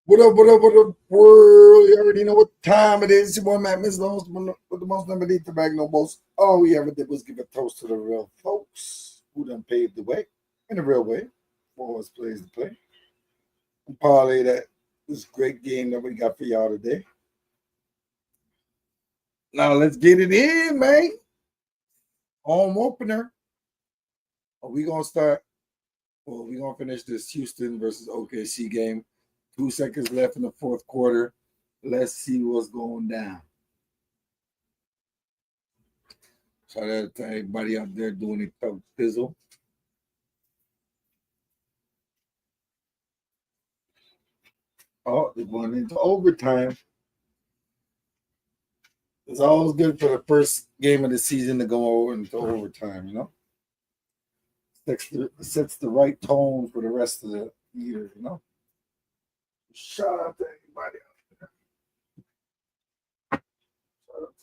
What up, world? You already know what time it is. Your boy Matt Miss Lowe's with the most never need to bag no boats. All we ever did was give a toast to the real folks who done paved the way in a real way for us plays to play. And parlay that this great game that we got for y'all today. Now let's get it in, man. Home opener. Are we gonna start? Well, we're gonna finish this Houston versus OKC game. 2 seconds left in the fourth quarter. Let's see what's going down. Shout out to everybody out there doing it tough fizzle. Oh, they're going into overtime. It's always good for the first game of the season to go into overtime, you know? Sets the right tone for the rest of the year, you know? Shout out to everybody out there.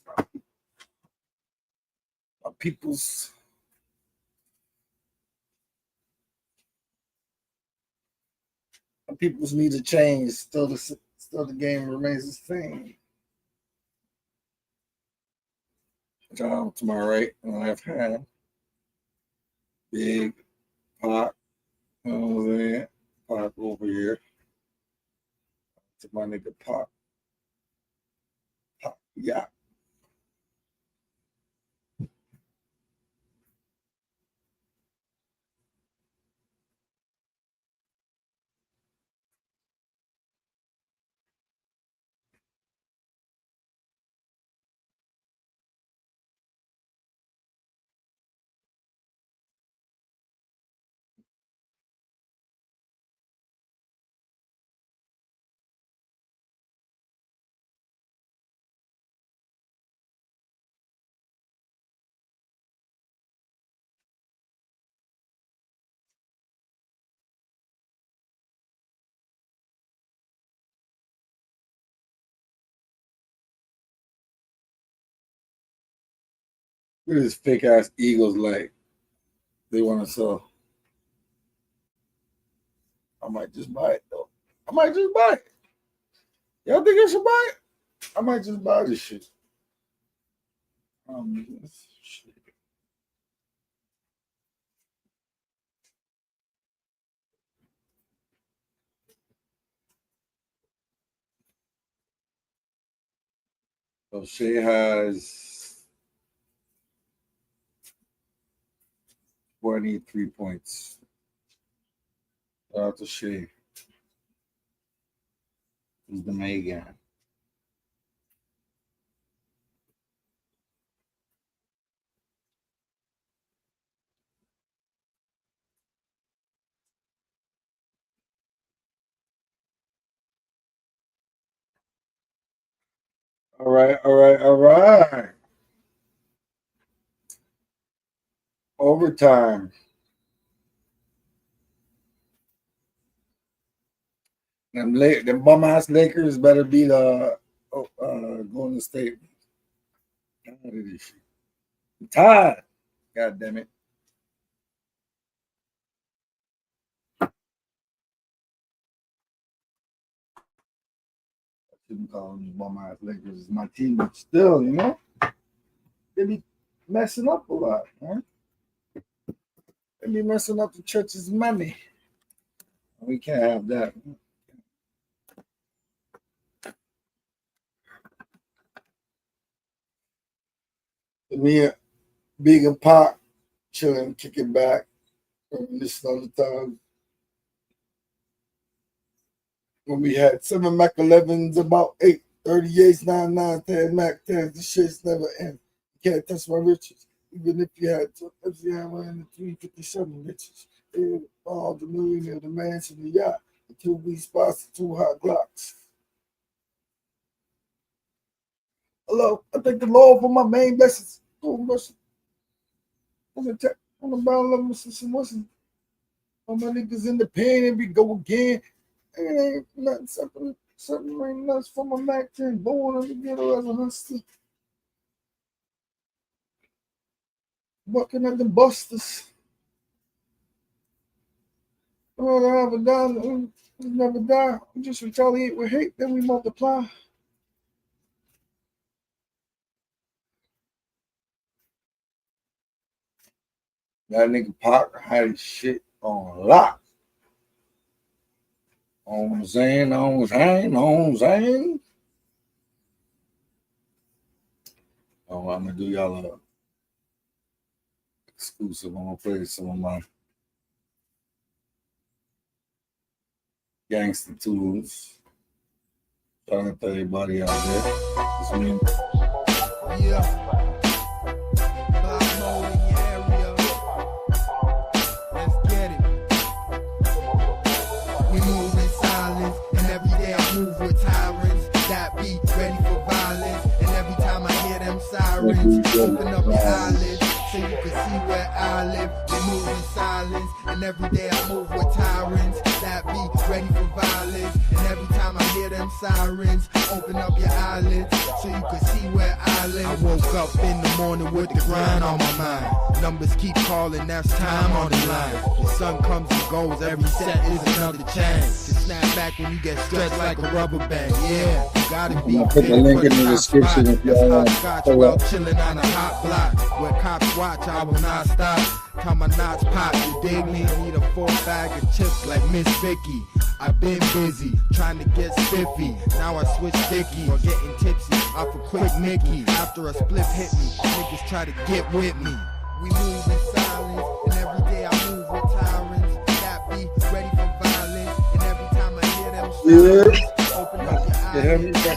Shout out to my peoples. My peoples need to change. Still the game remains the same. Shout out to my right and left hand. Big Pop. You know what I'm saying? Pop over here. To my nigga Pop. Pop. Yeah. Look at this fake ass Eagles like they want to sell. I might just buy it though. I might just buy it. Y'all think I should buy it? I might just buy this shit. Shit. So Shea has 23 points. Shout out to Shea. He's the main guy. All right, all right, all right. Overtime. Them bum ass Lakers better beat Golden State. God, it is shit. I'm tired. God damn it. I shouldn't call them bum ass Lakers. It's my team, but still, you know, they be messing up a lot, man. They be messing up the church's money. We can't have that. Me, Big and Pop, chilling, kicking back, listening all the time. When we had 7 Mac 11s, about 8 38s, 9 Mac 10s, this shit's never end. You can't touch my riches. Even if you had one in the 357 riches, all the millionaire, the mansion, the yacht, the 2 B spots, the 2 hot Glocks. Hello, I thank the Lord for my main blessings. Oh, mercy. I'm the brown level system. All my niggas in the pen and we go again. It ain't nothing, something ain't nuts from a Mac 10, born in the ghetto as a hustler. Working at the busters. I'd rather have a dollar. We never die. We just retaliate with hate, then we multiply. That nigga Parker had his shit on lock. On Zane, on Zane, on Zane. Oh, I'm gonna do y'all a exclusive. I'm gonna play some of my gangster tunes. Shout out to everybody out there. It's me. Yeah. Block mode in your area. Let's get it. We move in silence, and every day I move with tyrants that be ready for violence. And every time I hear them sirens, open up your eyelids so you can see where I live. We move in silence, and every day I move with tyrants that be ready for violence. And every time I hear them sirens, open up your eyelids so you can see where I live. I woke up in the morning with the grind on my mind. Numbers keep calling, that's time on the line. The sun comes and goes, every set is another chance to snap back when you get stretched like a rubber band. Yeah, you gotta be. I'll put the link in the description if y'all want to pull up. Chilling on a hot block where cops watch, I will not stop. Time my knots pop, you dig me? Need a 4 bag of chips like Miss Vicky. I've been busy trying to get spiffy. Now I switch sticky or getting tipsy off a quick Mickey. After a split hit me, niggas try to get with me. We move in silence, and every day I move with tyrants that be ready for violence. And every time I hear them sirens, open up your eyes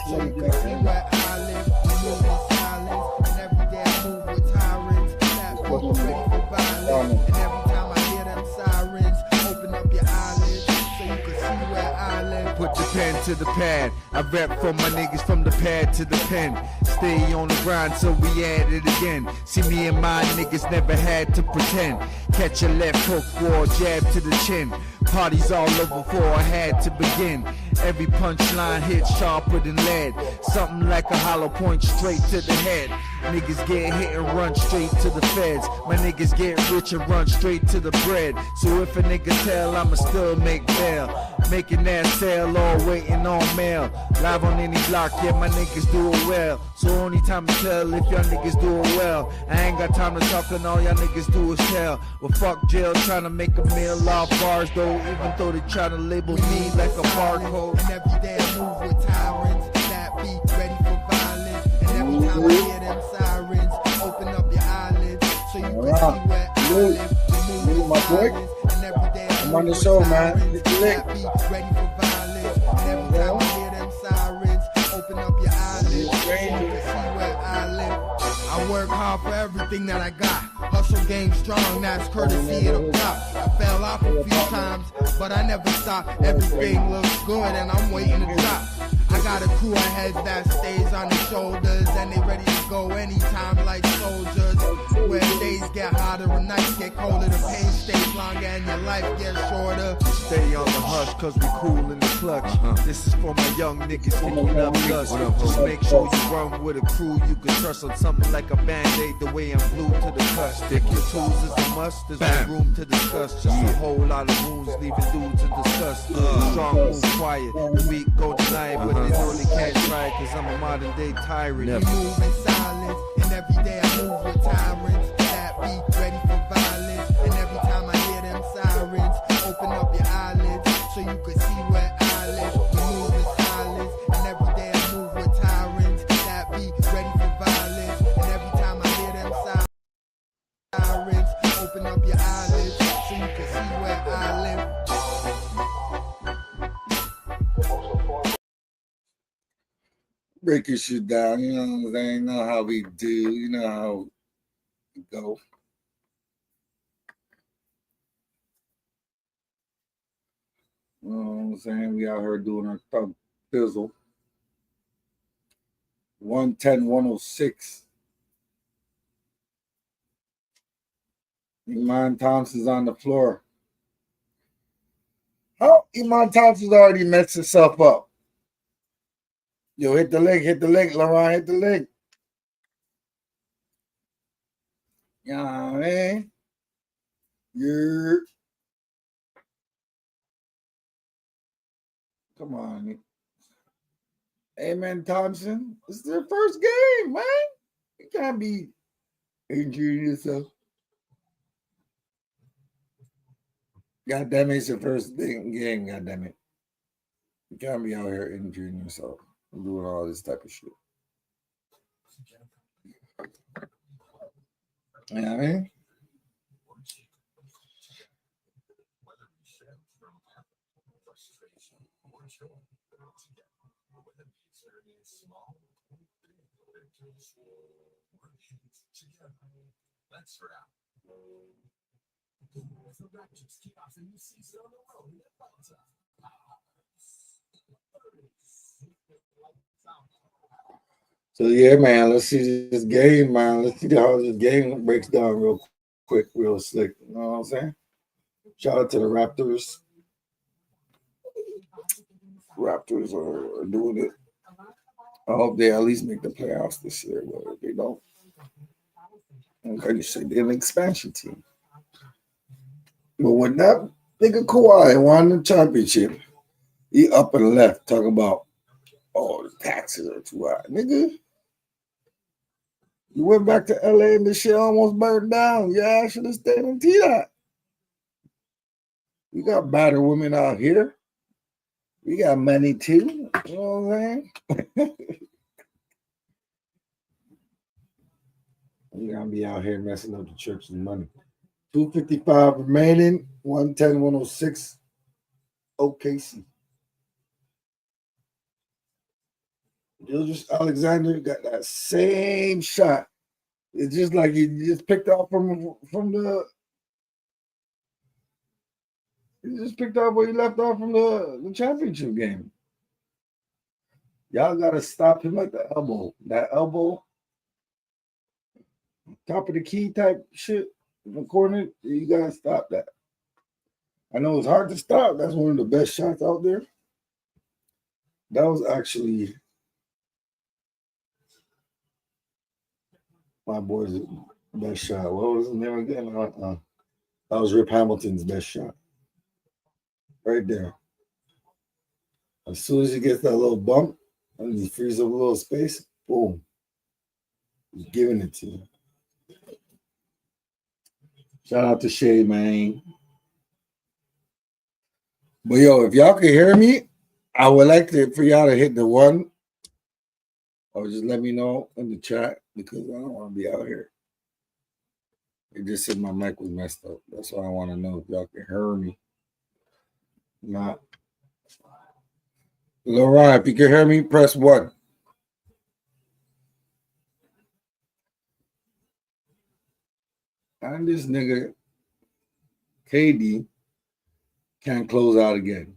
so you can see where I live. We move in silence, and every day I move with tyrants that be ready for violence. And every time I hear them sirens, open up your eyelids so you can see where I live. Put the pen to the pad. I rap for my niggas from the pad to the pen. Stay on the grind so we at it again. See me and my niggas never had to pretend. Catch a left hook or jab to the chin. Parties all over before I had to begin. Every punchline hit sharper than lead. Something like a hollow point straight to the head. Niggas get hit and run straight to the feds. My niggas get rich and run straight to the bread. So if a nigga tell, I'ma still make bail. Making that sale or waiting on mail. Live on any block, yeah, my niggas do it well. So only time to tell if y'all niggas do it well. I ain't got time to talk and all y'all niggas do is tell. Well, fuck jail, trying to make a meal off bars though. Even though they try to label me like a barcode. And every day I move with tyrants that be ready for violence. And every time I hear them sirens, open up your eyelids so you can see where I live. We move with silence, and every day I'm on the show, man. That be ready for violence. And every time I hear them sirens, open up your eyelids so you can see where I live. I work hard for everything that I got. Hustle game strong, that's courtesy of the block. I fell off a few times, but I never stop. Everything looks good and I'm waiting to drop. I got a crew of heads that stays on their shoulders, and they ready to go anytime like soldiers. Where days get hotter and nights get colder, the pain stays longer and your life gets shorter. Stay on the hush cause we cool in the clutch. This is for my young niggas picking up dust. Just make sure you run with a crew you can trust on something like a band-aid the way I'm glued to the cut. Stick your tools is a must, there's no room to discuss. Just a whole lot of wounds leaving dudes to discuss. Strong move quiet, the weak go deny it, but they know they can't try it cause I'm a modern day tyrant. We move in silence, and every day I move with tyrants that be ready for violence. And every time I hear them sirens, open up your eyelids so you can see where I live. We move in silence, and every day I move with tyrants that be ready for violence. And every time I hear them sirens, open up your eyelids so you can see where I live. Breaking shit down, you know what I'm saying? You know how we do, you know how we go. You know what I'm saying? We out here doing our thug fizzle. 110, 106. Iman Thompson's on the floor. How Iman Thompson's already messed himself up? Yo, hit the leg, Laurent, hit the leg. You know what I mean? Yeah. Come on. Amen Thompson. It's their first game, man. You can't be injuring yourself. God damn it, it's your first game, god damn it. You can't be out here injuring yourself and doing all this type of shit. You know what I mean? So yeah, man, let's see this game, man. Let's see how this game breaks down real quick, real slick. You know what I'm saying? Shout out to the Raptors. Raptors are doing it. I hope they at least make the playoffs this year, but if they don't, okay, you say they're an expansion team. But when that nigga Kawhi won the championship, he up and left talking about, oh, the taxes are too high. Nigga, you went back to LA and this shit almost burned down. Yeah, I should have stayed in T-Dot. We got better women out here. We got money too. You know what I'm saying? You're gonna be out here messing up the church's money. 255 remaining, 110, 106. OKC. Gilgeous Alexander got that same shot. It's just like he just picked off from the. He just picked off where he left off from the championship game. Y'all gotta stop him at the elbow. That elbow, top of the key type shit in the corner. You gotta stop that. I know it's hard to stop. That's one of the best shots out there. That was actually my boy's best shot. What was his name again? That was Rip Hamilton's best shot. Right there. As soon as he gets that little bump and he frees up a little space, boom. He's giving it to you. Shout out to Shay, man. But yo, if y'all can hear me, I would like for y'all to hit the one or just let me know in the chat because I don't want to be out here. It just said my mic was messed up. That's why I want to know if y'all can hear me. Not. Laurent, if you can hear me, press 1. And this nigga, KD, can't close out again.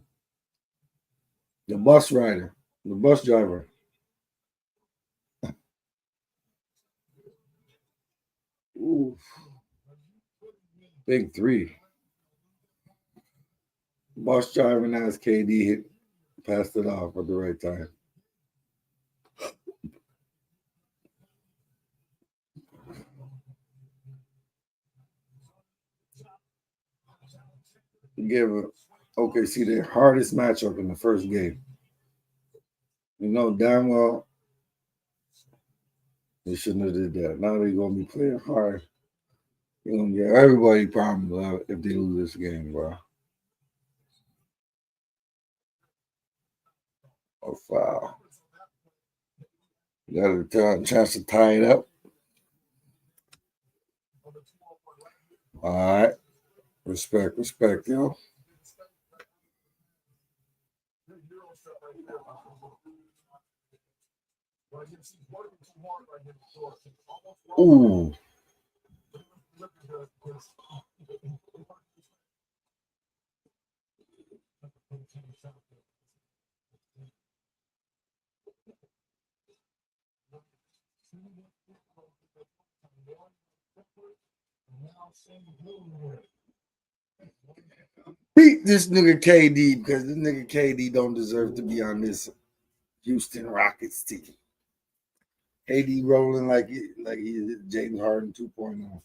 The bus rider, the bus driver. Ooh. Big 3. Bus driving as KD hit, passed it off at the right time. Give OKC their hardest matchup in the first game. You know damn well they shouldn't have did that. Now they're gonna be playing hard. You're gonna get everybody problems if they lose this game, bro. Oh, foul. You got a chance to tie it up. All right. Respect, yo. Ooh. Beat this nigga KD because this nigga KD don't deserve to be on this Houston Rockets team. KD rolling like he's James Harden 2.0.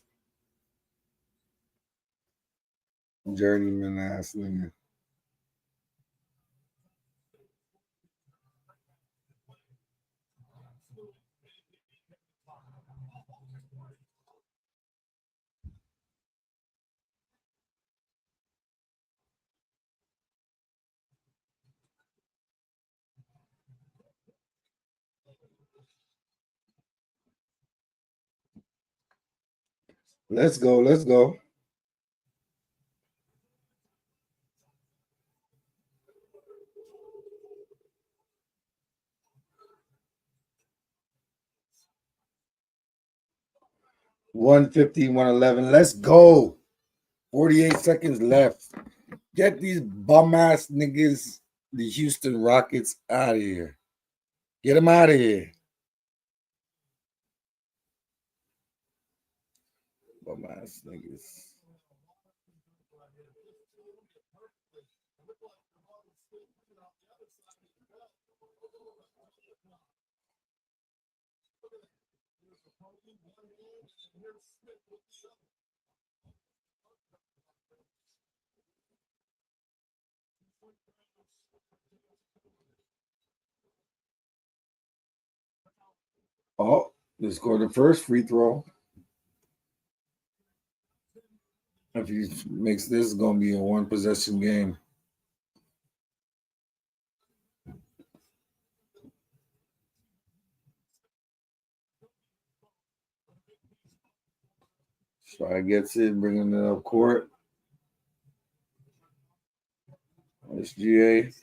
Journeyman ass nigga. Let's go. Let's go. One 111. Let's go. 48 seconds left. Get these bum ass niggas, the Houston Rockets, out of here. Get them out of here. Bum ass niggas. Oh, they scored the first free throw. If he makes this, it's going to be a one possession game. Try gets it, bringing it up court. SGA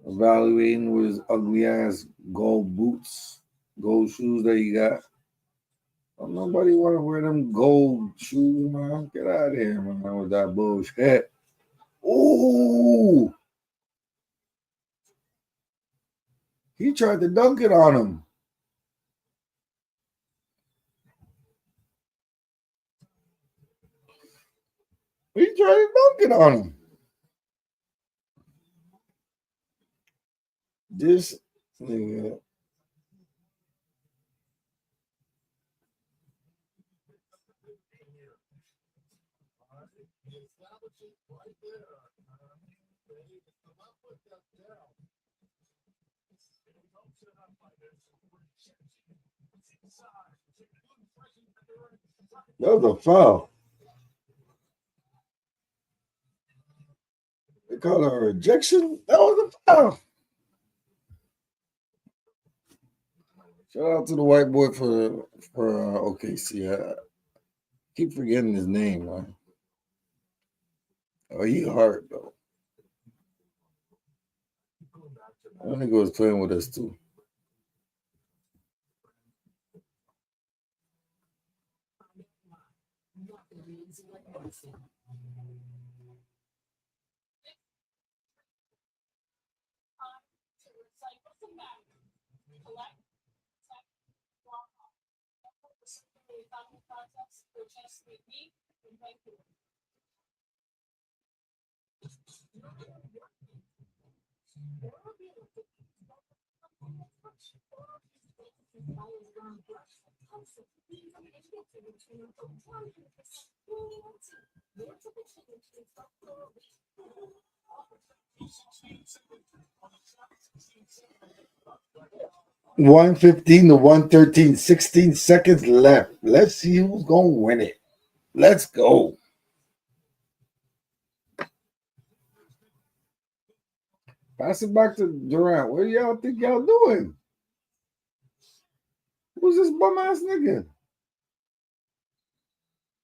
evaluating with his ugly ass gold boots, gold shoes that he got. Don't nobody want to wear them gold shoes, man. Get out of here, man, with that bullshit. Ooh! He tried to dunk it on him. He tried to dunk it on him. This nigga. That was a foul. They call it a rejection. That was a foul. Shout out to the white boy for OKC. I keep forgetting his name, man. Oh, he hard though. I think he was playing with us too. $115 to $113, 16 seconds left. Let's see who's gonna win it. Let's go. Pass it back to Durant. What do y'all think y'all doing? Who's this bum ass nigga?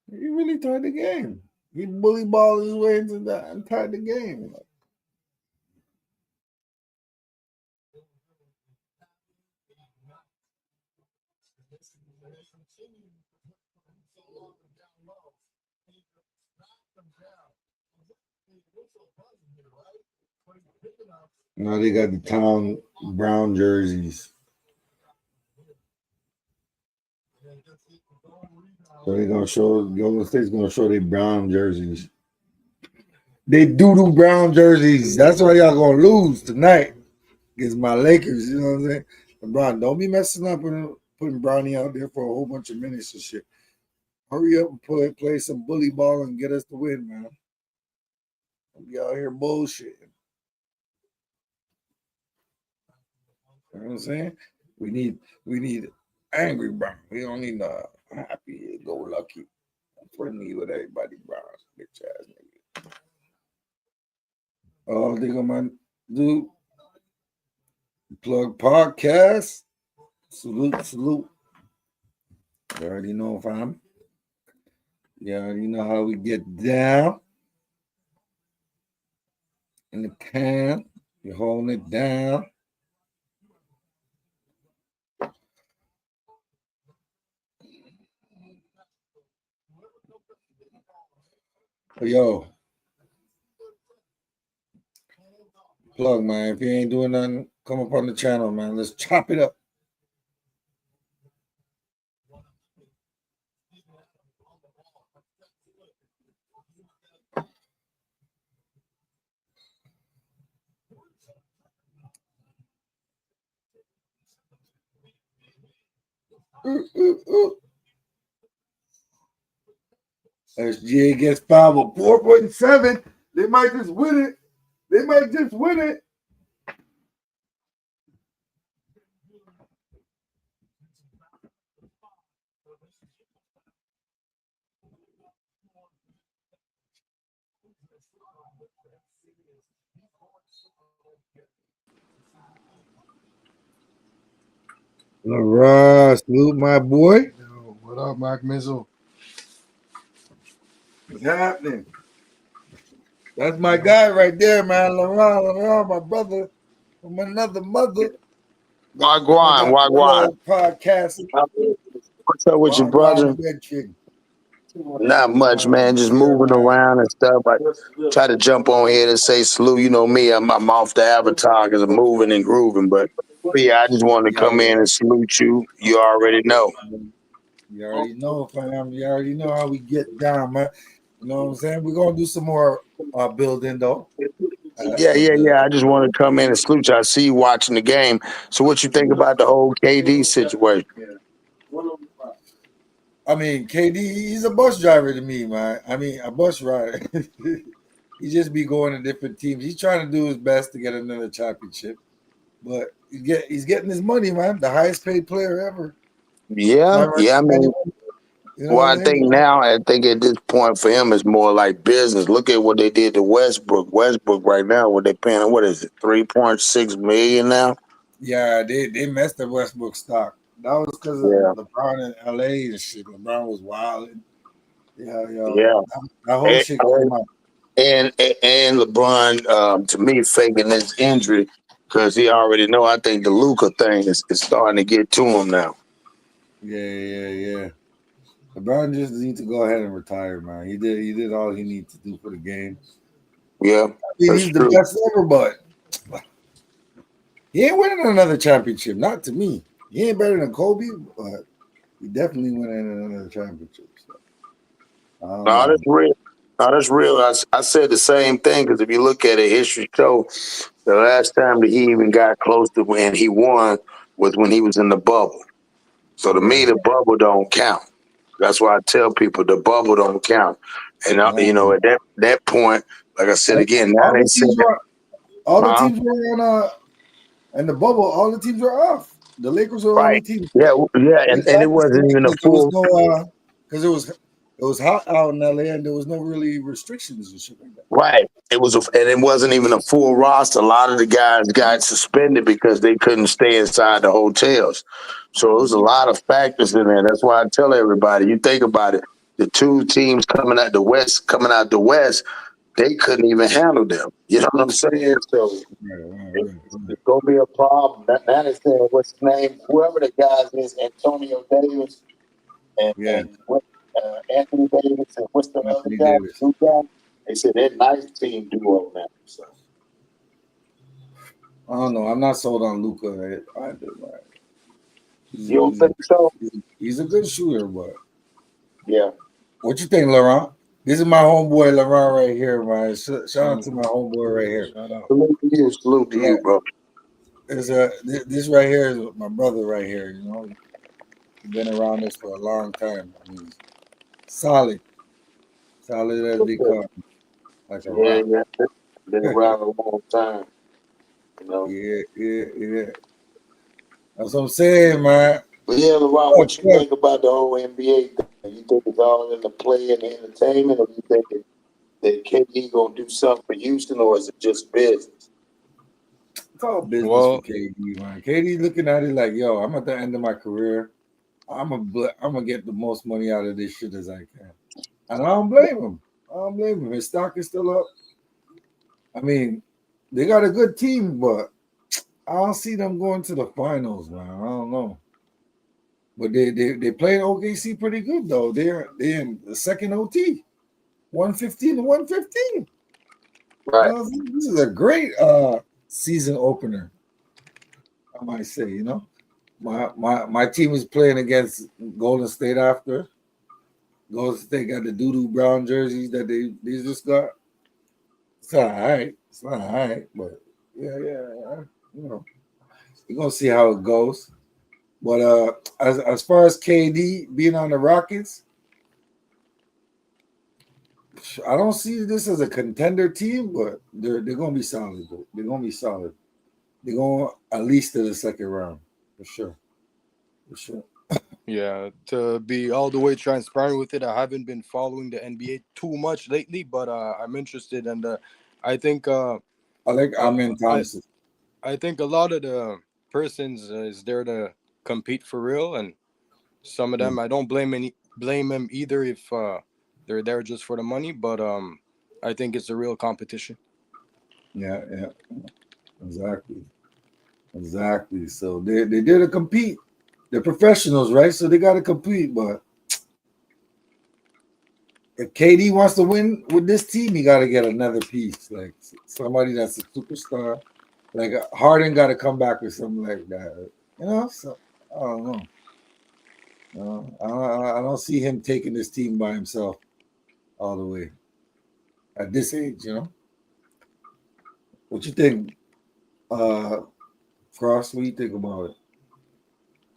He really tied the game. He bully balled his way into that and tied the game. Now they got the town brown jerseys. So they're gonna show Golden State's gonna show their brown jerseys. They doo-doo brown jerseys. That's why y'all gonna lose tonight against my Lakers. You know what I'm saying? LeBron, don't be messing up and putting Brownie out there for a whole bunch of minutes and shit. Hurry up and play some bully ball and get us the win, man. Don't be out here bullshitting. You know what I'm saying? We need angry Brown. We don't need happy go lucky, friendly with everybody Brown. Bitch ass nigga. Oh, they gonna do plug podcast. Salute, salute. You already know, fam. You already know how we get down in the can. You're holding it down. Yo, plug, man. If you ain't doing nothing, come up on the channel, man. Let's chop it up. Ooh, ooh, ooh. SGA gets fouled with 4.7. They might just win it. They might just win it. All right, salute my boy. Yo, what up, Mac Mizzle? What's happening? That's my guy right there, man. Laurent, my brother from another mother. I Wagwan, got the Wagwan. plug podcast. What's up with you, brother? Veteran. Not much, man. Just Yeah, moving man. around and stuff. I try to jump on here and say salute. You know me, I'm off the avatar because I'm moving and grooving. But yeah, I just wanted to Yeah, come in yeah. and salute you. You already know. You already know, fam. You already know how we get down, man. You know what I'm saying? We're gonna do some more building though. Yeah. I just want to come in and salute you. I see you watching the game. So what you think about the whole KD situation? I mean, KD, he's a bus driver to me, man. I mean, a bus rider. He just be going to different teams. He's trying to do his best to get another championship, but he's getting his money, man. The highest paid player ever. Yeah, Never yeah. I mean, anyone, you know well, what I I think mean? now, I think at this point for him, it's more like business. Look at what they did to Westbrook. Westbrook right now, what they paying him, what is it, 3.6 million now? Yeah, they messed up Westbrook stock. That was because of Yeah, LeBron in LA and shit. LeBron was wild. Yeah, yeah. that whole And shit came out. and LeBron, to me, faking his injury because he already know. I think the Luca thing is starting to get to him now. Yeah. LeBron just needs to go ahead and retire, man. He did all he needs to do for the game. Yeah, I mean, that's he's the true. best ever, but he ain't winning another championship. Not to me. He ain't better than Kobe, but he definitely winning another championship. So I don't No, know. that's real. No, that's real. I said the same thing because if you look at it, history show the last time that he even got close to when he won was when he was in the bubble. So to me, Right. the bubble don't count. That's why I tell people the bubble don't count. And you know, Um, at that point, like I said again, now all they the said, teams were all the huh? teams were on in the bubble. All the teams were off. The Lakers were the Right? only team. Yeah, They and it practiced wasn't tonight even a because there was full no because it was hot out in LA and there was no really restrictions and shit like that. right. And it wasn't even a full roster. A lot of the guys got suspended because they couldn't stay inside the hotels. So it was a lot of factors in there. That's why I tell everybody, you think about it, the two teams coming out the West, they couldn't even handle them. You know what I'm saying? So it's gonna be a problem. Now they saying what's his name? Whoever the guys is, Antonio Davis Yeah, and what Anthony Davis and what's the other Anthony guy? Davis. New guy? They said they're nice team duo now. So I don't know. I'm not sold on Luca either. Right? He's, you don't he's, think so? he's a good shooter, but Yeah. what you think, Laurent? This is my homeboy Laurent right here, man. Shout out to my homeboy right here. Shout out. Salute to Yeah, you, bro. this right here is my brother right here. You know, he's been around this for a long time. I mean, solid, solid as they come, like a Yeah, rock. yeah. Been around a long time, you know. Yeah. That's what I'm saying, man. But yeah, LeBron, Oh, what you fuck. think about the whole NBA thing? You think it's all in the play and the entertainment, or you think that KD gonna do something for Houston, or is it just business? It's all business for Well, KD, man. KD looking at it like, yo, I'm at the end of my career. I'm gonna get the most money out of this shit as I can, and I don't blame him. I don't blame him. His stock is still up. I mean, they got a good team, but I don't see them going to the finals, man. I don't know. But they playing OKC pretty good though. They're in the second OT, 115 to 115. Right. This is a great season opener, I might say. My team is playing against Golden State after. Golden State got the doo-doo brown jerseys that they just got. It's all right. It's not all right, but yeah. You're gonna see how it goes. But as far as KD being on the Rockets, I don't see this as a contender team, but they're gonna be solid. Though. They're gonna be solid. They're going at least to the second round for sure. For sure. yeah, to be all the way transparent with it, I haven't been following the NBA too much lately, but I'm interested, and I think I like uh, Amin I Thompson. I think a lot of the persons is there to compete for real, and some of Yeah, them I don't blame them either if they're there just for the money, but I think it's a real competition. yeah, exactly. Exactly. So they did to compete. They're professionals, right? So they got to compete. But if KD wants to win with this team, he got to get another piece, like somebody that's a superstar. Like Harden got to come back with something like that. So I don't know. I don't see him taking this team by himself all the way at this age. What you think, Cross? What do you think about it?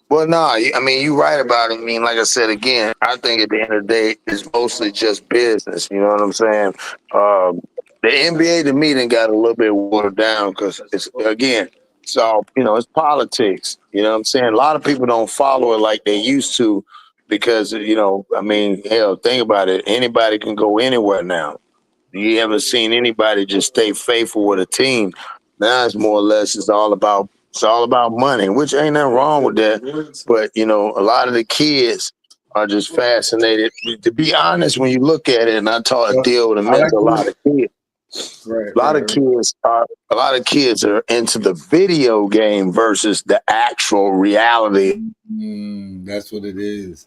Well, no, I mean, you're right about it. I mean, like I said again, I think at the end of the day, it's mostly just business. You know what I'm saying? The NBA to me then got a little bit watered down because it's again, so it's politics. You know what I'm saying? A lot of people don't follow it like they used to because I mean, hell, think about it. Anybody can go anywhere now. You haven't seen anybody just stay faithful with a team. Now it's more or less it's all about money, which ain't nothing wrong with that. But a lot of the kids are just fascinated. To be honest, when you look at it, and I taught a Well, deal with a I like mentor, a lot the of kids, right, a lot of right, right. kids are into the video game versus the actual reality. That's what it is.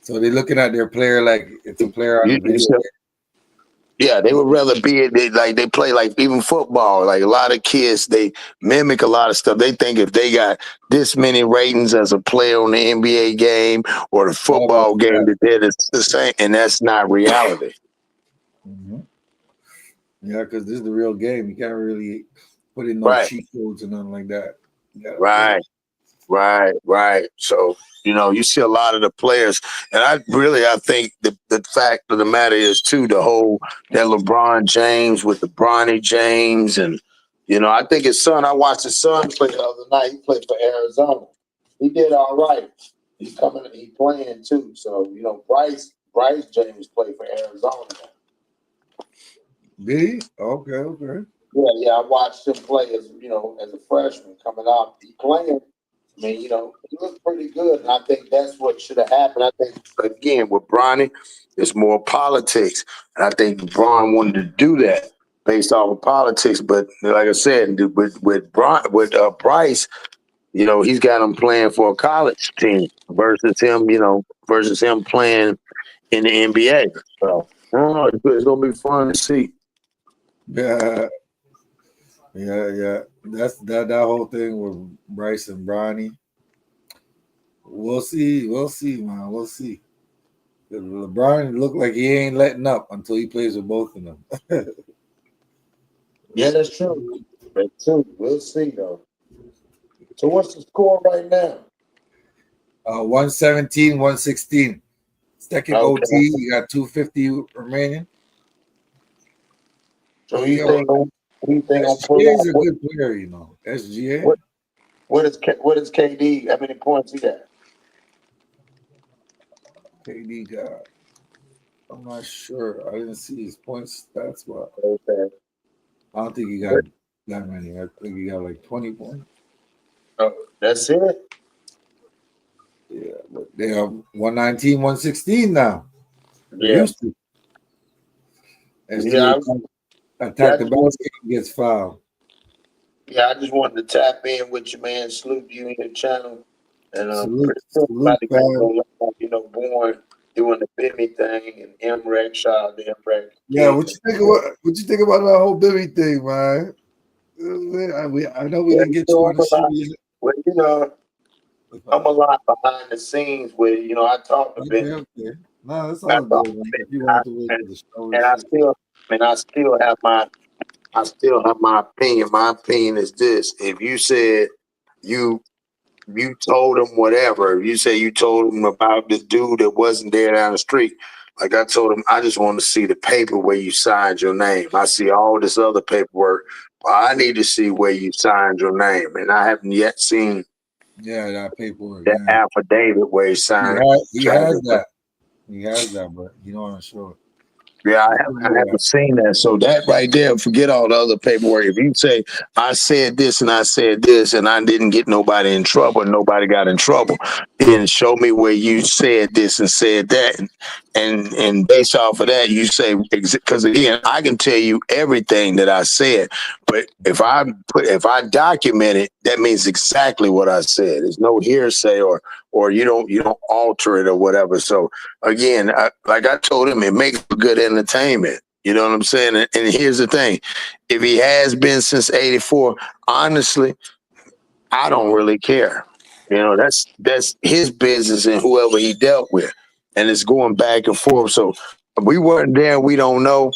So they're looking at their player like it's a player on You, a you video see Yeah, they would rather they play like even football. Like a lot of kids, they mimic a lot of stuff. They think if they got this many ratings as a player on the NBA game or the all about football game, that. that they're the same, and that's not reality. Hmm. Yeah, because this is the real game. You can't really put in no Right, cheat codes or nothing like that. You gotta play. right, right. So you see a lot of the players, and I think the fact of the matter is too the whole that LeBron James with the Bronny James, and I think his son. I watched his son play the other night. He played for Arizona. He did all right. He's coming. He playing too. So Bryce James played for Arizona. Did he? Okay, okay. Yeah. I watched him play as a freshman coming up. He playing. I mean, he looked pretty good, and I think that's what should have happened. I think again with Bronny, it's more politics, and I think LeBron wanted to do that based off of politics. But like I said, with Bryce, he's got him playing for a college team versus him playing in the NBA. So I don't know. It's gonna be fun to see. Yeah, yeah. That's that whole thing with Bryce and Bronny. We'll see. We'll see, man. We'll see. LeBron looked like he ain't letting up until he plays with both of them. Yeah, that's true. That's true. We'll see though. So what's the score right now? 117, 116. Second OT, Okay. you got 250 remaining. So Yo, who you think gonna pull SGA is out? a good player, SGA. What What is KD? How many points he got? KD got. I'm not sure. I didn't see his points stats, but Okay. I don't think he got that many. I think he got like 20 points. Oh, that's it. Yeah, but they are 119, 116 now. They Yeah. used to. Yeah. SGA Yeah. attack the basket and gets fouled. Yeah, I just wanted to tap in with you, man. Salute you in your channel. And Salute, pretty soon salute, about to get fam. born doing the Bimmy thing and MREC, shout out to MREC Yeah, King. what you think about that whole Bimmy thing, man? I know we Yeah, didn't get so you on I'm the a show lot, yet. well, I'm a lot behind the scenes with it. I talked a bit. Okay. No, that's I all good, talked man. a bit. If you wanted to wait And, for the show and and I shit. still and I still have my opinion. My opinion is this: if you said you told him whatever, you say you told him about this dude that wasn't there down the street. Like I told him, I just want to see the paper where you signed your name. I see all this other paperwork. Well, I need to see where you signed your name, and I haven't yet seen Yeah, that paperwork. that Yeah, affidavit where he signed. he signed has it. that. He has that, but you don't want to show it. Yeah, He still I do that. haven't seen that. So that right there, forget all the other paperwork. If you say I said this and I said this and I didn't get nobody in trouble, and nobody got in trouble, then show me where you said this and said that, and based off of that, you say because again, I can tell you everything that I said, but if I document it, that means exactly what I said. There's no hearsay or you don't alter it or whatever. So again, like I told him, it makes for good entertainment. You know what I'm saying? And here's the thing: if he has been since '84, honestly, I don't really care. That's his business and whoever he dealt with, and it's going back and forth. So we weren't there. We don't know.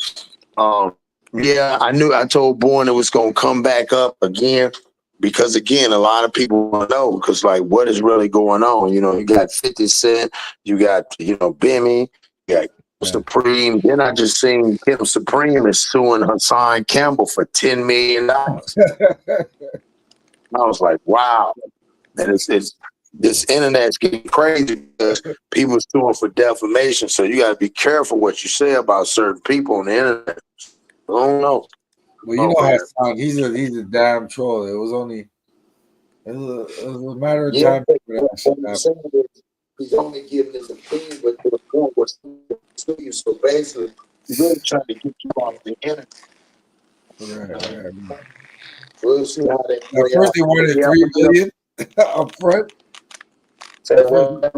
Um, yeah, I knew. I told Bourne it was going to come back up again because again, a lot of people want to know because like, what is really going on? You got 50 Cent, you got Bimmy, you got Yeah. Supreme. Then I just seen Kim Supreme is suing Hassan Campbell for $10 million. I was like, wow. And it's this internet's getting crazy because people suing for defamation. So you got to be careful what you say about certain people on the internet. I don't know. Well, you Oh know how man. Hassan, he's a damn troll. It was a matter of Yeah, time but for that shit what to I'm happen. saying is he's only giving his opinion, but to the point where you. So basically, he's really trying to get you off the internet. Right. We'll see how they At play first, out. they But wanted yeah, 3 billion up front. say At first, what?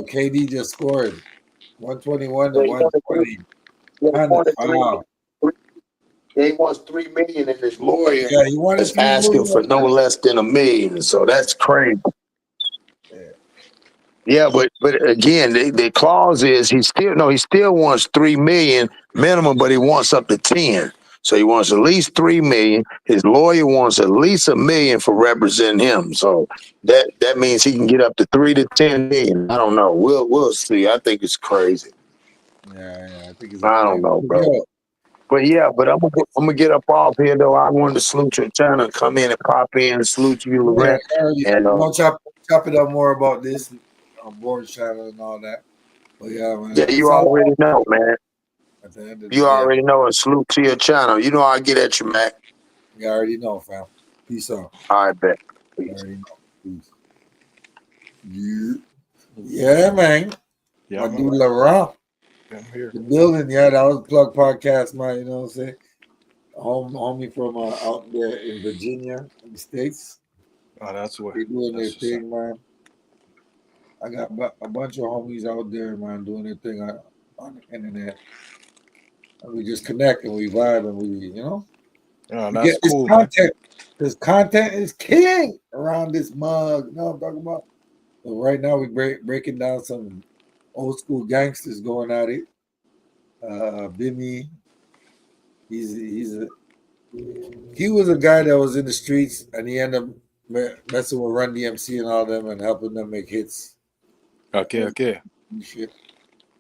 KD just scored 121 to They wanted three. 120. They And wanted three. wow, He wants 3 million, and his lawyer yeah, he wanted is 3 asking million. for no less than $1 million. So that's crazy. Yeah. Yeah, but again, the clause is he still wants 3 million minimum, but he wants up to 10. So he wants at least 3 million. His lawyer wants at least $1 million for representing him. So that means he can get up to 3 to 10 million. I don't know. We'll see. I think it's crazy. I think it's a I don't flex. know, bro. Yo, But I'm gonna get up off here though. I wanted to salute your channel, come in and pop in and salute you, yeah, Lorette. And we're gonna chop it up more about this on board channel and all that. But yeah, man, yeah, it's you all already know, man. at the end of the You day. already know. A salute to your channel. You know I get at you, Mac. You already know, fam. Peace out. I bet. You already know. Peace. Yeah, man. Yeah, My man. dude Laurent, I'm here. the building. Yeah, that was Plug Podcast, man. You know what I'm saying? Homie from out there in Virginia, in the States. Oh, that's what. They doing their That's what's up. thing, man. I got a bunch of homies out there, man, doing their thing on the internet. And we just connect and we vibe and Oh, we that's get this cool, man. content. This content is king around this mug. You know what I'm talking about? So right now we breaking down some old school gangsters going at it. Bimmy, he was a guy that was in the streets and he ended up messing with Run DMC and all them and helping them make hits. Okay. And shit.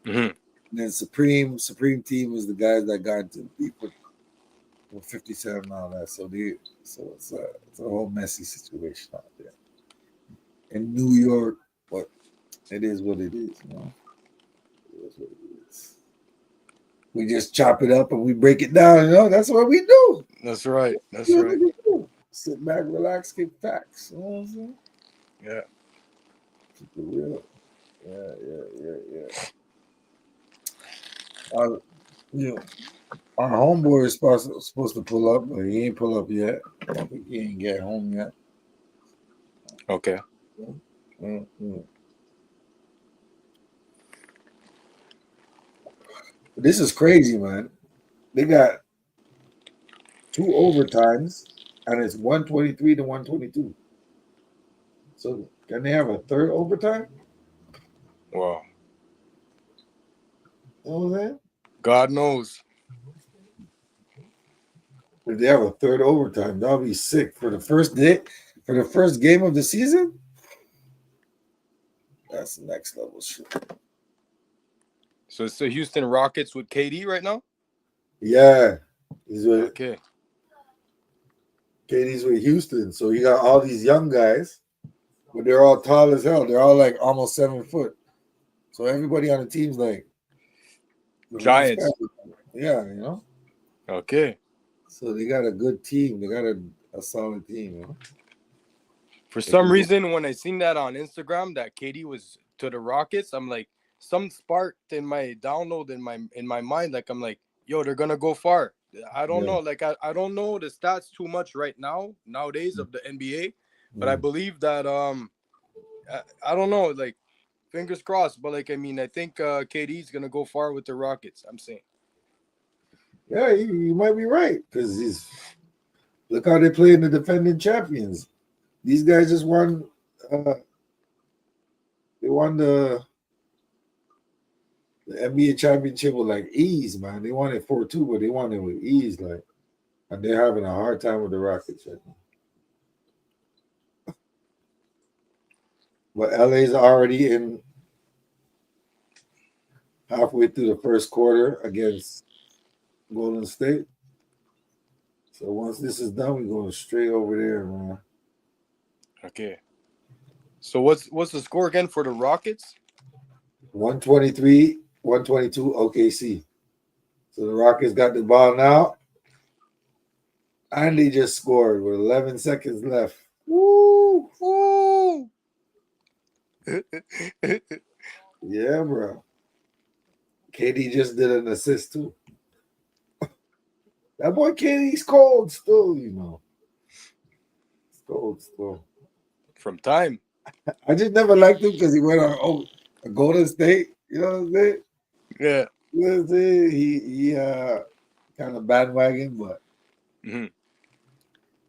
Mm-hmm. And then Supreme Team was the guys that got into beef with 57 and all that. So it's It's a whole messy situation out there in New York, but it is what it is, you know. It is what it is. We just chop it up and we break it down, you know. That's what we do. That's right. That's That's right. what we do. Sit back, relax, get facts. You know what I'm saying? Yeah. Keep it real. Yeah. Our, you know, our homeboy is supposed to pull up, but he ain't pull up yet. I don't think he ain't get home yet. Okay. Mm-hmm. This is crazy, man. They got 2 overtimes, and it's 123 to 122. So can they have a third overtime? Wow. You know what I'm saying? God knows. If they have a third overtime, that'll be sick for the first day, for the first game of the season. That's the next level shit. So it's the Houston Rockets with KD right now? Yeah, he's with Okay. KD's with Houston, so you got all these young guys, but they're all tall as hell. They're all like almost 7 foot. So everybody on the team's like the Giants. wingspan. Yeah, you know. Okay. So they got a good team. They got a solid team. You know? For They some could go. reason, when I seen that on Instagram that KD was to the Rockets, I'm like, some sparked in my download in my mind. Like I'm like, yo, they're gonna go far. I don't Yeah. know. Like I don't know the stats too much right now nowadays of the NBA, but I Mm. believe that I don't know. Like fingers crossed. But like I mean, I think KD's gonna go far with the Rockets. I'm saying. Yeah, you might be right because he's look how they play in the defending champions. These guys just won. They won the NBA championship with like ease, man. They won it 4-2, but they won it with ease, like, and they're having a hard time with the Rockets right now. But LA's already in halfway through the first quarter against Golden State. So once this is done, we're going straight over there, man. Okay. So what's the score again for the Rockets? 123, 122 OKC. So the Rockets got the ball now. And they just scored with 11 seconds left. Woo! Woo! Yeah, bro. KD just did an assist too. That boy KD's cold still, you know. He's cold still. From time. I just never liked him because he went on Golden State. You know what I'm saying? Yeah. You know what I'm saying? He kind of bandwagon, but Mm-hmm.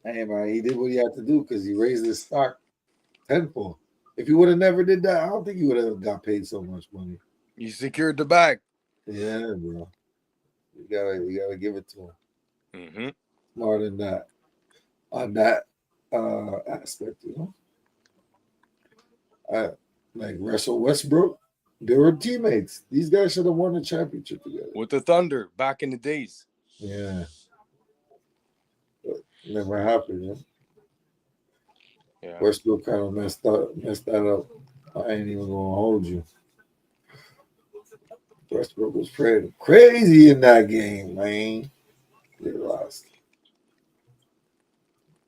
hey man, he did what he had to do because he raised his stock tenfold. If he would have never did that, I don't think he would have got paid so much money. You secured the bag. Yeah, bro. You gotta give it to him. Mm-hmm. More than that on that aspect, you know. Like Russell Westbrook, they were teammates. These guys should have won the championship together. With the Thunder back in the days. Yeah, but never happened. Yeah? Yeah. Westbrook kind of messed that up. I ain't even gonna hold you. Westbrook was crazy in that game, man. They lost.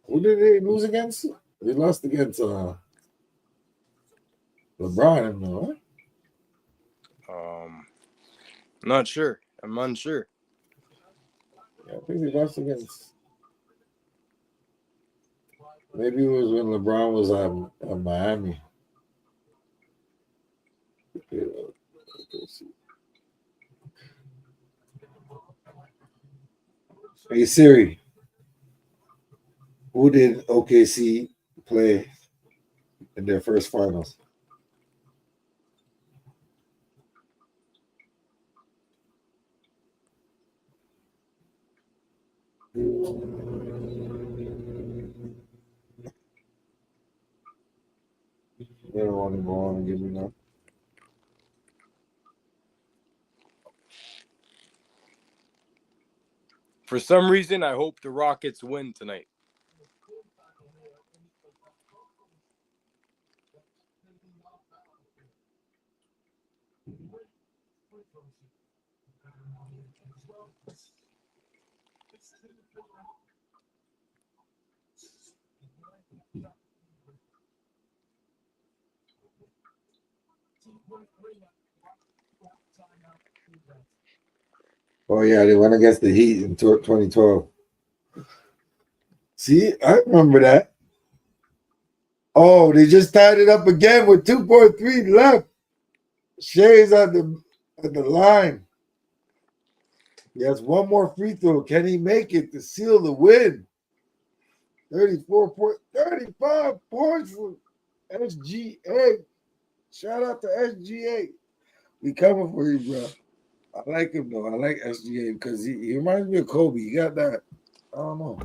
Who did they lose against? They lost against LeBron, no? Not sure. I'm unsure. Yeah, I think they lost against. Maybe it was when LeBron was at Miami. Yeah, let's see. Hey Siri, who did OKC play in their first finals? They don't want to go on and give me that. For some reason, I hope the Rockets win tonight. Oh yeah, they went against the Heat in 2012. See, I remember that. Oh, they just tied it up again with 2.3 left. Shea's at the line. He has one more free throw. Can he make it to seal the win? 35 points for SGA. Shout out to SGA. We coming for you, bro. I like him though. I like SGA because he reminds me of Kobe. He got that. I don't know.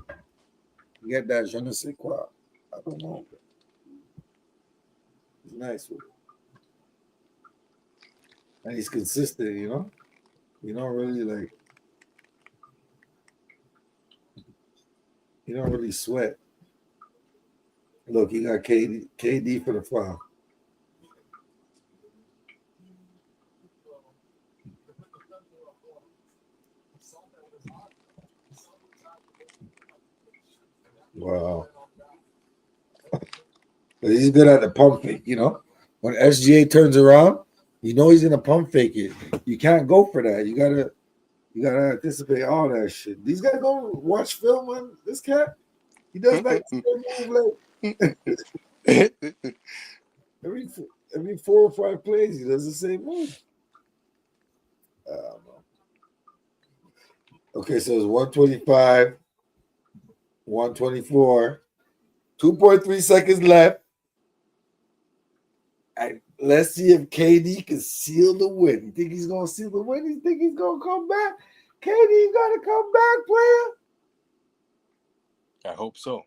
He got that je ne sais quoi. I don't know. He's nice with it. And he's consistent, you know? You don't really like, you don't really sweat. Look, he got KD for the foul. Wow. But he's good at the pump fake, you know? When SGA turns around, you know he's gonna pump fake it. You can't go for that. You gotta anticipate all that shit. These guys don't watch film on this cat. He does like the same move like every 4 or 5 plays, he does the same move. I don't know. Okay, so it's 125, 124, 2.3 seconds left. And let's see if KD can seal the win. You think he's gonna seal the win? You think he's gonna come back? KD, you gotta come back, player. I hope so.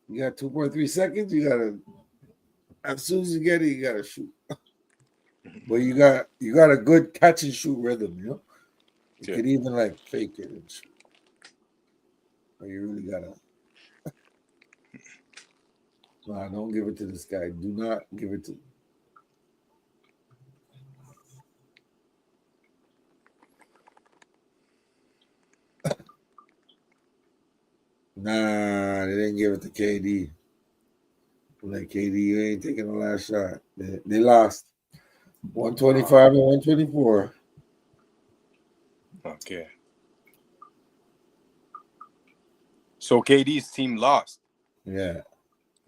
You got 2.3 seconds. You gotta, as soon as you get it, you gotta shoot. But you got a good catch and shoot rhythm, you know. You could even like fake it and shoot. But you really gotta. Nah, don't give it to this guy. Do not give it to. Nah, they didn't give it to KD. Like KD, you ain't taking the last shot. They lost 125 and 124. Okay. So KD's team lost. Yeah.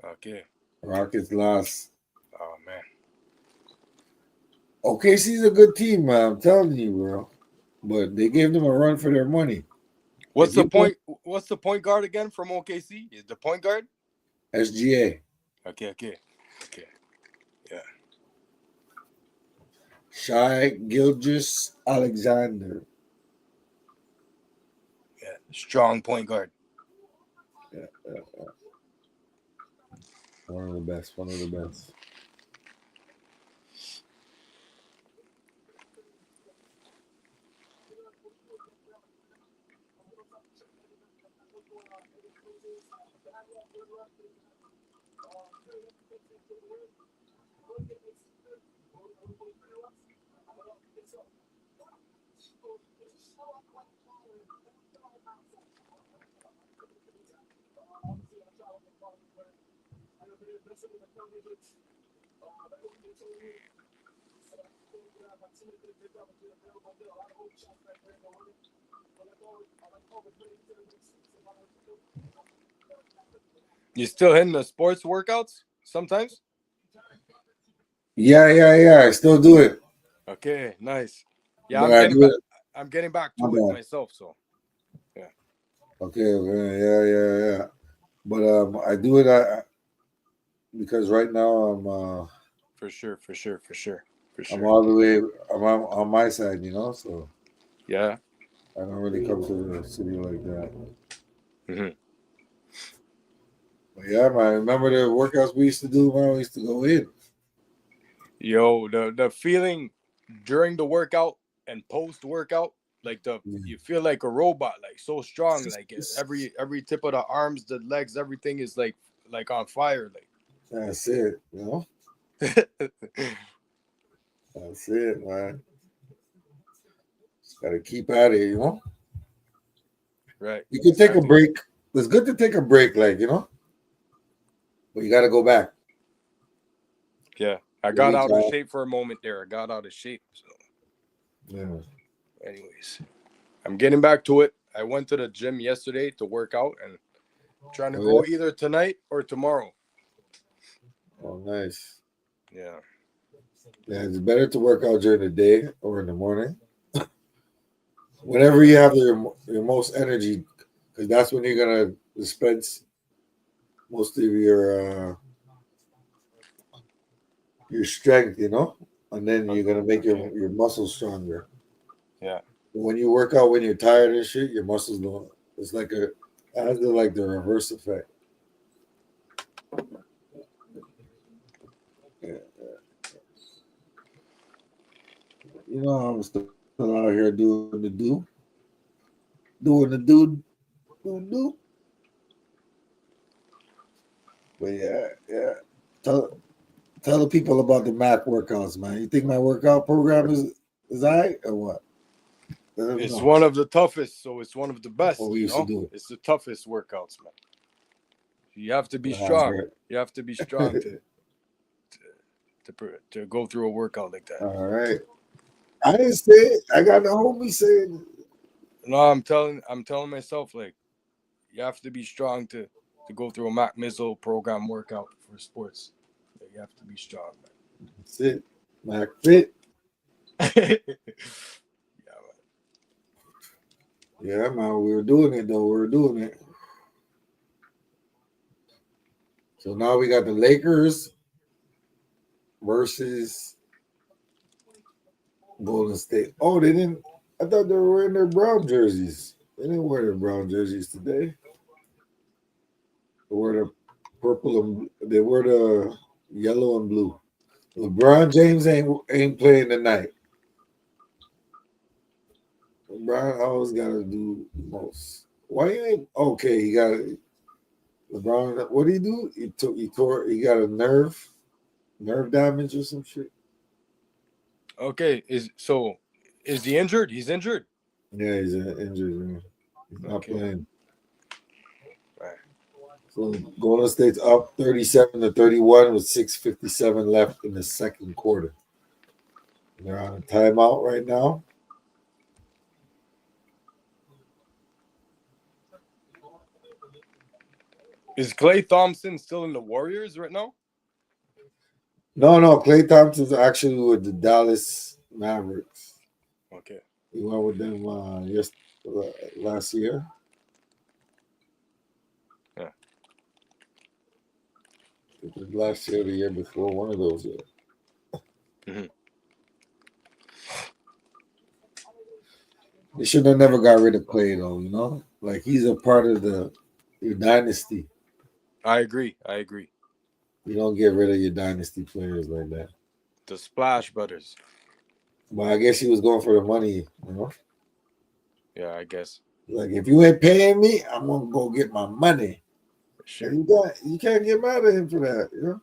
Okay. Rockets lost. Oh man. OKC's a good team, man. I'm telling you, bro. But they gave them a run for their money. What's the point? What's the point guard again from OKC? Is the point guard? SGA. Okay. Yeah. Shai Gilgeous Alexander. Yeah. Strong point guard. Yeah. One of the best. You still hitting the sports workouts sometimes? Yeah. I still do it. Okay, nice. Yeah, But I'm getting back to it myself. So, yeah. Okay. Yeah. But I do it because right now I'm For sure. I'm all the way. I'm on my side, you know. So yeah, I don't really come to the city like that. Mm-hmm. But yeah, man. Remember the workouts we used to do, man? We used to go in. Yo, the feeling during the workout and post workout, like you feel like a robot, like so strong, like every tip of the arms, the legs, everything is like on fire, like. That's it, you know. That's it, man. Just gotta keep at it, you know. Right. You can take a Exactly. break. It's good to take a break, like you know, but you gotta go back. Yeah. I Give got your out of job. shape for a moment there. I got out of shape. So, Yeah. anyways, I'm getting back to it. I went to the gym yesterday to work out and trying to Oh yeah. go either tonight or tomorrow. Oh nice. Yeah. Yeah, it's better to work out during the day or in the morning. Whenever you have your most energy, because that's when you're gonna dispense most of your strength, you know, and then you're gonna make Okay. your muscles stronger. Yeah. When you work out when you're tired and shit, your muscles don't. It's like it has the reverse effect. Yeah. You know, I'm still out here doing the do. But yeah, yeah. Tell the people about the Mac workouts, man. You think my workout program is I or what? Let them It's know one of the toughest, so it's one of the what best, we you used to know? do. It's the toughest workouts, man. You have to be I've strong. heard. You have to be strong to go through a workout like that. All right. I didn't say it. I got the homie saying No, I'm telling myself like you have to be strong to go through a Mac Missile program workout for sports. Like, you have to be strong, that's it. Mac fit. man. Yeah, man. Yeah, man. We were doing it though. We were doing it. So now we got the Lakers versus Golden State. Oh, they didn't. I thought they were wearing their brown jerseys. They didn't wear their brown jerseys today. They wore the purple and they wore the yellow and blue. LeBron James ain't playing tonight. LeBron always got to do the most. Why you ain't okay? He got LeBron. What did he do? He got a nerve damage or some shit. Okay, is he injured? He's injured. Yeah, he's injured. Man. He's not Okay. playing. Right. So Golden State's up 37-31 with 6:57 left in the second quarter. They're on a timeout right now. Is Clay Thompson still in the Warriors right now? No. Klay Thompson's actually with the Dallas Mavericks. Okay. He went with them last year. Yeah. It was last year, the year before, one of those years. Hmm. They should have never got rid of Clay though, you know? Like he's a part of your dynasty. I agree. I agree. You don't get rid of your dynasty players like that. The Splash Brothers. But I guess he was going for the money, you know? Yeah, I guess. Like if you ain't paying me, I'm gonna go get my money. Sure. And you can't get mad at him for that, you know?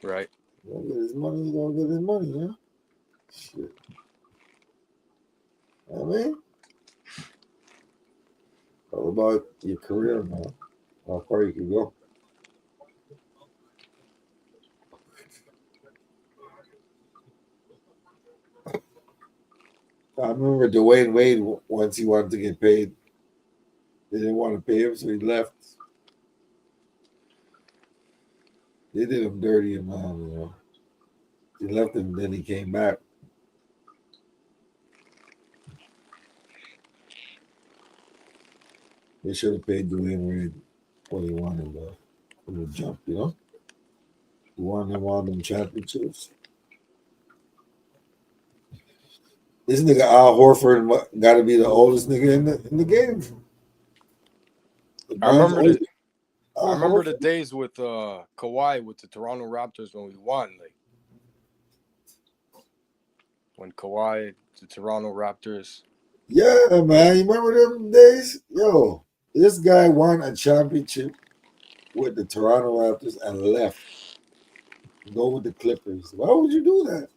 Right. He's gonna get his money, he's gonna get his money, you know? Shit. I mean, all about your career, man. How far you can go. I remember Dwayne Wade once he wanted to get paid. They didn't want to pay him, so he left. They did him dirty, man. You know, he left him, then he came back. They should have paid Dwayne Wade what he wanted, though. For the jump, you know. He won them all them championships. This nigga Al Horford got to be the oldest nigga in the game. I LeBron's remember old. the I Al remember the Horford. days with Kawhi with the Toronto Raptors when we won. Like when Kawhi, the Toronto Raptors. Yeah, man. You remember them days? Yo, this guy won a championship with the Toronto Raptors and left. Go with the Clippers. Why would you do that?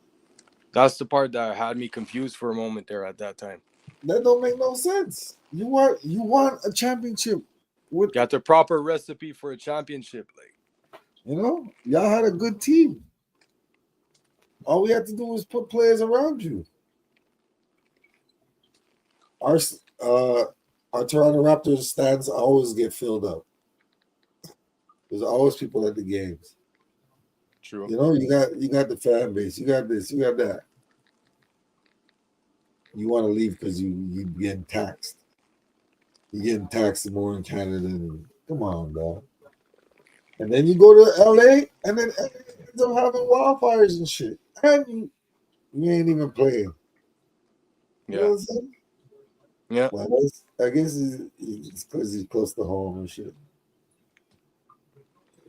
That's the part that had me confused for a moment there at that time. That don't make no sense. You want a championship with Got the proper recipe for a championship. Like, y'all had a good team. All we had to do was put players around you. Our uh our Toronto Raptors stands always get filled up. There's always people at the games. true. You got the fan base. You got this. You got that. You want to leave because you getting taxed. You're getting taxed more in Canada than come on, dog. And then you go to LA, and then LA ends up having wildfires and shit, and you ain't even playing. You know Yeah. what I'm saying? Yeah. Well, I guess it's because he's close to home and shit.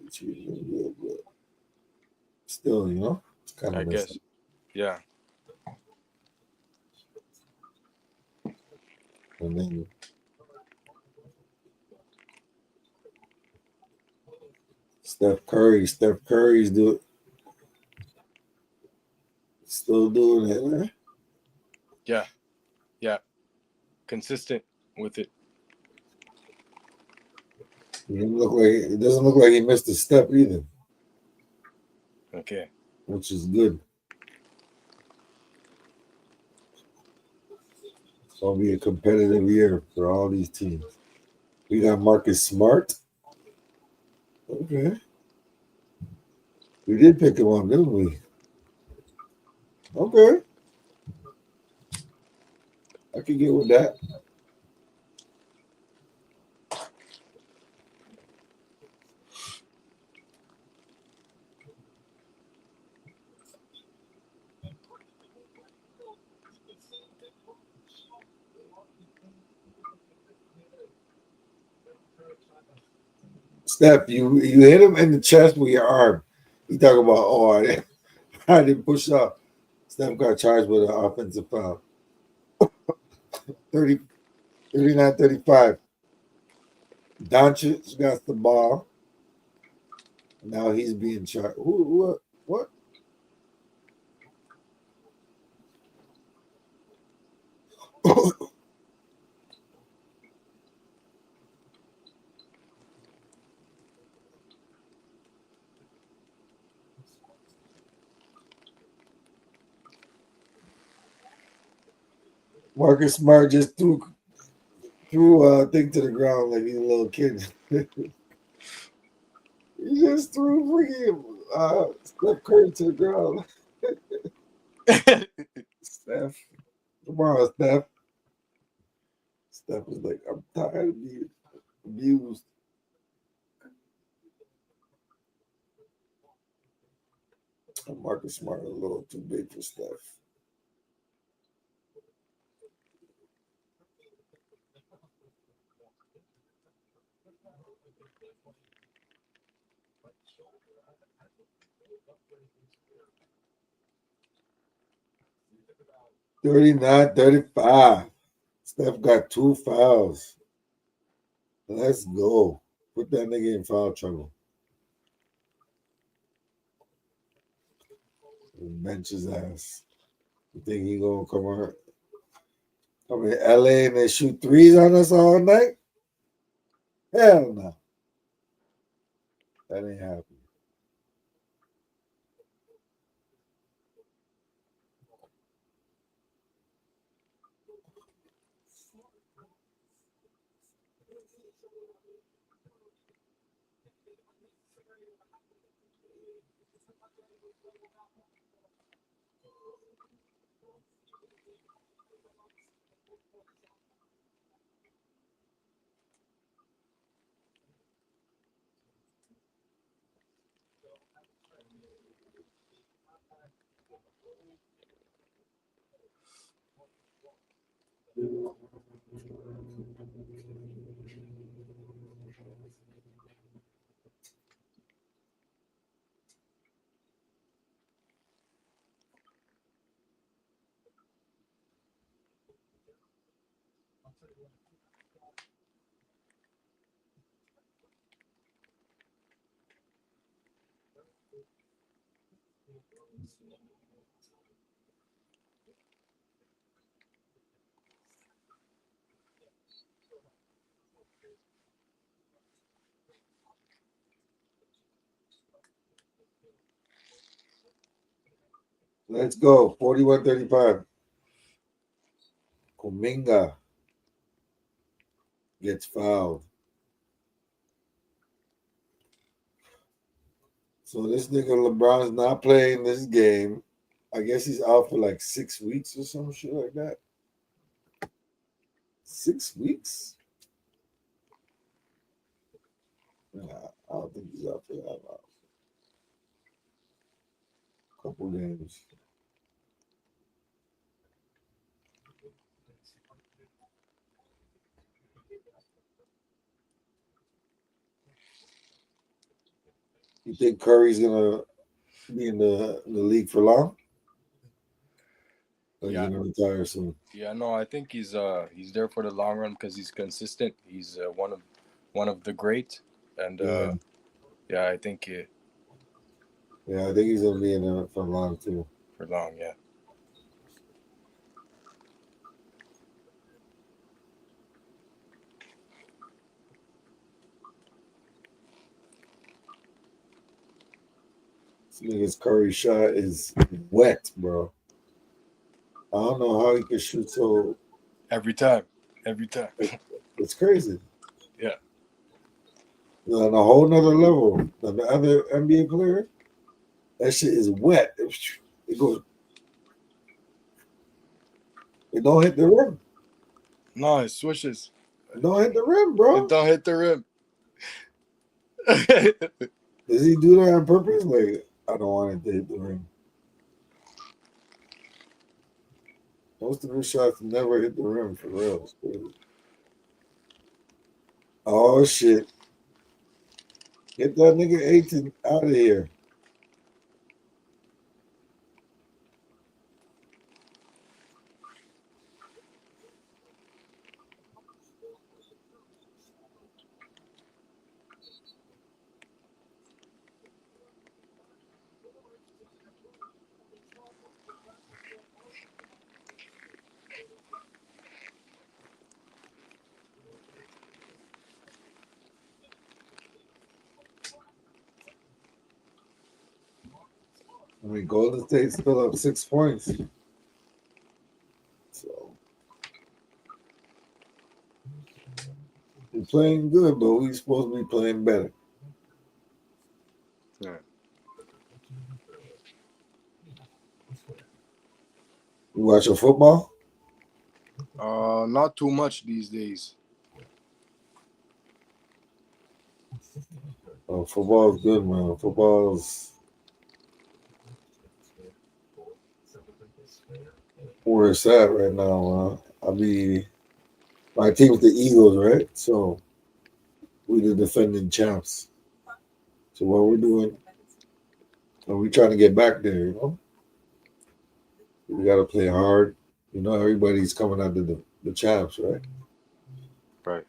But still, it's kind I of messed up. guess. Yeah. And then Steph Curry's still doing it, man. Yeah. Yeah. Consistent with it. It doesn't look like he missed a step either, Okay. which is good. It's gonna be a competitive year for all these teams. We got Marcus Smart. Okay. We did pick him up, didn't we? Okay. I can get with that. Steph, you hit him in the chest with your arm. You talk about, I didn't push up. Steph got charged with an offensive foul. 30, 39-35. Doncic got the ball. Now he's being charged. What? Marcus Smart just threw a thing to the ground like he's a little kid. He just threw freaking Steph Curry to the ground. Steph. Come on, Steph. Steph was like, I'm tired of being abused. And Marcus Smart a little too big for Steph. $39-35. Steph got 2 fouls. Let's go. Put that nigga in foul trouble. Bench his ass. You think he gonna come out? Come in LA and they shoot threes on us all night? Hell no. That ain't happening. Let's go. 41-35. Kuminga gets fouled. So this nigga LeBron's not playing this game. I guess he's out for like 6 weeks or some shit like that. 6 weeks? Nah, I don't think he's out for that long. Couple games. You think Curry's gonna be in the league for long? Or Yeah. he's gonna retire soon? Yeah, no, I think he's there for the long run because he's consistent. He's one of the great, and yeah, I think Yeah, I think he's gonna be in there for long too. for long, yeah. This nigga's Curry shot is wet, bro. I don't know how he can shoot so. Every time. It's crazy. Yeah. On a whole nother level than the other NBA players. That shit is wet. It goes. It don't hit the rim. No, it swishes. It don't hit the rim, bro. It don't hit the rim. Does he do that on purpose? Like, I don't want it to hit the rim. Most of his shots never hit the rim for real. It's crazy. Oh shit. Get that nigga Aiton out of here. I mean, Golden State's still up 6 points. So we're playing good, but we're supposed to be playing better. Yeah. You watching football? Not too much these days. Oh, football's good, man. Football's where it's at right now. My team's the Eagles, right? So we the defending champs. So what we're doing, we trying to get back there, you know? We got to play hard. You know, everybody's coming out to the champs, right? Right.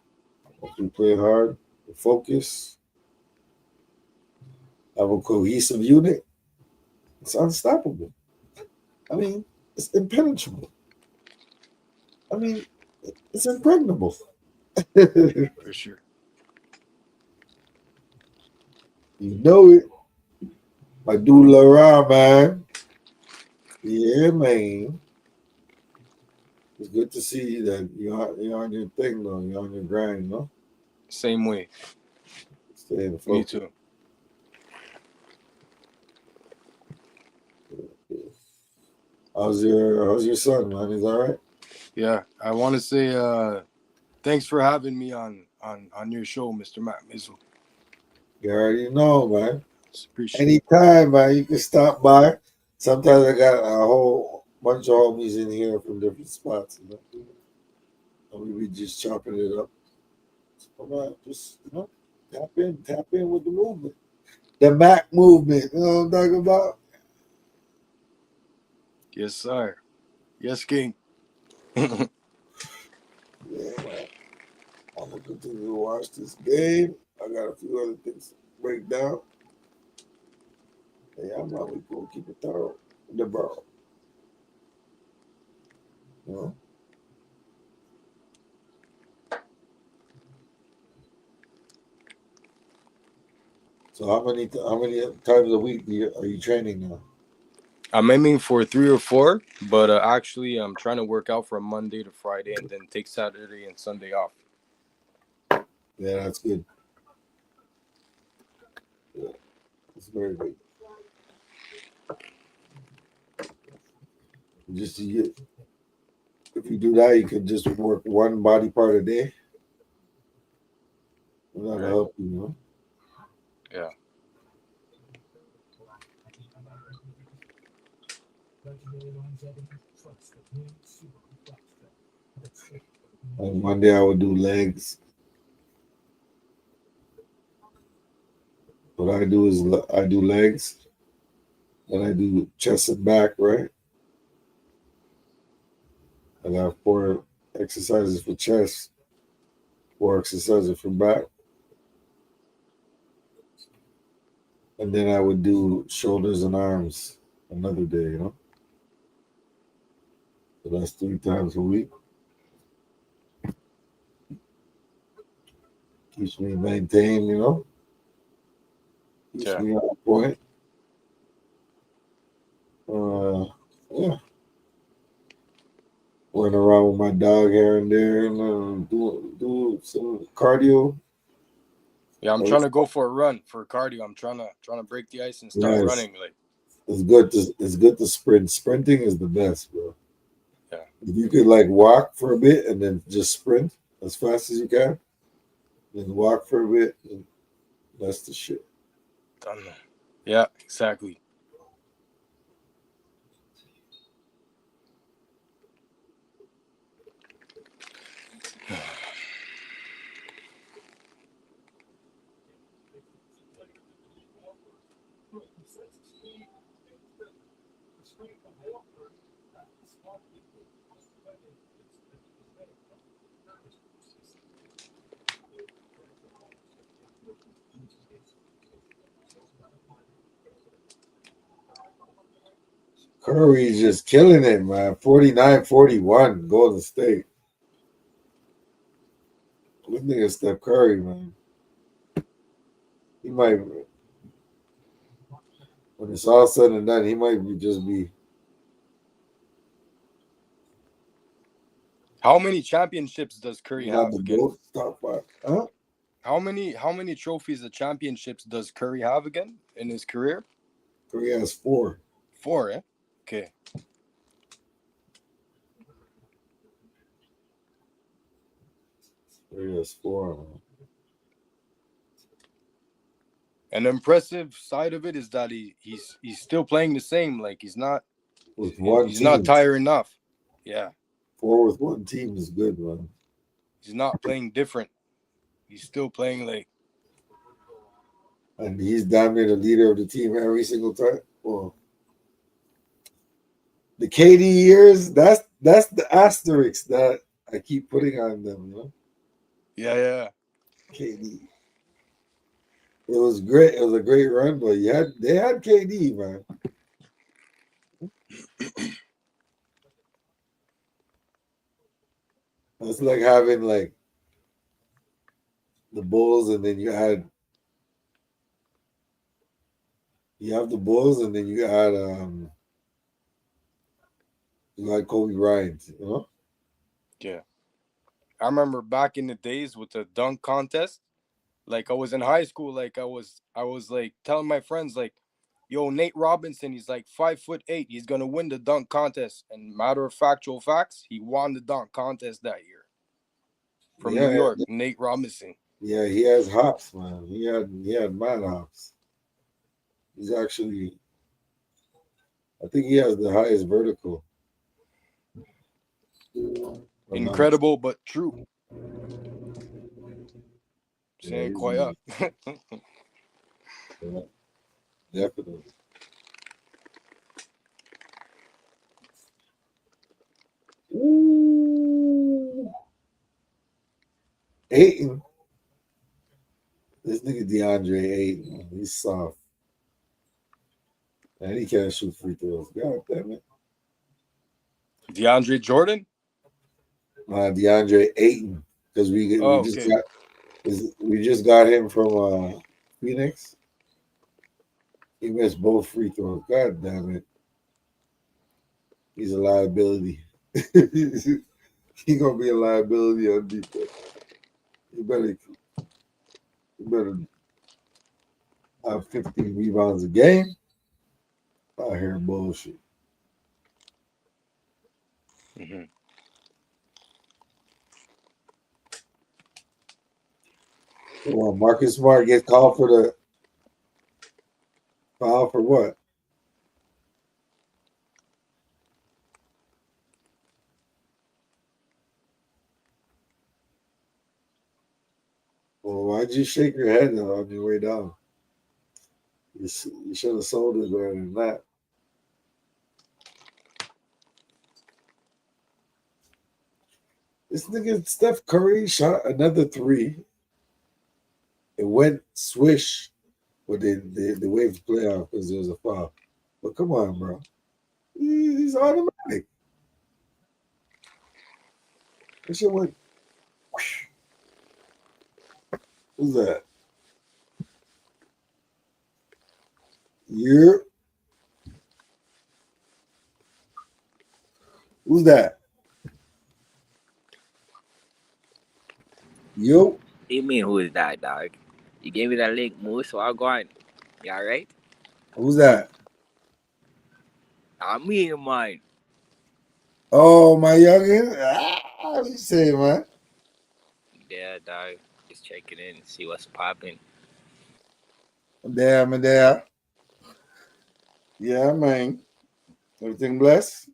If we play hard, focus, have a cohesive unit, it's unstoppable. I mean, it's impenetrable. I mean, it's impregnable. For sure. You know it. My dude Laura, man. Yeah, man. It's good to see that you're on your thing, though. You're on your grind, you know? Same way. Stay Me focused. too. How's your son, man? He's all right? Yeah, I want to say thanks for having me on your show, Mr. Matt Mizzle. You already know, man. Appreciate it. Anytime, man, you can stop by. Sometimes I got a whole bunch of homies in here from different spots, you know? And we be just chopping it up. So, man, just, you know, tap in with the movement. The Mac movement, you know what I'm talking about? Yes, sir. Yes, King. Yeah, man. I'm gonna continue to watch this game. I got a few other things to break down. Yeah, man, we go keep it thorough. The bro. You know? So how many times a week are you training now? I'm aiming for 3 or 4, but actually, I'm trying to work out from Monday to Friday and then take Saturday and Sunday off. Yeah, that's good. Yeah, it's very good. Just if you do that, you can just work one body part a day. And that'll Right. help you, you know. Yeah. On Monday, I would do legs. What I do is I do legs, then I do chest and back, right? I got 4 exercises for chest, 4 exercises for back, and then I would do shoulders and arms another day, you know. So that's 3 times a week. Keeps me maintained, you know. Keeps Yeah. me on point. Uh, yeah, running around with my dog here and there, and do some cardio. Yeah, I'm At trying least, to go for a run for cardio. I'm trying to break the ice and start yes, running. Like, it's good to sprint. Sprinting is the best, bro. yeah, If you could like walk for a bit and then just sprint as fast as you can, then walk for a bit, and that's the shit. done. Yeah, exactly. Curry's just killing it, man. 49-41, Golden State. This nigga Steph Curry, man. He might, when it's all said and done, he might just be. How many championships does Curry He's on have the again? boat top five. Huh? How many trophies of championships does Curry have again in his career? Curry has 4. 4, eh? Okay. Curry has 4, man. An impressive side of it is that he's still playing the same. Like With one he's not team. tiring off. Yeah, 4 with one team is good, man. he's not playing different. He's still playing like And he's damn near the leader of the team every single time. Well, the KD years, that's the asterisk that I keep putting on them, you know. yeah. KD. It was great. It was a great run, but they had KD, man. It's like having like the Bulls, and then you have the Bulls, and then you had Kobe Bryant, you know. Yeah. I remember back in the days with the dunk contest. Like I was in high school, like I was like telling my friends like, "Yo, Nate Robinson, he's like 5'8". He's gonna win the dunk contest." And matter of factual facts, he won the dunk contest that year from New Yeah, York. Nate Robinson. yeah, he has hops, man. He had mad hops. He's actually, I think he has the highest vertical. If I'm not mistaken. Incredible but true. Yeah, Saying quite up. yeah, definitely. Ooh. Ayton, this nigga DeAndre Ayton, he's soft. And he can't shoot free throws. God damn it. DeAndre Jordan? DeAndre Ayton. Because Oh, okay. we just got him from Phoenix. He missed both free throws. God damn it. He's a liability. He gonna be a liability on defense. You better have 15 rebounds a game. Out here bullshit. Mm-hmm. Well, Marcus Smart gets called for the foul for what? Well, why'd you shake your head on your way down? You should have sold it better than that. This nigga Steph Curry shot another three. It went swish, but the Waves playoff because there was a foul. But come on, bro. He's automatic. This shit went. Whoosh. Who's that? Yeah. Who's that? Yo. You mean who is that, dog? You gave me that link, Moose, so I'll go on. You alright? Who's that? I mean, mine. Oh, my youngin. What you say, man? Yeah, dog. Just checking in, see what's popping. I'm there. Yeah, man. Everything blessed?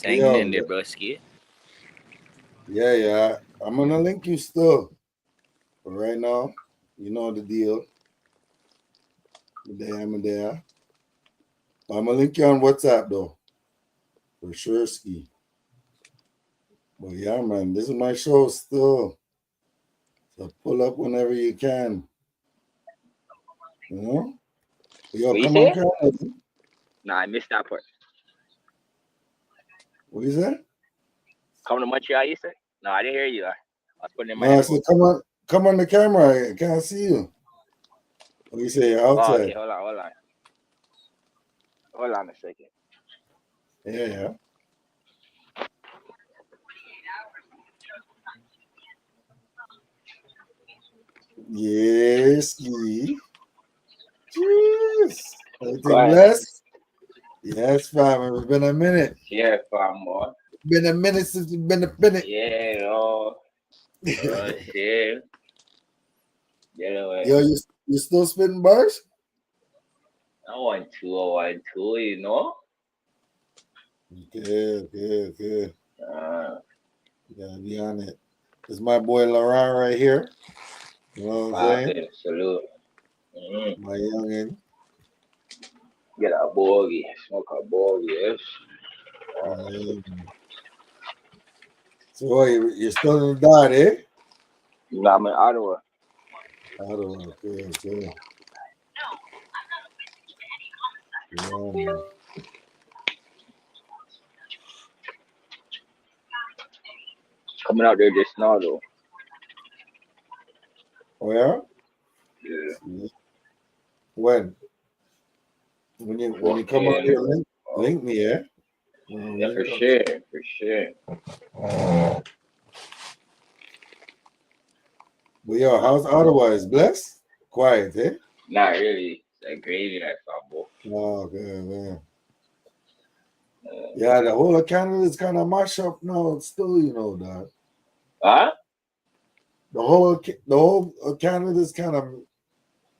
Hanging in Yo, there, broski. yeah. I'm gonna link you still. But right now, you know the deal. I'm there. I'm gonna link you on WhatsApp though. For sure, ski. But yeah, man, this is my show still. So pull up whenever you can. You know? Yo, What you come on, say? Carol. Nah, I missed that part. What you say? Come to Montreal, you said? No, I didn't hear you. I was putting in my No, I said headphones. come on the camera. I can't see you. What you say? You're Oh, okay, outside. hold on. Hold on a second. Yeah. Yes, ski. Cheers. Go Everything ahead. blessed? Yes, fam. It's been a minute. Yeah, fam, more. Been a minute since it's been a minute. Yeah, no. Shit. Get away. Yo, you still spitting bars? I want two, you know? Okay. Uh, Gotta be on it. This is my boy Laurent right here. You know what I'm saying? popping, salute. Mm-hmm. My youngin. Get a bogey, smoke a bogey, yes. Yeah. So you're still in the dot, eh? No, I'm in Ottawa. Okay. Yeah, man. Coming out there just now, though. Oh yeah? Yeah. When? When you come out Fucking. here, link me, yeah? Yeah, for Link up. sure. But yo, how's Ottawa? Is blessed? Quiet, eh? Not really. It's like gravy, like fabo. Oh, okay, man. Yeah, the whole of Canada is kind of mash up now. It's still, dog. Huh? The whole of Canada is kind of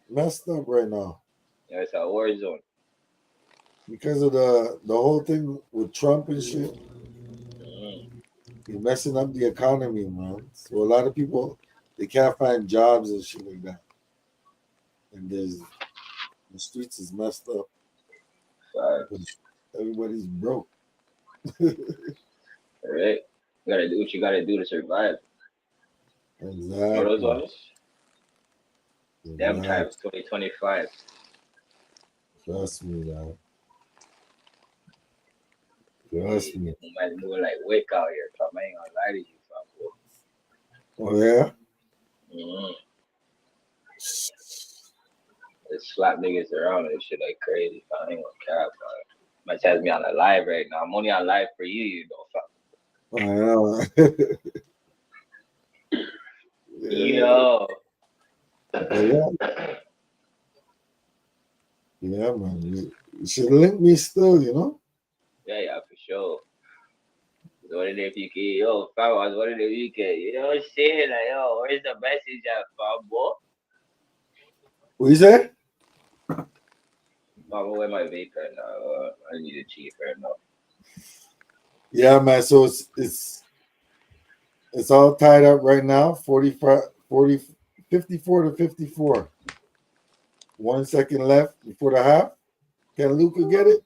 messed up right now Yeah, it's a war zone. because of the whole thing with Trump and shit. Mm. He's messing up the economy, man. So a lot of people they can't find jobs and shit like that, and the streets is messed up. Facts. Everybody's broke. Alright? You gotta do what you gotta do to survive. Know those Exactly. ones? Them times 2025. Trust me, man. Trust me. Man, moving like wick out here, fam. I ain't gonna lie to you, fam. Oh yeah. Mm-hmm. Just slap niggas around and shit like crazy, fam. I ain't gonna cap, fam. Might has me on a live right now. I'm only on live for you know, fam. I know. Yo. Yeah. Yeah, man. You should link me still, you know? Yeah, for sure. I was wondering if you can, yo, fam, I was wondering if you can, you know what I'm saying? Like, yo, where's the message at, fam, boy? What you say? Fam, where my vape right now? I need a cheap right now. Yeah, man. So it's all tied up right now. 45, 40, 54 to 54. 1 second left before the half. Can Luca get it?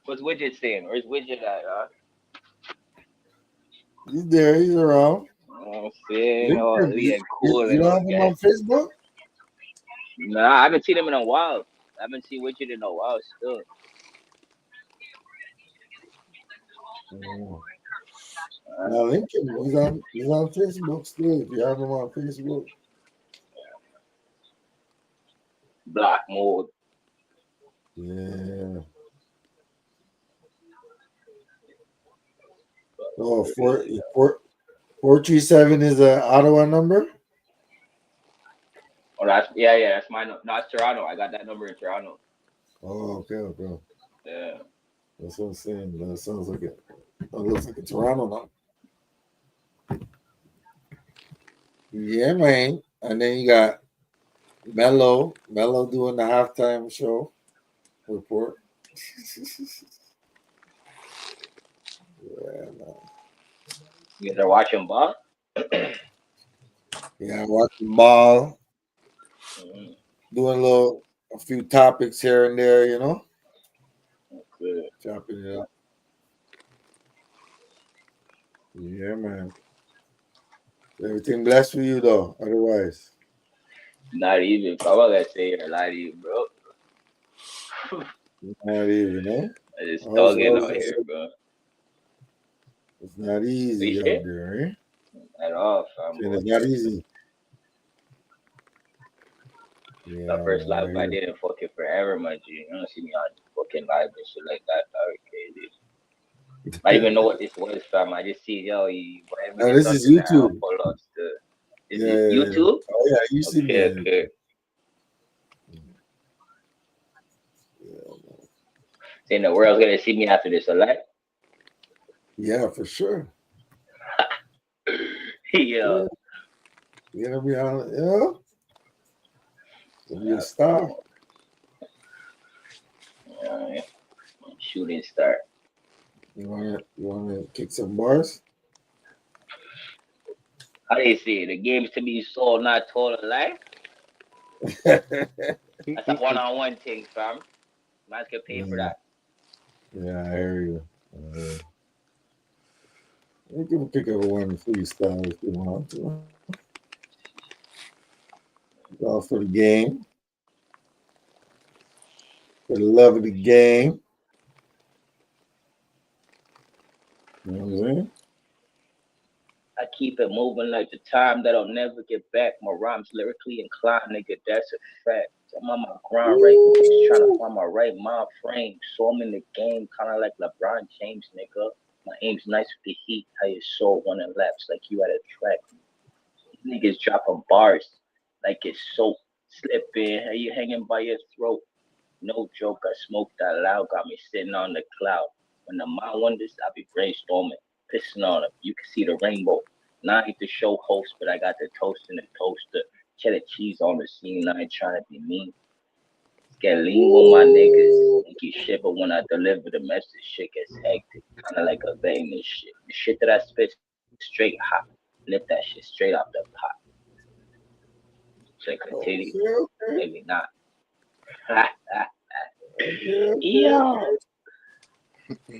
What's Widget saying? Where's Widget at, huh? He's there. He's around. I'm saying, Link oh, him. we getting cool You and don't all, have him guys. on Facebook? Nah, I haven't seen him in a while. I haven't seen Widget in a while still. Oh. Now link him. He's on Facebook still. If you have him on Facebook. Black mode. Yeah. Oh, 437 is an Ottawa number? Oh, that's my no, it's Toronto. I got that number in Toronto. Oh, okay. Yeah. That's what I'm saying. That sounds like it. That looks like a Toronto number. Yeah, man. And then you got Mello doing the halftime show report. Yeah, man. You guys are watching ball? Yeah, watching ball, Mm-hmm. doing a few topics here and there, you know, Good. chopping it up. Yeah, man. Everything blessed for you though. Otherwise, Not even. I'm not gonna say or lie to you, bro. not even, eh? I just How's, thugging how's out it? here, bro. It's not We easy out shit there, eh? at all, fam, And boy. it's not easy. The Yeah, first man. live I I hear. did in fucking forever, my G. You don't see me on fucking live and shit like that. That was crazy. I didn't even know what this was, fam. I just see, yo, you invite me Oh, to this is something that I'll YouTube. pull up to. Is it Yeah. YouTube? Oh yeah, you see me Okay, on okay. YouTube. Yeah, Saying the world's gonna see me after this, alright? yeah, for sure. Yeah. Sure. You gonna be on, gonna be a Yeah, star. yeah. Shooting star. You wanna kick some bars? How do you see it? The game's to be sold, not told alike. That's a one-on-one thing, fam. Man's can pay for Yeah, that. I hear you. You can pick up one freestyle if you want to. All for the game, for the love of the game. You know what I'm saying? I keep it moving like the time that I'll never get back. My rhymes lyrically inclined, nigga, that's a fact. I'm on my grind right now, just trying to find my right mind frame. So I'm in the game, kind of like LeBron James, nigga. My aim's nice with the heat, how your soul running laps like you at a track. These niggas dropping bars like it's soap. Slipping, how you hanging by your throat. No joke, I smoked that loud, got me sitting on the cloud. When the mind wanders, I be brainstorming, pissing on them. You can see the rainbow. Now I ain't the show host, but I got the toast in the toaster. Cheddar cheese on the scene, I ain't trying to be mean. Get lean with my niggas. Make you shiver when I deliver the message. Shit gets hectic. Kinda like a vein and shit. The shit that I spit straight hot. Lift that shit straight off the pot. Should I continue? Okay. Maybe not. Okay. Yo.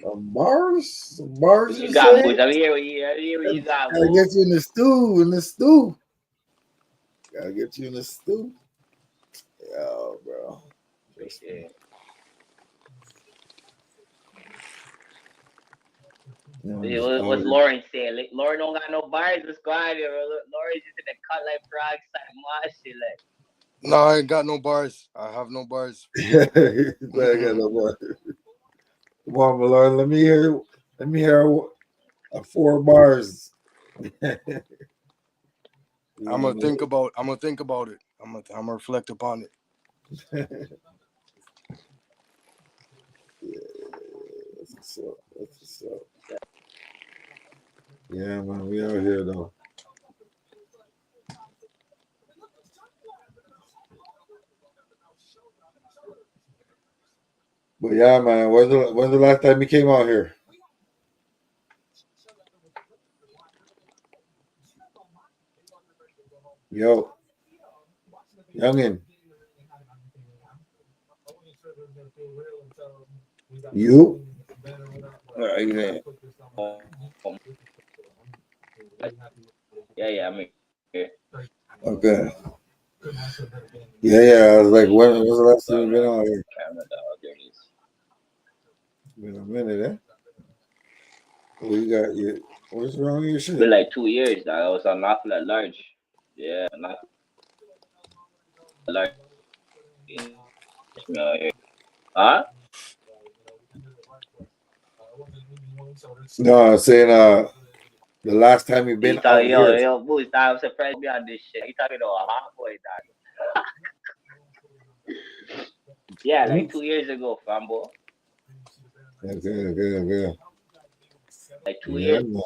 Some bars, What you you got, say? Moose? I'm here with you. I'm here what you got, Gotta Moose. get you in the stew, Gotta get you in the stew. Yo, bro. Trust me. Yeah. What's Lauren saying? Like, Lauren don't got no bars. What's going on here? Lauren's just in the cut like frogs, like my shit. Like, No, I ain't got no bars. I have no bars. I got no more. Come on, Malone. Let me hear. Let me hear a 4 bars. I'm gonna think about it. I'm gonna reflect upon it. Yeah, that's what's up. That's what's up. Yeah, man, we out here though. But yeah, man, when's the last time you came out here? Yo, youngin, you? um, yeah, I'm here. Okay. Yeah. I was like, when was the last time you been out here? Camera dog, there it is. Been a minute, eh? What you got? What's wrong with your Been shit? like 2 years, dog. I was on awful at large. Yeah, not large. Me out here. Huh? No, I'm saying the last time you He been talking, out here. yo, Boost, I'm surprised me on this shit. He talking to a hot boy, dog. Yeah, Hmm? like 2 years ago, fambo. Okay. Like two Yeah, years. man.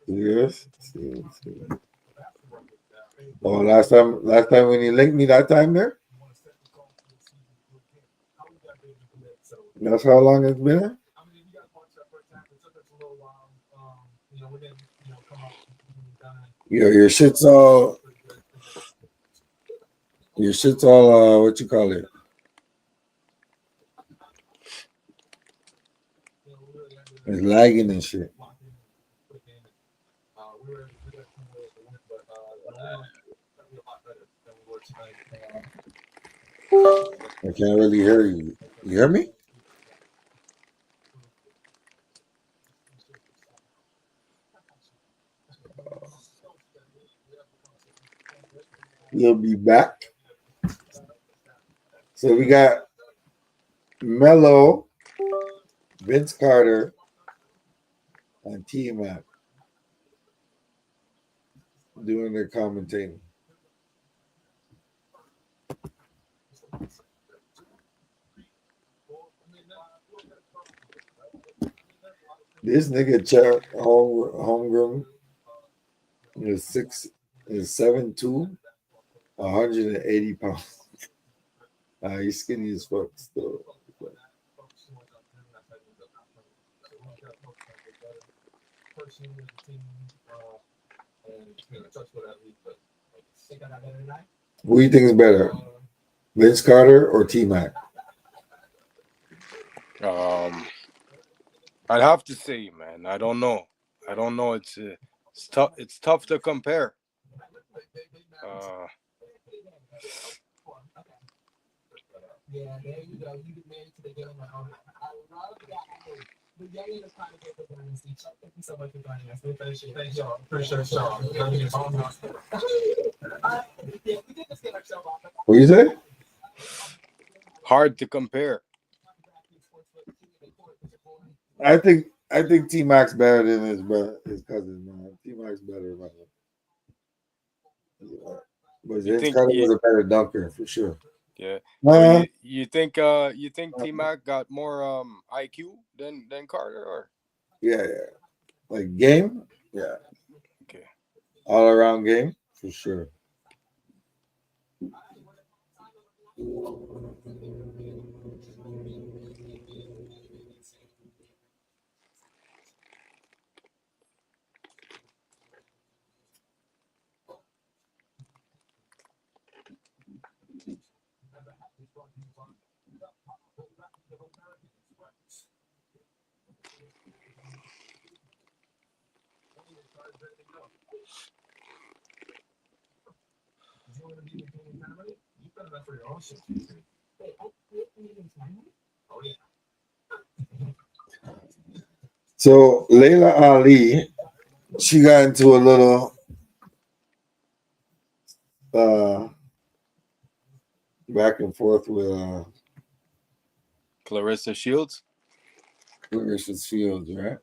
Yes. Oh, last time when you linked me that time there. That's how long it's been. Your shit's all. Your shit's all. What you call it? It's lagging and shit. I can't really hear you. You hear me? You'll be back. So we got Mello, Vince Carter, and T Mac doing their commentating. This nigga Chuck Holmgren is 7'2", 180 pounds. He's skinny as fuck still. Who do you think is better, Vince Carter or T Mac? I'd have to say, man, I don't know. It's tough. It's tough to compare. Uh, What do you say? hard to compare. I think T Mac's better than his cousin, man. T Mac's better, man. Yeah. But You Vince think? Carter was a better dunker for sure. Yeah. So Uh, you think T Mac got more IQ than Carter or yeah. Like game, yeah, okay. all around game for sure. So Layla Ali, she got into a little uh, back and forth with Clarissa Shields. Clarissa Shields, right?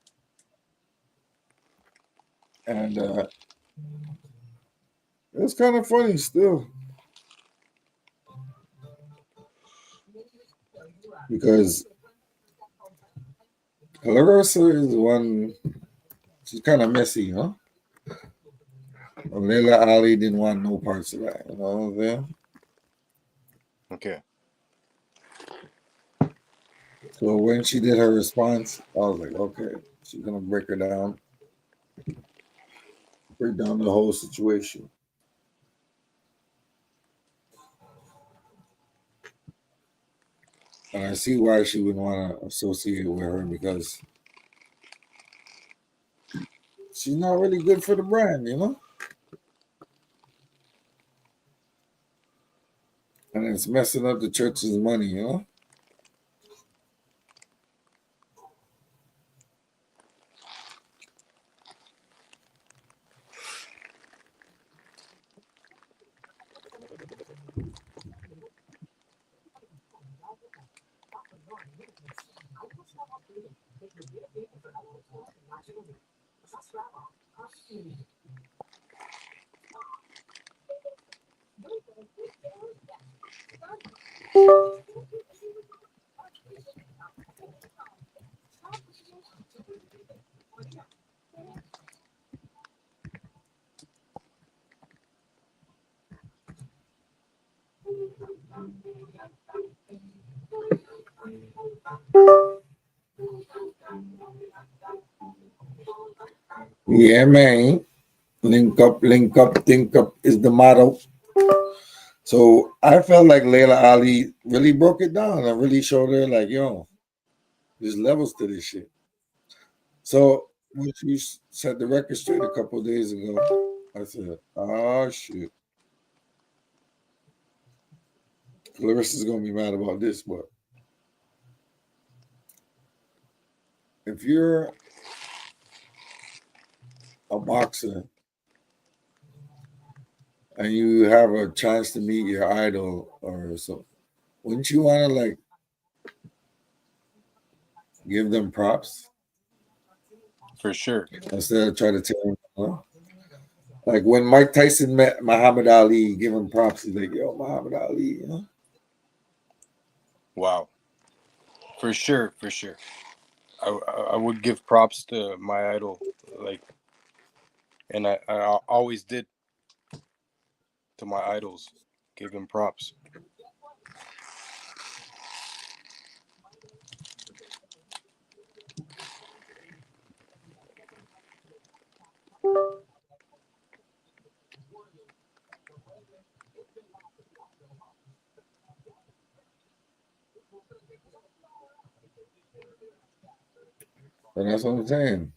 And it's kind of funny still because Clarissa is one. She's kind of messy, huh? Layla Ali didn't want no parts of that. You know what I'm saying? Okay. So when she did her response, I was like, okay, she's gonna break her down, break down the whole situation. And I see why she would want to associate with her because she's not really good for the brand, you know? And it's messing up the church's money, you know? Yeah, man. Link up, think up is the motto. So I felt like Layla Ali really broke it down and really showed her, like, yo, there's levels to this shit. So when she set the record straight a couple of days ago, I said, oh, shit. Clarissa's going to be mad about this, but if you're a boxer and you have a chance to meet your idol or something, wouldn't you want to like give them props For sure. instead of trying to tell them? Huh? Like when Mike Tyson met Muhammad Ali, give him props. He's like, "Yo, Muhammad Ali," you know. Wow. For sure. For sure. I would give props to my idol, like, and I always did to my idols. Give them props. And that's what I'm saying.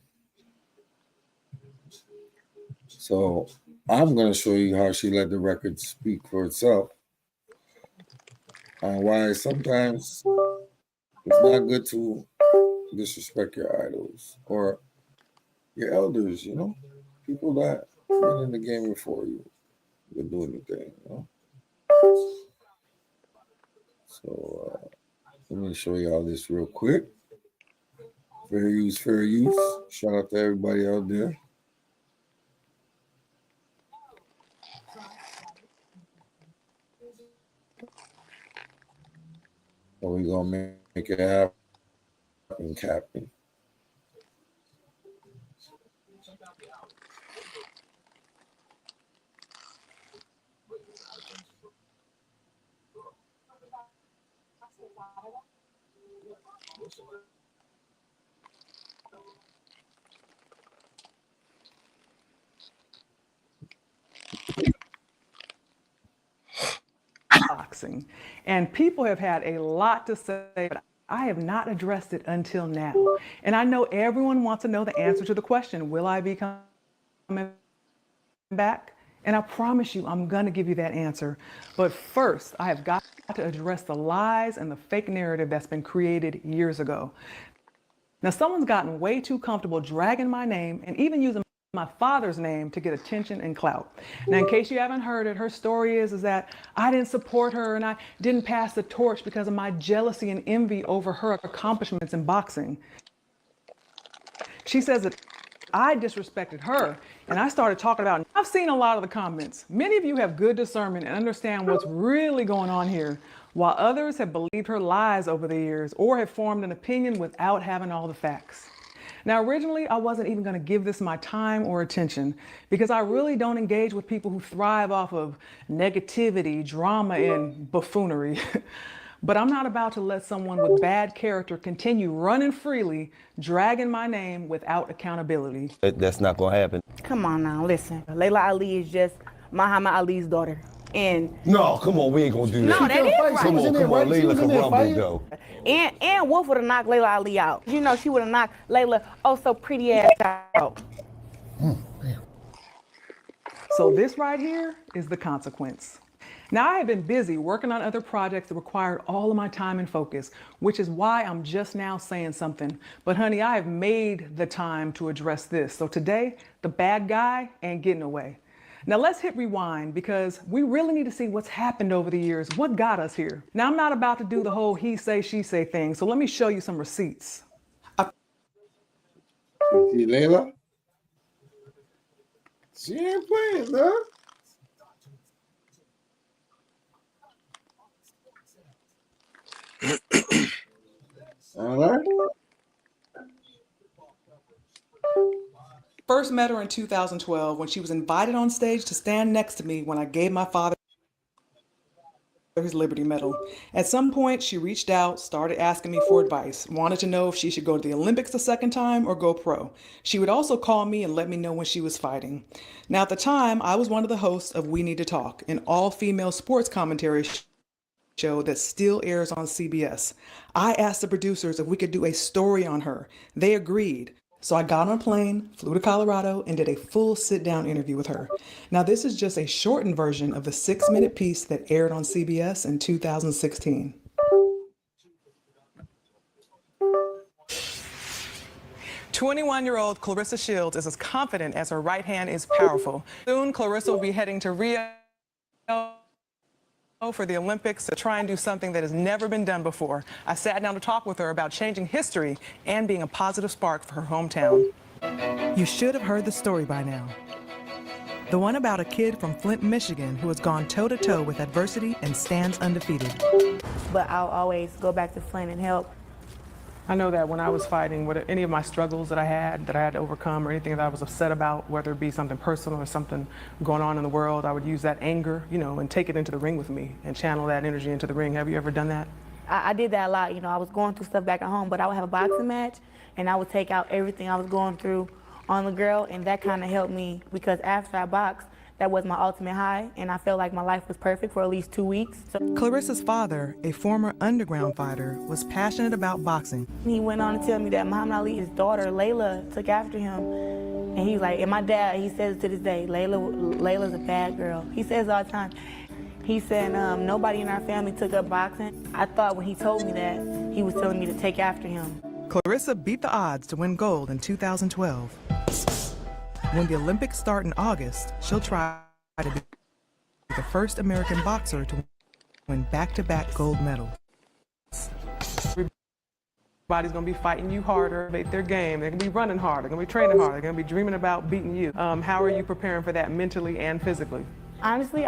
So I'm gonna show you how she let the record speak for itself and why sometimes it's not good to disrespect your idols or your elders. You know, people that been in the game before you, been doing the thing. You know. So let me show y'all this real quick. Fair use, fair use. Shout out to everybody out there. So we gonna make it happen, Captain. boxing. And people have had a lot to say, but I have not addressed it until now. And I know everyone wants to know the answer to the question, will I be coming back? And I promise you, I'm gonna give you that answer. But first, I have got to address the lies and the fake narrative that's been created years ago. Now, someone's gotten way too comfortable dragging my name and even using my father's name to get attention and clout. Now, in case you haven't heard it, her story is that I didn't support her and I didn't pass the torch because of my jealousy and envy over her accomplishments in boxing. She says that I disrespected her and I started talking about, I've seen a lot of the comments. Many of you have good discernment and understand what's really going on here, while others have believed her lies over the years or have formed an opinion without having all the facts. Now, originally, I wasn't even going to give this my time or attention because I really don't engage with people who thrive off of negativity, drama, and buffoonery. But I'm not about to let someone with bad character continue running freely, dragging my name without accountability. That's not going to happen. Come on now, listen. Laila Ali is just Muhammad Ali's daughter. And No, come on, we ain't going to do that. no, that is right. Come on, Laila can rumble, though. And Wolf would have knocked Laila Ali out. You know, she would have knocked Laila so pretty ass out. So this right here is the consequence. Now, I have been busy working on other projects that required all of my time and focus, which is why I'm just now saying something. But honey, I have made the time to address this. So today, the bad guy ain't getting away. Now let's hit rewind because we really need to see what's happened over the years, what got us here. Now I'm not about to do the whole he say, she say thing, so let me show you some receipts. See Laila? She ain't playing, huh? All right. First met her in 2012 when she was invited on stage to stand next to me when I gave my father his Liberty Medal. At some point, she reached out, started asking me for advice, wanted to know if she should go to the Olympics a second time or go pro. She would also call me and let me know when she was fighting. Now, at the time, I was one of the hosts of We Need to Talk, an all-female sports commentary show that still airs on CBS. I asked the producers if we could do a story on her. They agreed. So I got on a plane, flew to Colorado, and did a full sit-down interview with her. Now, this is just a shortened version of the 6-minute piece that aired on CBS in 2016. 21-year-old Clarissa Shields is as confident as her right hand is powerful. Soon, Clarissa will be heading to Rio for the Olympics to try and do something that has never been done before. I sat down to talk with her about changing history and being a positive spark for her hometown. You should have heard the story by now. The one about a kid from Flint, Michigan who has gone toe-to-toe with adversity and stands undefeated. But I'll always go back to Flint and help. I know that when I was fighting, any of my struggles that I had to overcome or anything that I was upset about, whether it be something personal or something going on in the world, I would use that anger, and take it into the ring with me and channel that energy into the ring. Have you ever done that? I did that a lot. I was going through stuff back at home, but I would have a boxing match and I would take out everything I was going through on the girl, and that kind of helped me because after I boxed, that was my ultimate high, and I felt like my life was perfect for at least 2 weeks. So Clarissa's father, a former underground fighter, was passionate about boxing. he went on to tell me that Muhammad Ali, his daughter, Laila, took after him. And he was like, and my dad, he says to this day, Laila's a bad girl. He says all the time. He said, nobody in our family took up boxing. I thought when he told me that, he was telling me to take after him. Clarissa beat the odds to win gold in 2012. When the Olympics start in August, she'll try to be the first American boxer to win back-to-back gold medals. Everybody's gonna be fighting you harder, make their game. They're gonna be running hard, they're gonna be training hard, they're gonna be dreaming about beating you. How are you preparing for that mentally and physically? Honestly,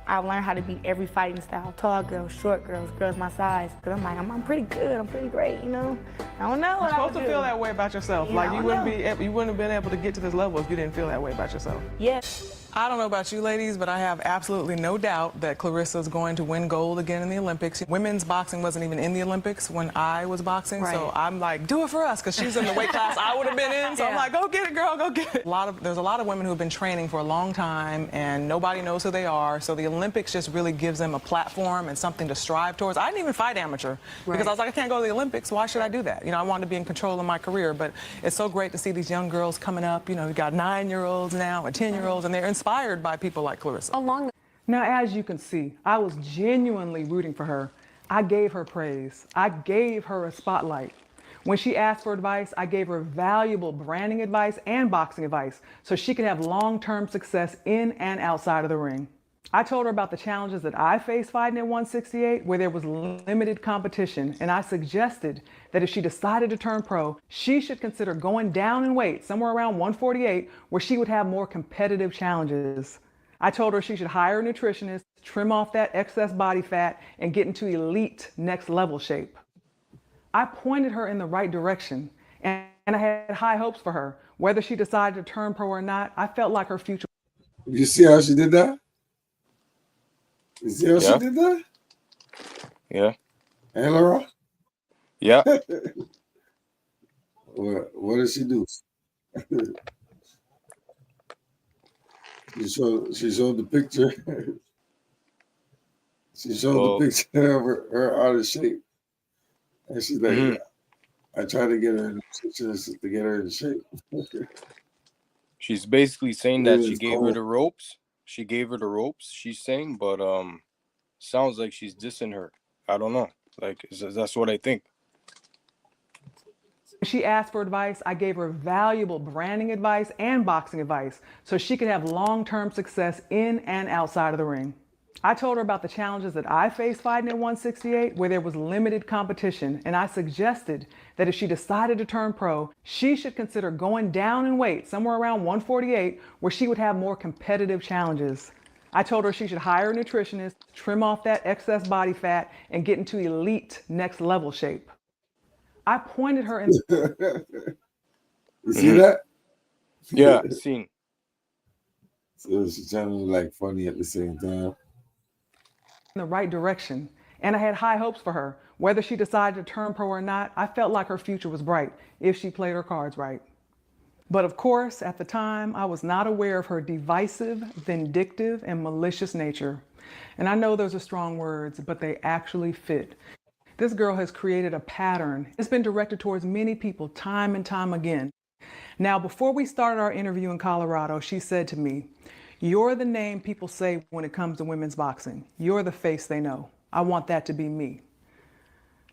I've learned how to beat every fighting style. Tall girls, short girls, girls my size. Cause I'm like, I'm pretty good, I'm pretty great, I don't know what You're supposed to feel that way about yourself. Yeah, like you wouldn't have been able to get to this level if you didn't feel that way about yourself. Yes. I don't know about you ladies, but I have absolutely no doubt that Clarissa is going to win gold again in the Olympics. Women's boxing wasn't even in the Olympics when I was boxing, Right. so I'm like, do it for us, because she's in the weight class I would have been in, so I'm Yeah. like, go get it, girl, go get it. There's a lot of women who have been training for a long time, and nobody knows who they are, so the Olympics just really gives them a platform and something to strive towards. I didn't even fight amateur, because I was like, I can't go to the Olympics, why should I do that? I wanted to be in control of my career, but it's so great to see these young girls coming up. We got 9-year-olds now and 10-year-olds, and they're in inspired by people like Clarissa. Now, as you can see, I was genuinely rooting for her. I gave her praise. I gave her a spotlight. When she asked for advice, I gave her valuable branding advice and boxing advice so she could have long-term success in and outside of the ring. I told her about the challenges that I faced fighting at 168, where there was limited competition, and I suggested that if she decided to turn pro, she should consider going down in weight, somewhere around 148, where she would have more competitive challenges. I told her she should hire a nutritionist, trim off that excess body fat, and get into elite next level shape. I pointed her in the right direction, and I had high hopes for her. Whether she decided to turn pro or not, I felt like her future. You see how she did that? You see how she did that? Yeah. And Laura? Yeah. What did she do? She showed the picture. She showed the picture of her out of shape. And she's like, I tried to get her in shape. She's basically saying that she gave her the ropes. She gave her the ropes, she's saying, but sounds like she's dissing her. I don't know. Like, that's what I think. She asked for advice. I gave her valuable branding advice and boxing advice so she could have long-term success in and outside of the ring. I told her about the challenges that I faced fighting at 168, where there was limited competition, and I suggested that if she decided to turn pro, she should consider going down in weight, somewhere around 148, where she would have more competitive challenges. I told her she should hire a nutritionist, trim off that excess body fat, and get into elite next level shape. I pointed her in. You see that? Yeah, seen. So she's trying to look like funny at the same time. In the right direction, and I had high hopes for her. Whether she decided to turn pro or not, I felt like her future was bright if she played her cards right. But of course, at the time, I was not aware of her divisive, vindictive, and malicious nature. And I know those are strong words, but they actually fit. This girl has created a pattern. It's been directed towards many people time and time again. Now, before we started our interview in Colorado, she said to me, "You're the name people say when it comes to women's boxing. You're the face they know. I want that to be me."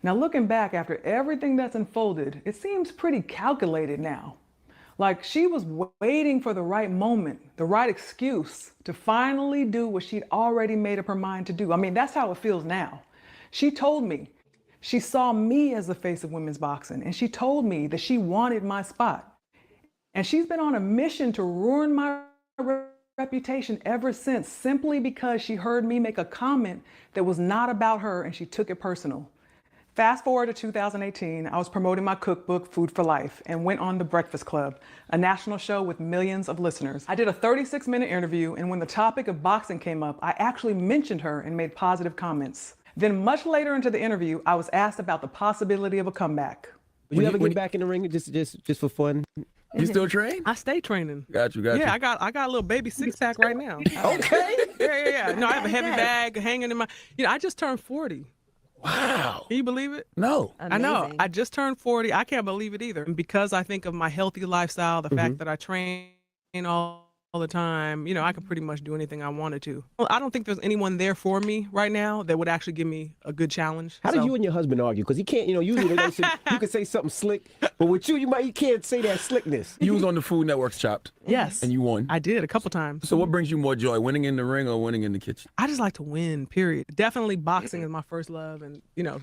Now, looking back after everything that's unfolded, it seems pretty calculated now. Like she was waiting for the right moment, the right excuse to finally do what she'd already made up her mind to do. I mean, that's how it feels now. She told me she saw me as the face of women's boxing, and she told me that she wanted my spot. And she's been on a mission to ruin my reputation ever since, simply because she heard me make a comment that was not about her and she took it personal. Fast forward to 2018, I was promoting my cookbook, Food for Life, and went on The Breakfast Club, a national show with millions of listeners. I did a 36-minute interview, and when the topic of boxing came up, I actually mentioned her and made positive comments. Then much later into the interview, I was asked about the possibility of a comeback. Would you ever get back in the ring just for fun? You still train? I stay training. Got you. Yeah, I got a little baby six-pack right now. Okay. Yeah. No, I have a heavy bag hanging in my, I just turned 40. Wow. Can you believe it? No. Amazing. I know. I just turned 40. I can't believe it either. And because I think of my healthy lifestyle, the fact that I train all the time, I could pretty much do anything I wanted to. Well, I don't think there's anyone there for me right now that would actually give me a good challenge. How did you and your husband argue? Because he can't, usually they say, you can say something slick, but with you can't say that slickness. You was on the Food Network's Chopped. Yes. And you won. I did a couple times. So what brings you more joy, winning in the ring or winning in the kitchen? I just like to win, period. Definitely boxing is my first love, and,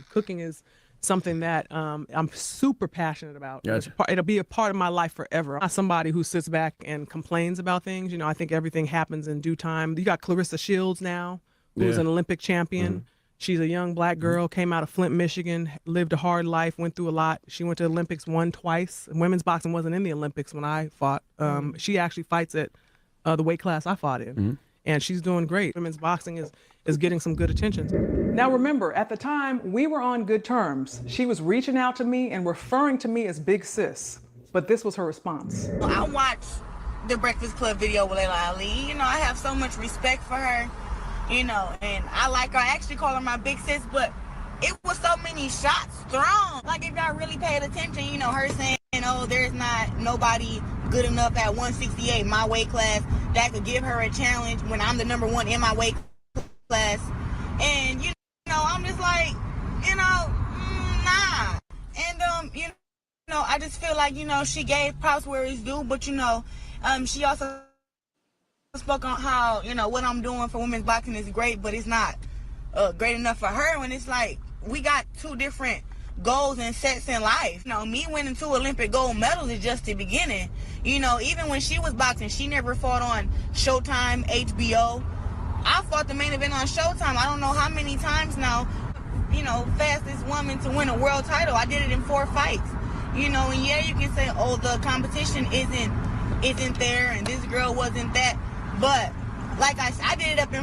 cooking is something that I'm super passionate about. Gotcha. It'll be a part of my life forever. I'm not somebody who sits back and complains about things. I think everything happens in due time. You got Clarissa Shields now, who's an Olympic champion. She's a young black girl, came out of Flint, Michigan, lived a hard life, went through a lot. She went to the Olympics, won twice. Women's boxing wasn't in the Olympics when I fought. She actually fights at the weight class I fought in. And she's doing great. Women's boxing is getting some good attention. Now remember, at the time, we were on good terms. She was reaching out to me and referring to me as Big Sis, but this was her response. I watched the Breakfast Club video with Laila Ali. I have so much respect for her, and I like her. I actually call her my Big Sis, but it was so many shots thrown. Like, if y'all really paid attention, her saying, "Oh, there's not nobody good enough at 168, my weight class, that could give her a challenge when I'm the number one in my weight class. And, you know, I'm just like, you know, nah. And, you know, I just feel like, you know, she gave props where it's due, but, you know, she also spoke on how, you know, what I'm doing for women's boxing is great, but it's not great enough for her. When it's like, we got two different goals and sets in life. You know, me winning 2 Olympic gold medals is just the beginning. You know, even when she was boxing, she never fought on Showtime, HBO. I fought the main event on Showtime. I don't know how many times now. You know, fastest woman to win a world title. I did it in 4 fights. You know, and yeah, you can say, oh, the competition isn't there, and this girl wasn't that. But like I did it up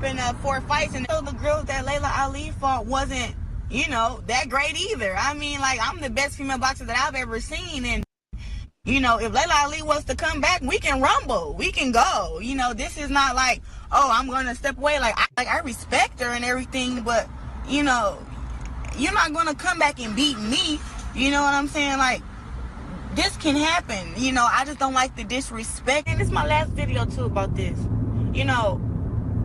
in 4 fights, and the girl that Laila Ali fought wasn't, you know, that great either. I mean, like, I'm the best female boxer that I've ever seen, and you know, if Laila Ali wants to come back, we can rumble, we can go. You know, this is not like, oh, I'm gonna step away. Like I respect her and everything, but you know, you're not gonna come back and beat me. You know what I'm saying? Like, this can happen. You know, I just don't like the disrespect. And this is my last video too about this. You know,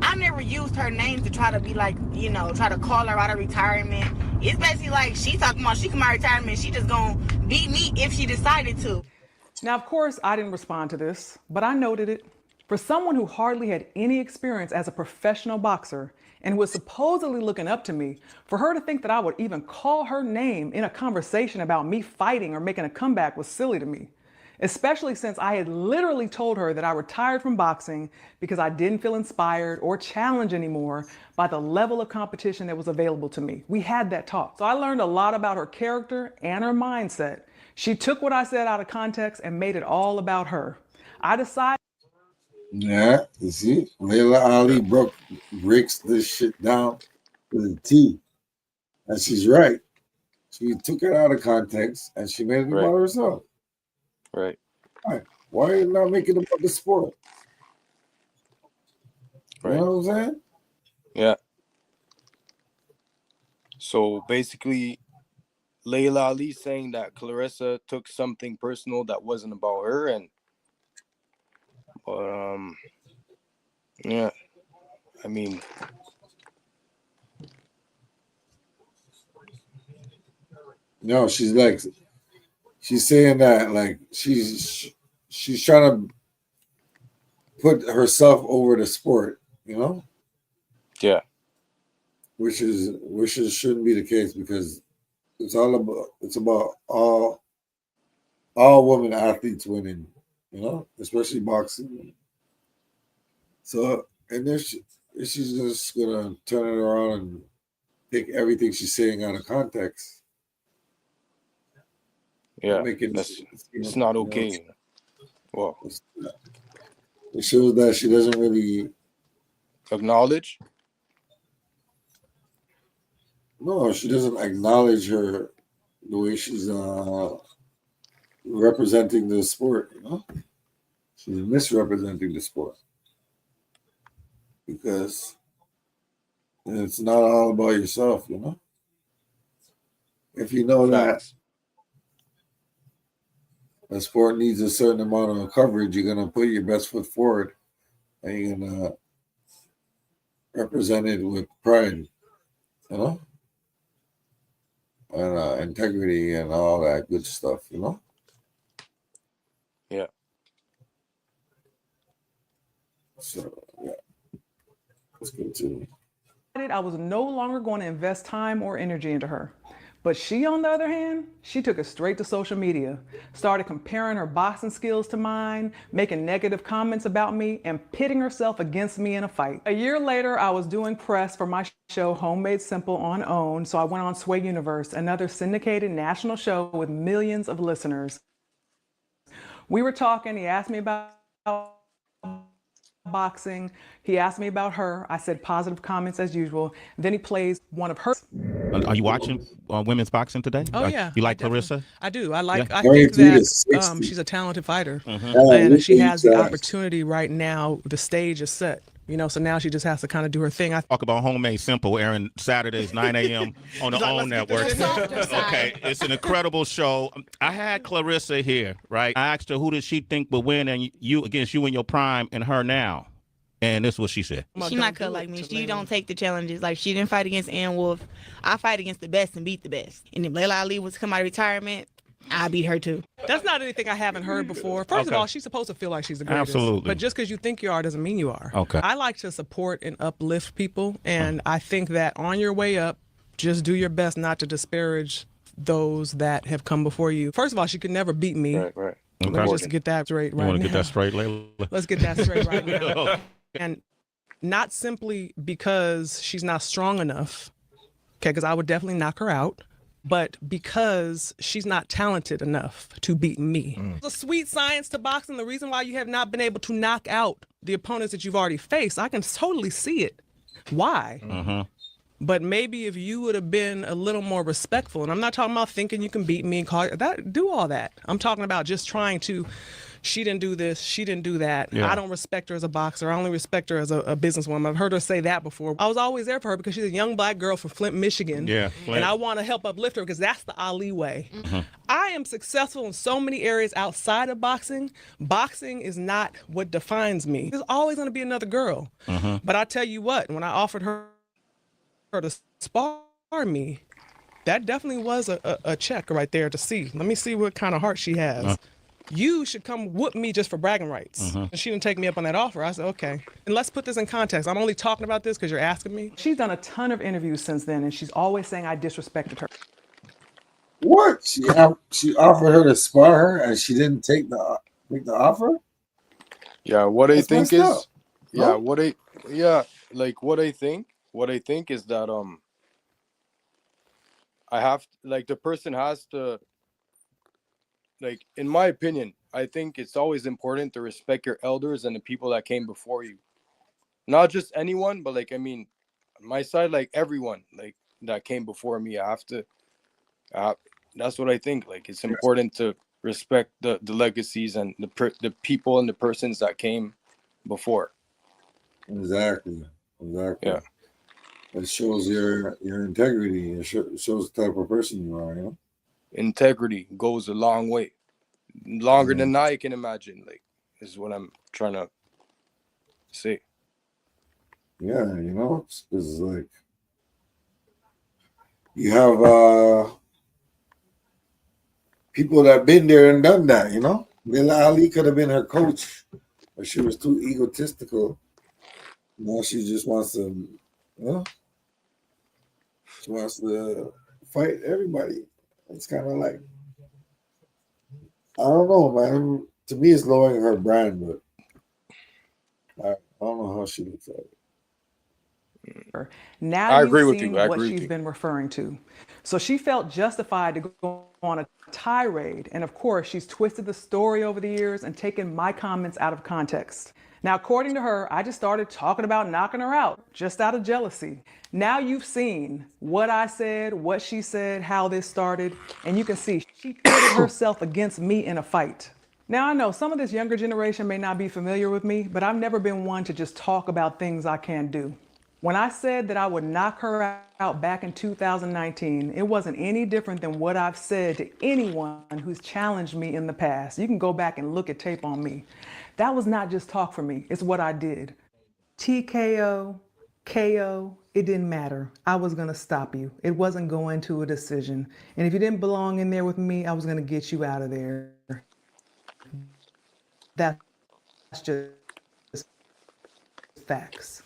I never used her name to try to be like, you know, try to call her out of retirement. It's basically like she talking about she come out of retirement, she just gonna beat me if she decided to. Now, of course, I didn't respond to this, but I noted it. For someone who hardly had any experience as a professional boxer and who was supposedly looking up to me, for her to think that I would even call her name in a conversation about me fighting or making a comeback was silly to me. Especially since I had literally told her that I retired from boxing because I didn't feel inspired or challenged anymore by the level of competition that was available to me. We had that talk. So I learned a lot about her character and her mindset. She took what I said out of context and made it all about her. I decided. Yeah, you see, Laila Ali breaks this shit down to the T. And she's right. She took it out of context and she made it about herself. Right. Why are you not making it about the sport? Right. You know what I'm saying? Yeah. So basically, Laila Ali saying that Clarissa took something personal that wasn't about her, and yeah, I mean, no, she's saying that like she's trying to put herself over the sport, you know? Yeah. Which shouldn't be the case, because it's about all women athletes winning, you know, especially boxing. So, and then she's just gonna turn it around and take everything she's saying out of context. Yeah, it's not okay. Well, it shows that she doesn't really acknowledge. No, she doesn't acknowledge her the way she's representing the sport. You know, she's misrepresenting the sport because it's not all about yourself. You know, if you know that a sport needs a certain amount of coverage, you're gonna put your best foot forward and you're gonna represent it with pride. You know. And integrity and all that good stuff, you know? Yeah. So, yeah. Let's continue. I was no longer going to invest time or energy into her. But she, on the other hand, she took it straight to social media, started comparing her boxing skills to mine, making negative comments about me, and pitting herself against me in a fight. A year later, I was doing press for my show Homemade Simple on OWN, so I went on Sway Universe, another syndicated national show with millions of listeners. We were talking, he asked me about boxing. He asked me about her. I said positive comments as usual. Then he plays one of her. Are you watching women's boxing today? Oh yeah, you like Clarissa? I do. I like. Yeah. I think that she's a talented fighter, and she has the opportunity right now. The stage is set. You know, so now she just has to kind of do her thing. Talk about Homemade Simple, airing Saturdays 9 a.m. on the OWN network. Okay, it's an incredible show. I had Clarissa here, right? I asked her who did she think would win and you against you in your prime and her now. And this is what she said. She not cut like me. She don't take the challenges. Like, she didn't fight against Ann Wolf. I fight against the best and beat the best. And if Laila Ali was to come out of retirement, I beat her too. That's not anything I haven't heard before. First of all, she's supposed to feel like she's the greatest. Absolutely. But just because you think you are doesn't mean you are. Okay. I like to support and uplift people, and I think that on your way up, just do your best not to disparage those that have come before you. First of all, she could never beat me. Right. Let's just get that straight right now. You want to get that straight, Laila? Let's get that straight right now. And not simply because she's not strong enough, okay, because I would definitely knock her out, but because she's not talented enough to beat me. There's a sweet science to boxing. The reason why you have not been able to knock out the opponents that you've already faced, I can totally see it. Why? But maybe if you would have been a little more respectful, and I'm not talking about thinking you can beat me and call that, do all that. I'm talking about just trying to, she didn't do this, she didn't do that. Yeah. I don't respect her as a boxer. I only respect her as a businesswoman. I've heard her say that before. I was always there for her because she's a young black girl from Flint, Michigan. Yeah, Flint. And I want to help uplift her because that's the Ali way. I am successful in so many areas outside of boxing. Boxing is not what defines me. There's always going to be another girl. But I tell you what, when I offered her to spar me, that definitely was a check right there to see. Let me see what kind of heart she has. You should come whoop me just for bragging rights. And she didn't take me up on that offer. I said, okay. And let's put this in context. I'm only talking about this because you're asking me. She's done a ton of interviews since then, and she's always saying I disrespected her. What? She offered her to spar her, and she didn't take the offer. Yeah, what I That's think messed is, up. yeah, No? what I think is that I have, like, the person has to, like, in my opinion, I think it's always important to respect your elders and the people that came before you. Not just anyone, but, like, I mean, on my side, like, everyone, like, that came before me. I have to, that's what I think. Like, it's important to respect the legacies and the people and the persons that came before. Exactly. Yeah. It shows your integrity. It shows the type of person you are. You know. Integrity goes a long way, longer than I can imagine. Like, is what I'm trying to say. Yeah, you know, it's like you have people that been there and done that. You know, Laila Ali could have been her coach, but she was too egotistical. Now she just wants to, you know, she wants to fight everybody. It's kind of like, I don't know, man. To me, it's lowering her brand, but I don't know how she looks at it. Now I agree you've with seen you. I what agree with she's you. been referring to. So she felt justified to go on a tirade. And of course, she's twisted the story over the years and taken my comments out of context. Now, according to her, I just started talking about knocking her out just out of jealousy. Now you've seen what I said, what she said, how this started, and you can see she pitted herself against me in a fight. Now, I know some of this younger generation may not be familiar with me, but I've never been one to just talk about things I can't do. When I said that I would knock her out back in 2019, it wasn't any different than what I've said to anyone who's challenged me in the past. You can go back and look at tape on me. That was not just talk for me, it's what I did. TKO, KO, it didn't matter. I was gonna stop you. It wasn't going to a decision. And if you didn't belong in there with me, I was gonna get you out of there. That's just facts.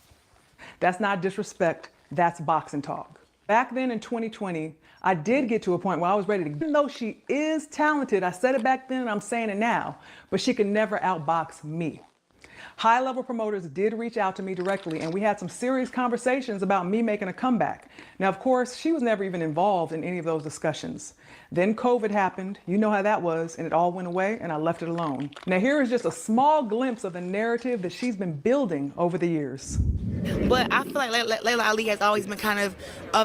That's not disrespect, that's boxing talk. Back then in 2020, I did get to a point where I was ready to, even though she is talented, I said it back then and I'm saying it now, but she could never outbox me. High-level promoters did reach out to me directly and we had some serious conversations about me making a comeback. Now, of course, she was never even involved in any of those discussions. Then COVID happened, you know how that was, and it all went away and I left it alone. Now here is just a small glimpse of the narrative that she's been building over the years. But I feel like Laila Ali has always been kind of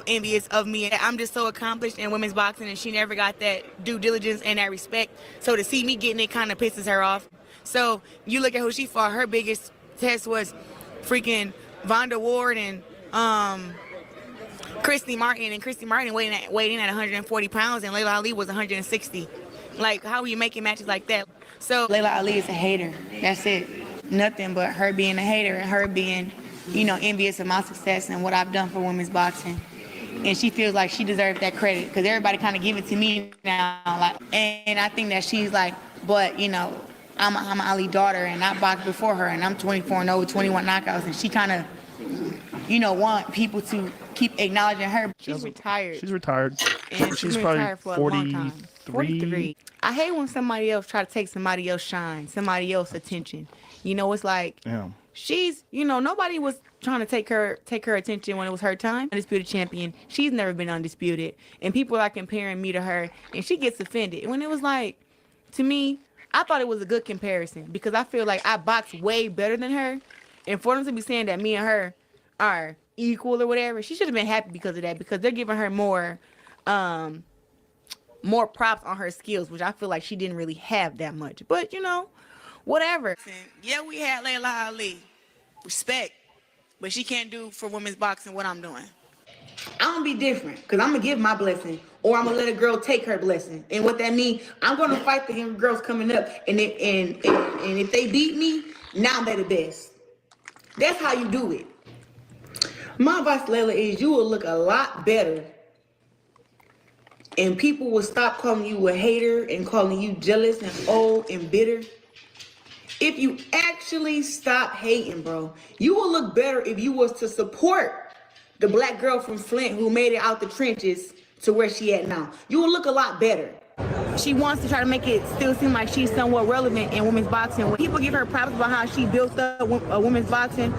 envious of me. I'm just so accomplished in women's boxing and she never got that due diligence and that respect. So to see me getting it kind of pisses her off. So you look at who she fought, her biggest test was freaking Vonda Ward and Christy Martin, and Christy Martin weighed in at 140 pounds, and Laila Ali was 160. Like, how are you making matches like that? So Laila Ali is a hater. That's it. Nothing but her being a hater and her being, envious of my success and what I've done for women's boxing. And she feels like she deserves that credit because everybody kind of give it to me now. And I think that she's like, but I'm an Ali daughter, and I boxed before her, and I'm 24-0 with 21 knockouts, and she kind of, want people to keep acknowledging her. She's retired. She's retired. And she's been probably retired for a long time. 43. I hate when somebody else try to take somebody else's shine, somebody else's attention. It's like she's, nobody was trying to take her attention when it was her time. Undisputed champion. She's never been undisputed, and people are comparing me to her, and she gets offended when it was like, to me, I thought it was a good comparison because I feel like I box way better than her, and for them to be saying that me and her are equal or whatever, she should have been happy because of that, because they're giving her more props on her skills, which I feel like she didn't really have that much. But whatever. Yeah, we had Laila Ali, respect, but she can't do for women's boxing what I'm doing. I'm gonna be different because I'm gonna give my blessing, or I'm gonna let a girl take her blessing. And what that means, I'm gonna fight the young girls coming up, and if they beat me, now they're the best. That's how you do it. My advice, Laila, is you will look a lot better, and people will stop calling you a hater and calling you jealous and old and bitter. If you actually stop hating, bro, you will look better if you was to support the black girl from Flint who made it out the trenches to where she at now. You will look a lot better. She wants to try to make it still seem like she's somewhat relevant in women's boxing. When people give her props about how she built up women's boxing,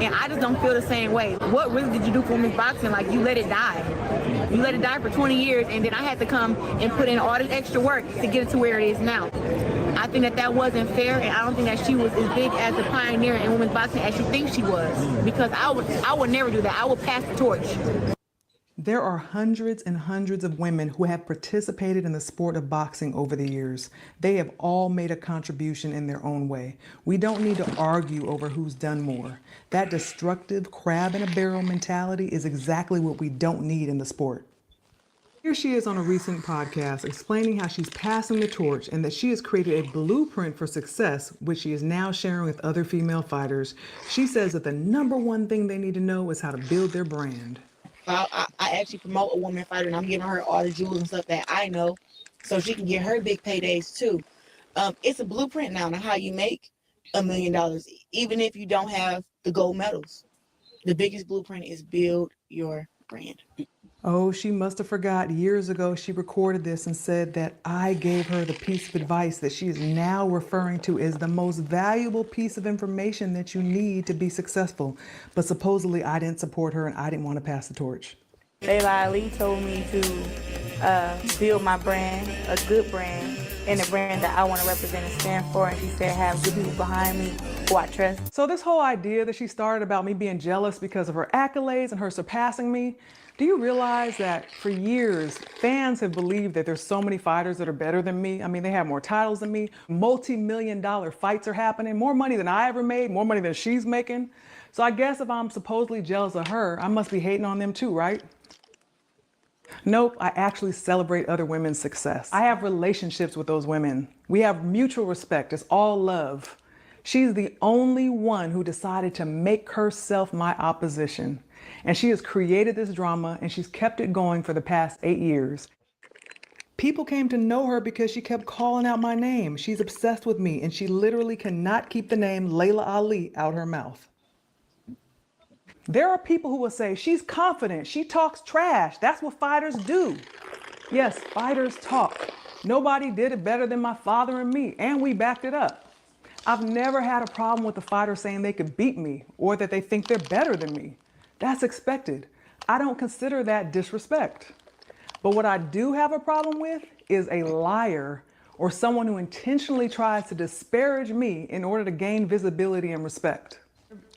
and I just don't feel the same way. What really did you do for women's boxing? Like, you let it die. You let it die for 20 years, and then I had to come and put in all this extra work to get it to where it is now. I think that wasn't fair, and I don't think that she was as big as a pioneer in women's boxing as she thinks she was, because I would never do that. I would pass the torch. There are hundreds and hundreds of women who have participated in the sport of boxing over the years. They have all made a contribution in their own way. We don't need to argue over who's done more. That destructive crab in a barrel mentality is exactly what we don't need in the sport. Here she is on a recent podcast explaining how she's passing the torch and that she has created a blueprint for success, which she is now sharing with other female fighters. She says that the #1 thing they need to know is how to build their brand. I actually promote a woman fighter, and I'm giving her all the jewels and stuff that I know, so she can get her big paydays too. It's a blueprint now on how you make $1 million, even if you don't have the gold medals. The biggest blueprint is build your brand. Oh, she must have forgot years ago she recorded this and said that I gave her the piece of advice that she is now referring to as the most valuable piece of information that you need to be successful. But supposedly I didn't support her and I didn't want to pass the torch. Laila Ali told me to build my brand, a good brand, and a brand that I want to represent and stand for. And she said have good people behind me who I trust. So this whole idea that she started about me being jealous because of her accolades and her surpassing me, do you realize that for years, fans have believed that there's so many fighters that are better than me? I mean, they have more titles than me. Multi-million-dollar fights are happening, more money than I ever made, more money than she's making. So I guess if I'm supposedly jealous of her, I must be hating on them too, right? Nope, I actually celebrate other women's success. I have relationships with those women. We have mutual respect. It's all love. She's the only one who decided to make herself my opposition. And she has created this drama and she's kept it going for the past 8 years. People came to know her because she kept calling out my name. She's obsessed with me and she literally cannot keep the name Laila Ali out her mouth. There are people who will say, she's confident, she talks trash. That's what fighters do. Yes, fighters talk. Nobody did it better than my father and me, and we backed it up. I've never had a problem with a fighter saying they could beat me or that they think they're better than me. That's expected. I don't consider that disrespect. But what I do have a problem with is a liar or someone who intentionally tries to disparage me in order to gain visibility and respect.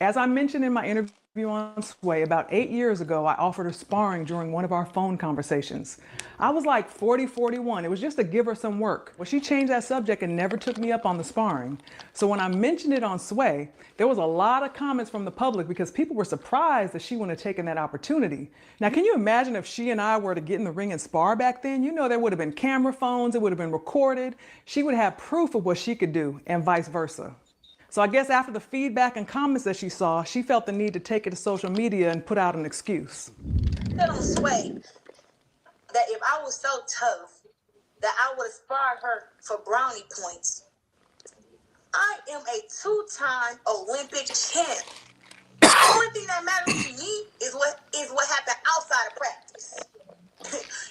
As I mentioned in my interview on Sway, about 8 years ago, I offered her sparring during one of our phone conversations. I was like 40, 41. It was just to give her some work. Well, she changed that subject and never took me up on the sparring. So when I mentioned it on Sway, there was a lot of comments from the public because people were surprised that she wouldn't have taken that opportunity. Now, can you imagine if she and I were to get in the ring and spar back then? You know, there would have been camera phones, it would have been recorded. She would have proof of what she could do and vice versa. So I guess after the feedback and comments that she saw, she felt the need to take it to social media and put out an excuse. Said on Sway that if I was so tough that I would have sparred her for brownie points. I am a two-time Olympic champ. The only thing that matters to me is what happened outside of practice.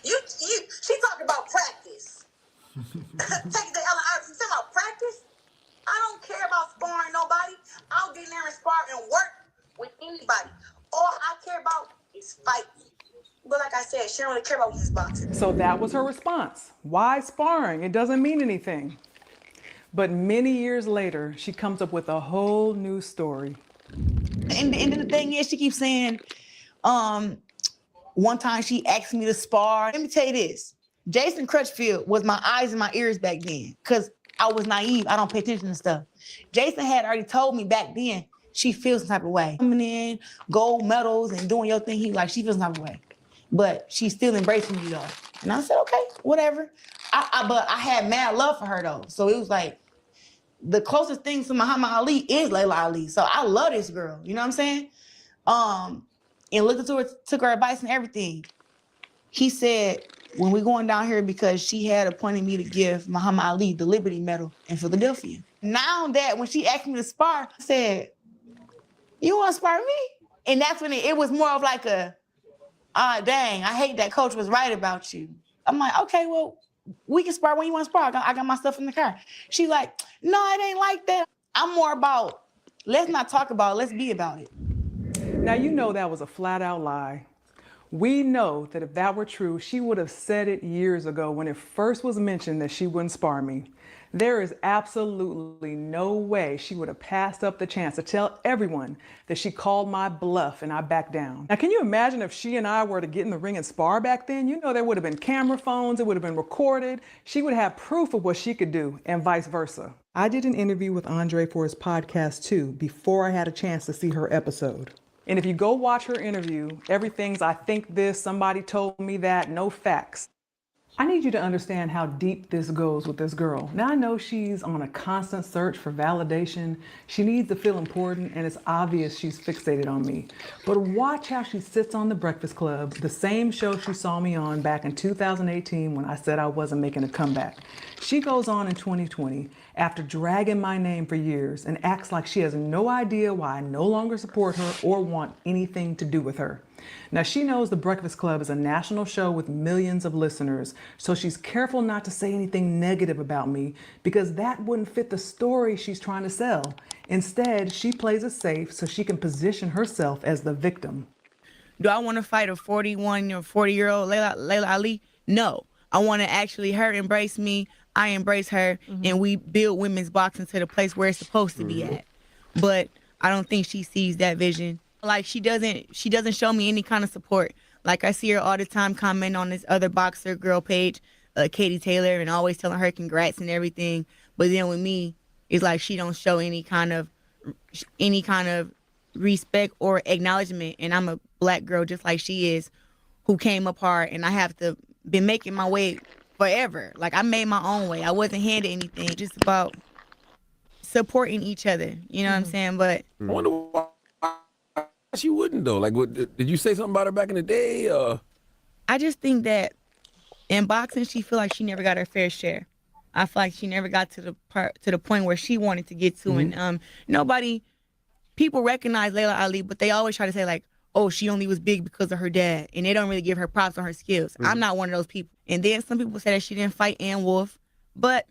She talking about practice. Take the Lnmt. Talking about practice. I don't care about sparring nobody. I'll get in there and spar and work with anybody. All I care about is fighting. But like I said, she don't really care about women's boxing. So that was her response. Why sparring? It doesn't mean anything. But many years later, she comes up with a whole new story. And the thing is, she keeps saying, one time she asked me to spar. Let me tell you this. Jason Crutchfield was my eyes and my ears back then, because I was naive. I don't pay attention to stuff. Jason had already told me back then she feels some type of way. Coming in, gold medals and doing your thing, she feels some type of way. But she's still embracing me though. And I said, okay, whatever. But I had mad love for her though. So it was like, the closest thing to Muhammad Ali is Laila Ali. So I love this girl, you know what I'm saying? And looked into her, took her advice and everything. He said, when we're going down here, because she had appointed me to give Muhammad Ali the Liberty Medal in Philadelphia. Now that when she asked me to spar, I said, you want to spar me? And that's when it was more of like a, dang, I hate that coach was right about you. I'm like, okay, well, we can spar when you want to spar. I got my stuff in the car. She's like, no, it ain't like that. I'm more about, let's not talk about it, let's be about it. Now, you know that was a flat out lie. We know that if that were true, she would have said it years ago when it first was mentioned that she wouldn't spar me. There is absolutely no way she would have passed up the chance to tell everyone that she called my bluff and I backed down. Now, can you imagine if she and I were to get in the ring and spar back then? You know, there would have been camera phones, it would have been recorded. She would have proof of what she could do and vice versa. I did an interview with Andre for his podcast too, before I had a chance to see her episode. And if you go watch her interview, everything's I think this, somebody told me that, no facts. I need you to understand how deep this goes with this girl. Now I know she's on a constant search for validation. She needs to feel important, and it's obvious she's fixated on me. But watch how she sits on The Breakfast Club, the same show she saw me on back in 2018 when I said I wasn't making a comeback. She goes on in 2020 after dragging my name for years and acts like she has no idea why I no longer support her or want anything to do with her. Now, she knows The Breakfast Club is a national show with millions of listeners, so she's careful not to say anything negative about me because that wouldn't fit the story she's trying to sell. Instead, she plays it safe so she can position herself as the victim. Do I want to fight a 41 or 40-year-old Laila Ali? No. I want to actually her embrace me, I embrace her, and we build women's boxing to the place where it's supposed to be at. But I don't think she sees that vision. Like she doesn't show me any kind of support. Like I see her all the time comment on this other boxer girl page, Katie Taylor, and always telling her congrats and everything. But then with me, it's like she don't show any kind of respect or acknowledgement. And I'm a black girl just like she is, who came up hard, and I have to been making my way forever. Like I made my own way. I wasn't handed anything. Just about supporting each other. You know what I'm saying? But I wonder why she wouldn't though. Like, what, did you say something about her back in the day? I just think that in boxing, she feel like she never got her fair share. I feel like she never got to the point where she wanted to get to. And people recognize Laila Ali, but they always try to say like, oh, she only was big because of her dad, and they don't really give her props on her skills. I'm not one of those people. And then some people say that she didn't fight Ann Wolf, but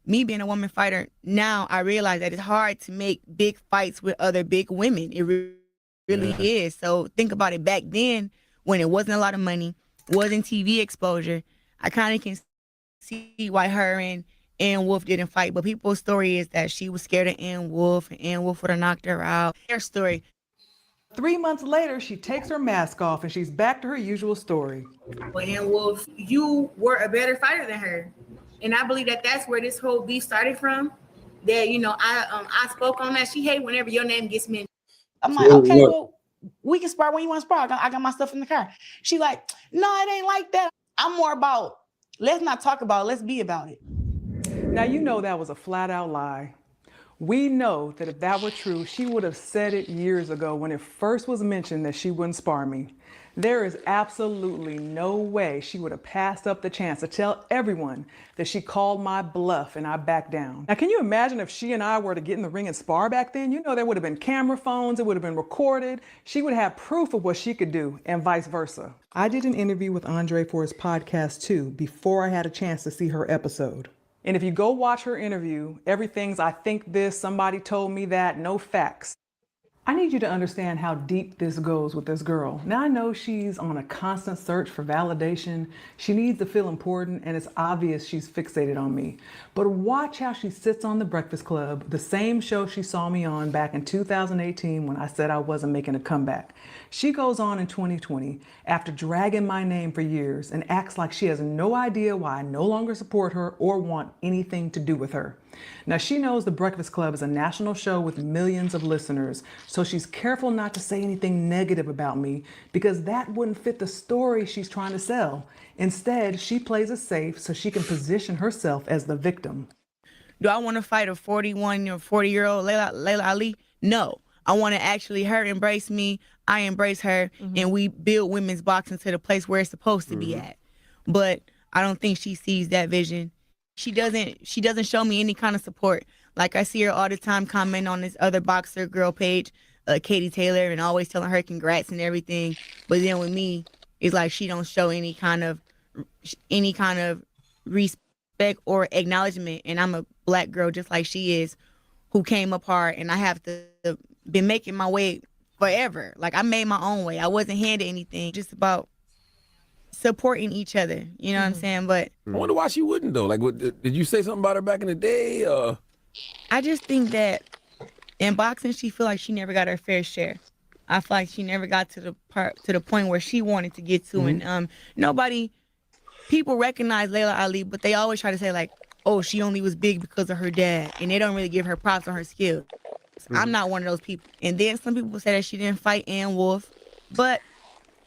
me being a woman fighter, now I realize that it's hard to make big fights with other big women. It really is. So think about it. Back then, when it wasn't a lot of money, wasn't TV exposure, I kind of can see why her and Ann Wolf didn't fight. But people's story is that she was scared of Ann Wolf, and Ann Wolf would have knocked her out. Their story. 3 months later, she takes her mask off and she's back to her usual story. And Wolf, you were a better fighter than her, and I believe that that's where this whole beef started from. That I spoke on that. She hate whenever your name gets mentioned. I'm like, okay, well, we can spar when you want to spar. I got my stuff in the car. She like, no, it ain't like that. I'm more about, let's not talk about it, let's be about it. Now, you know that was a flat out lie. We know that if that were true, she would have said it years ago when it first was mentioned that she wouldn't spar me. There is absolutely no way she would have passed up the chance to tell everyone that she called my bluff and I backed down. Now, can you imagine if she and I were to get in the ring and spar back then? You know, there would have been camera phones, it would have been recorded. She would have proof of what she could do and vice versa. I did an interview with Andre for his podcast too, before I had a chance to see her episode. And if you go watch her interview, everything's I think this, somebody told me that, no facts. I need you to understand how deep this goes with this girl. Now I know she's on a constant search for validation. She needs to feel important, and it's obvious she's fixated on me. But watch how she sits on The Breakfast Club, the same show she saw me on back in 2018 when I said I wasn't making a comeback. She goes on in 2020 after dragging my name for years and acts like she has no idea why I no longer support her or want anything to do with her. Now, she knows The Breakfast Club is a national show with millions of listeners, so she's careful not to say anything negative about me because that wouldn't fit the story she's trying to sell. Instead, she plays it safe so she can position herself as the victim. Do I want to fight a 41 or 40-year-old Laila Ali? No. I want to actually her embrace me, I embrace her, and we build women's boxing to the place where it's supposed to be at. But I don't think she sees that vision. She doesn't show me any kind of support. Like I see her all the time comment on this other boxer girl page, Katie Taylor, and always telling her congrats and everything. But then with me, it's like she don't show any kind of respect or acknowledgement. And I'm a black girl just like she is, who came up hard, and I have to been making my way forever. Like I made my own way. I wasn't handed anything. Just about supporting each other. You know what I'm saying? But I wonder why she wouldn't though. Like, did you say something about her back in the day? I just think that in boxing, she feel like she never got her fair share. I feel like she never got to the point where she wanted to get to, and people recognize Laila Ali, but they always try to say like, oh, she only was big because of her dad, and they don't really give her props on her skills. I'm not one of those people. And then some people say that she didn't fight Ann Wolf, but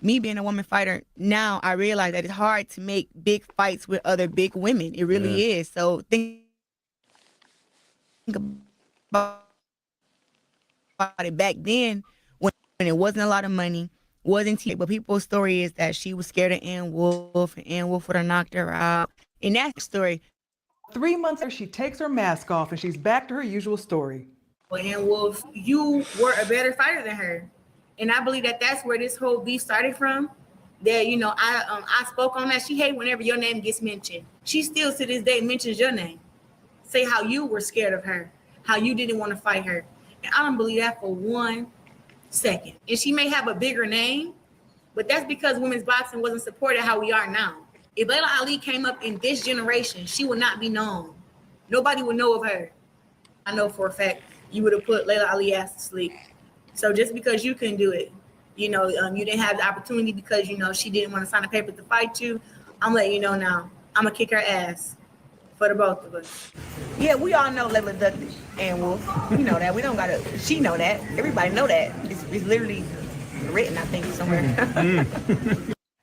me being a woman fighter, now I realize that it's hard to make big fights with other big women. It really is. So think about it back then when it wasn't a lot of money, wasn't TV, but people's story is that she was scared of Ann Wolf, and Ann Wolf would have knocked her out. And that's the story. 3 months later, she takes her mask off and she's back to her usual story. Ann Wolf, you were a better fighter than her. And I believe that that's where this whole beef started from. That, I spoke on that. She hate whenever your name gets mentioned. She still to this day mentions your name. Say how you were scared of her, how you didn't want to fight her. And I don't believe that for 1 second. And she may have a bigger name, but that's because women's boxing wasn't supported how we are now. If Laila Ali came up in this generation, she would not be known. Nobody would know of her. I know for a fact you would have put Laila Ali ass to sleep. So just because you couldn't do it, you didn't have the opportunity because, she didn't want to sign a paper to fight you. I'm letting you know now. I'm going to kick her ass for the both of us. Yeah, we all know Laila ducked Ann Wolf. We know that. We don't got to. She know that. Everybody know that. It's literally written, I think, somewhere.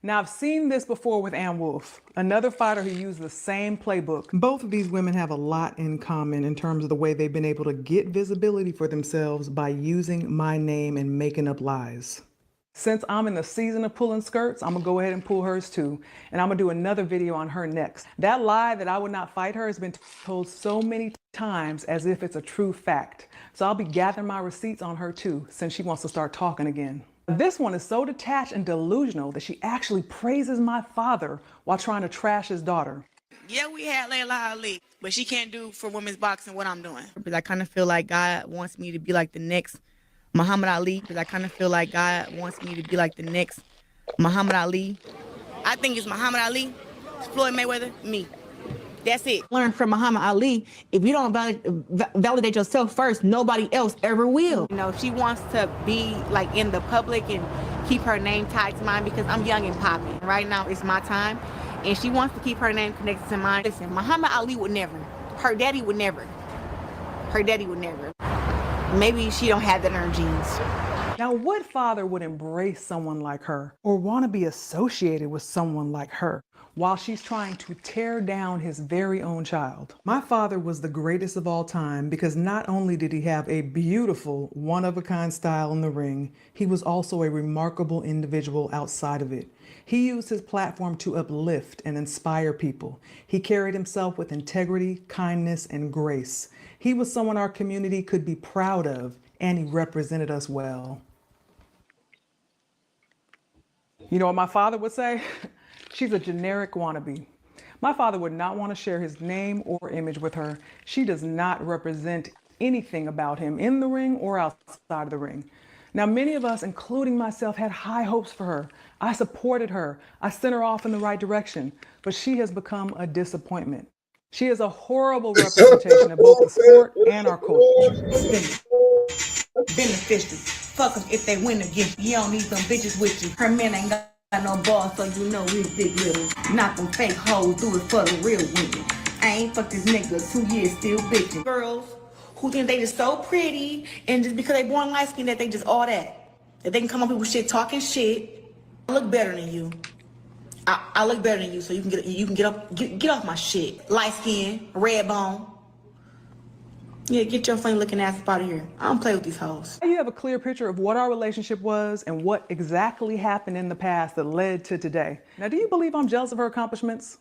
Now, I've seen this before with Ann Wolf, another fighter who used the same playbook. Both of these women have a lot in common in terms of the way they've been able to get visibility for themselves by using my name and making up lies. Since I'm in the season of pulling skirts, I'm gonna go ahead and pull hers too. And I'm gonna do another video on her next. That lie that I would not fight her has been told so many times as if it's a true fact. So I'll be gathering my receipts on her too, since she wants to start talking again. This one is so detached and delusional that she actually praises my father while trying to trash his daughter. Yeah, we had Laila Ali, but she can't do for women's boxing what I'm doing. Because I kind of feel like God wants me to be like the next Muhammad Ali. Because I kind of feel like God wants me to be like the next Muhammad Ali. I think it's Muhammad Ali, Floyd Mayweather, me. That's it. Learn from Muhammad Ali. If you don't validate yourself first, nobody else ever will. You know, if she wants to be like in the public and keep her name tied to mine because I'm young and popping. Right now, it's my time. And she wants to keep her name connected to mine. Listen, Muhammad Ali would never. Her daddy would never. Her daddy would never. Maybe she don't have that in her genes. Now, what father would embrace someone like her or want to be associated with someone like her while she's trying to tear down his very own child? My father was the greatest of all time because not only did he have a beautiful, one-of-a-kind style in the ring, he was also a remarkable individual outside of it. He used his platform to uplift and inspire people. He carried himself with integrity, kindness, and grace. He was someone our community could be proud of, and he represented us well. You know what my father would say? She's a generic wannabe. My father would not want to share his name or image with her. She does not represent anything about him in the ring or outside of the ring. Now, many of us, including myself, had high hopes for her. I supported her. I sent her off in the right direction, but she has become a disappointment. She is a horrible representation of both the sport and our culture. Beneficial. Fuck them if they win against you. You don't need them bitches with you. Her man ain't got no balls, so you know he's big little. Not them fake hoes, do it for the real women. I ain't fucked this nigga 2 years still bitching. Girls who think they just so pretty and just because they born light skin that they just all that. That they can come up with shit talking shit. I look better than you. I look better than you, so you can get off my shit. Light skin, red bone. Yeah, get your funny looking ass up out of here. I don't play with these hoes. You have a clear picture of what our relationship was and what exactly happened in the past that led to today. Now, do you believe I'm jealous of her accomplishments?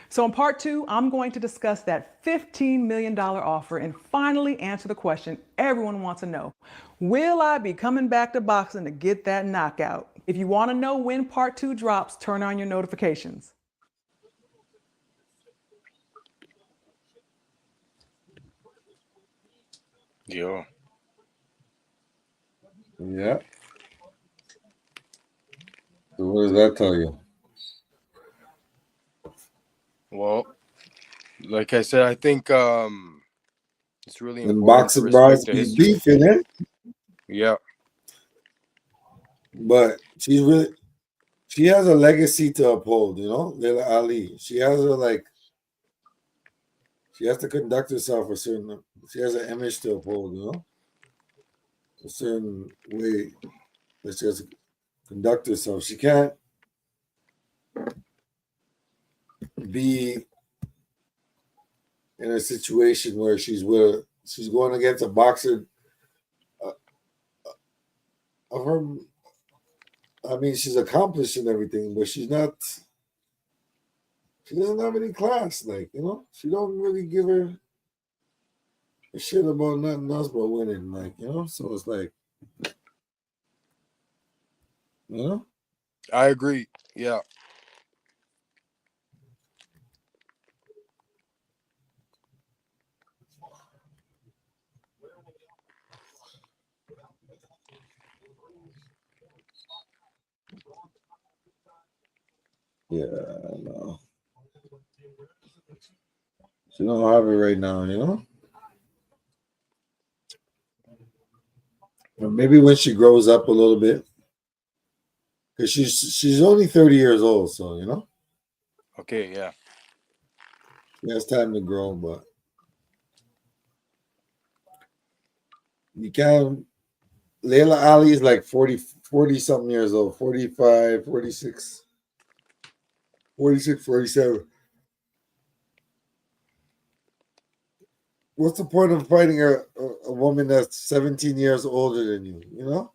So in part 2, I'm going to discuss that $15 million offer and finally answer the question everyone wants to know. Will I be coming back to boxing to get that knockout? If you want to know when part 2 drops, turn on your notifications. Yo. Yeah. So what does that tell you? Well, like I said, I think it's really In important to boxing bros respect the be history. beefing it. Yeah. But she has a legacy to uphold, you know, Laila Ali. She has she has to conduct herself she has an image to uphold, you know, a certain way that she has to conduct herself. She can't be in a situation where she's going against a boxer of her. I mean, she's accomplished and everything, but she doesn't have any class, like, you know, she don't really give her a shit about nothing else but winning, like, you know, so it's like, you know. I agree. Yeah. Yeah, I know. She don't have it right now, you know. Or maybe when she grows up a little bit, because she's only 30 years old, so you know. Okay, yeah. She has time to grow, but you can't. Laila Ali is like 40 something years old, 45, 46, 46, 47. What's the point of fighting a woman that's 17 years older than you, you know?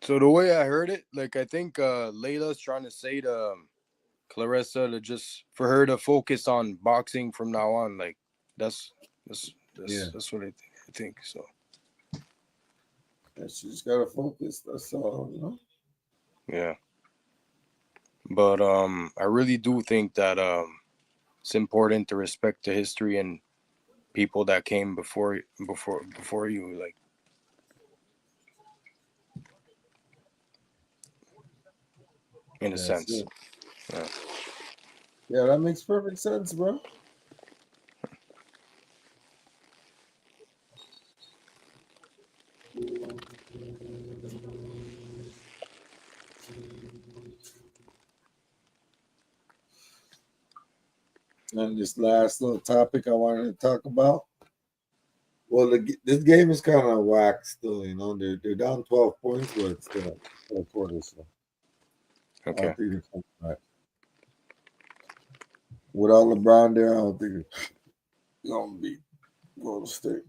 So the way I heard it, like I think Layla's trying to say to Clarissa to just for her to focus on boxing from now on. Like that's what I think. So Yeah, she just gotta focus. That's all, you know. yeah. But I really do think that it's important to respect the history and people that came before you, like in a That's sense. it. Yeah. Yeah, that makes perfect sense, bro. And this last little topic I wanted to talk about. Well, this game is kind of whack still. You know, they're down 12 points, but it's still a quarter. So I Okay. don't think they're coming back. Without LeBron there, I don't think it's gonna beat Golden State.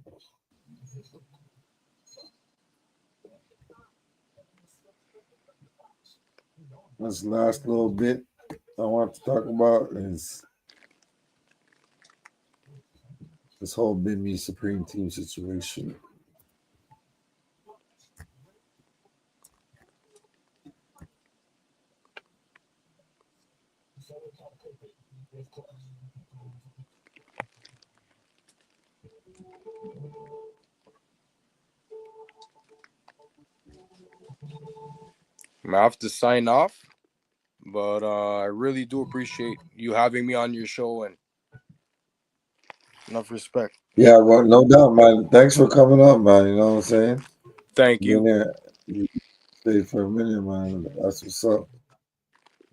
This last little bit I want to talk about is this whole Bimmy Supreme Team situation. I'm gonna have to sign off, but I really do appreciate you having me on your show and enough respect. Yeah, well, no doubt, man. Thanks for coming up, man. You know what I'm saying? Thank Been you. there, you stayed for a minute, man. That's what's up.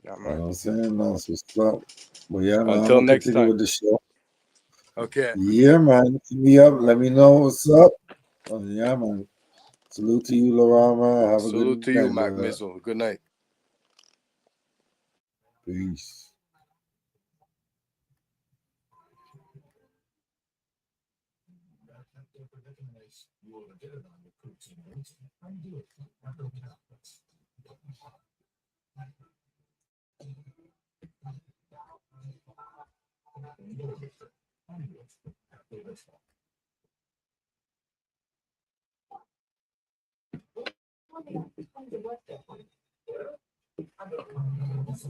Yeah, You know man. what I'm saying? That's what's up. But yeah, man, I'm Until gonna next continue time. with the show. Okay. Yeah, man. Hit me up. Let me know what's up. Yeah, man. Salute to you, Laurent, man. Have a Salute good to you, night, Mac brother. Mizzle. Good night. Peace.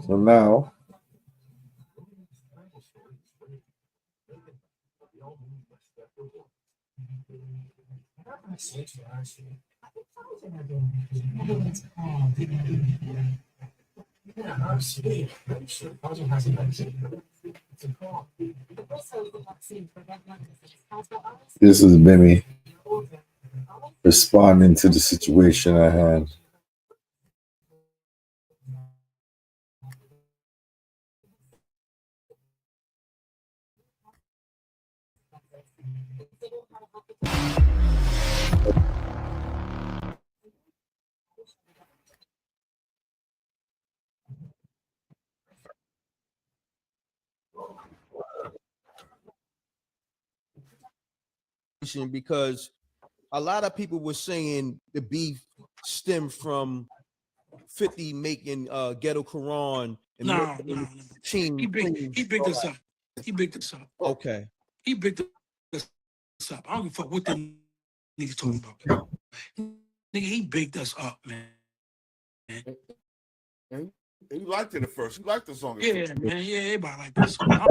So now, this is Bimmy responding to the situation I had. Because a lot of people were saying the beef stemmed from 50 making Ghetto Quran and No. team. He picked this up. He picked this up. Okay. He picked this up. I don't give a fuck what the niggas talking about. Nigga, he picked us up, man. And he liked it at first. He liked the song. Yeah, man. Yeah, everybody like this song. I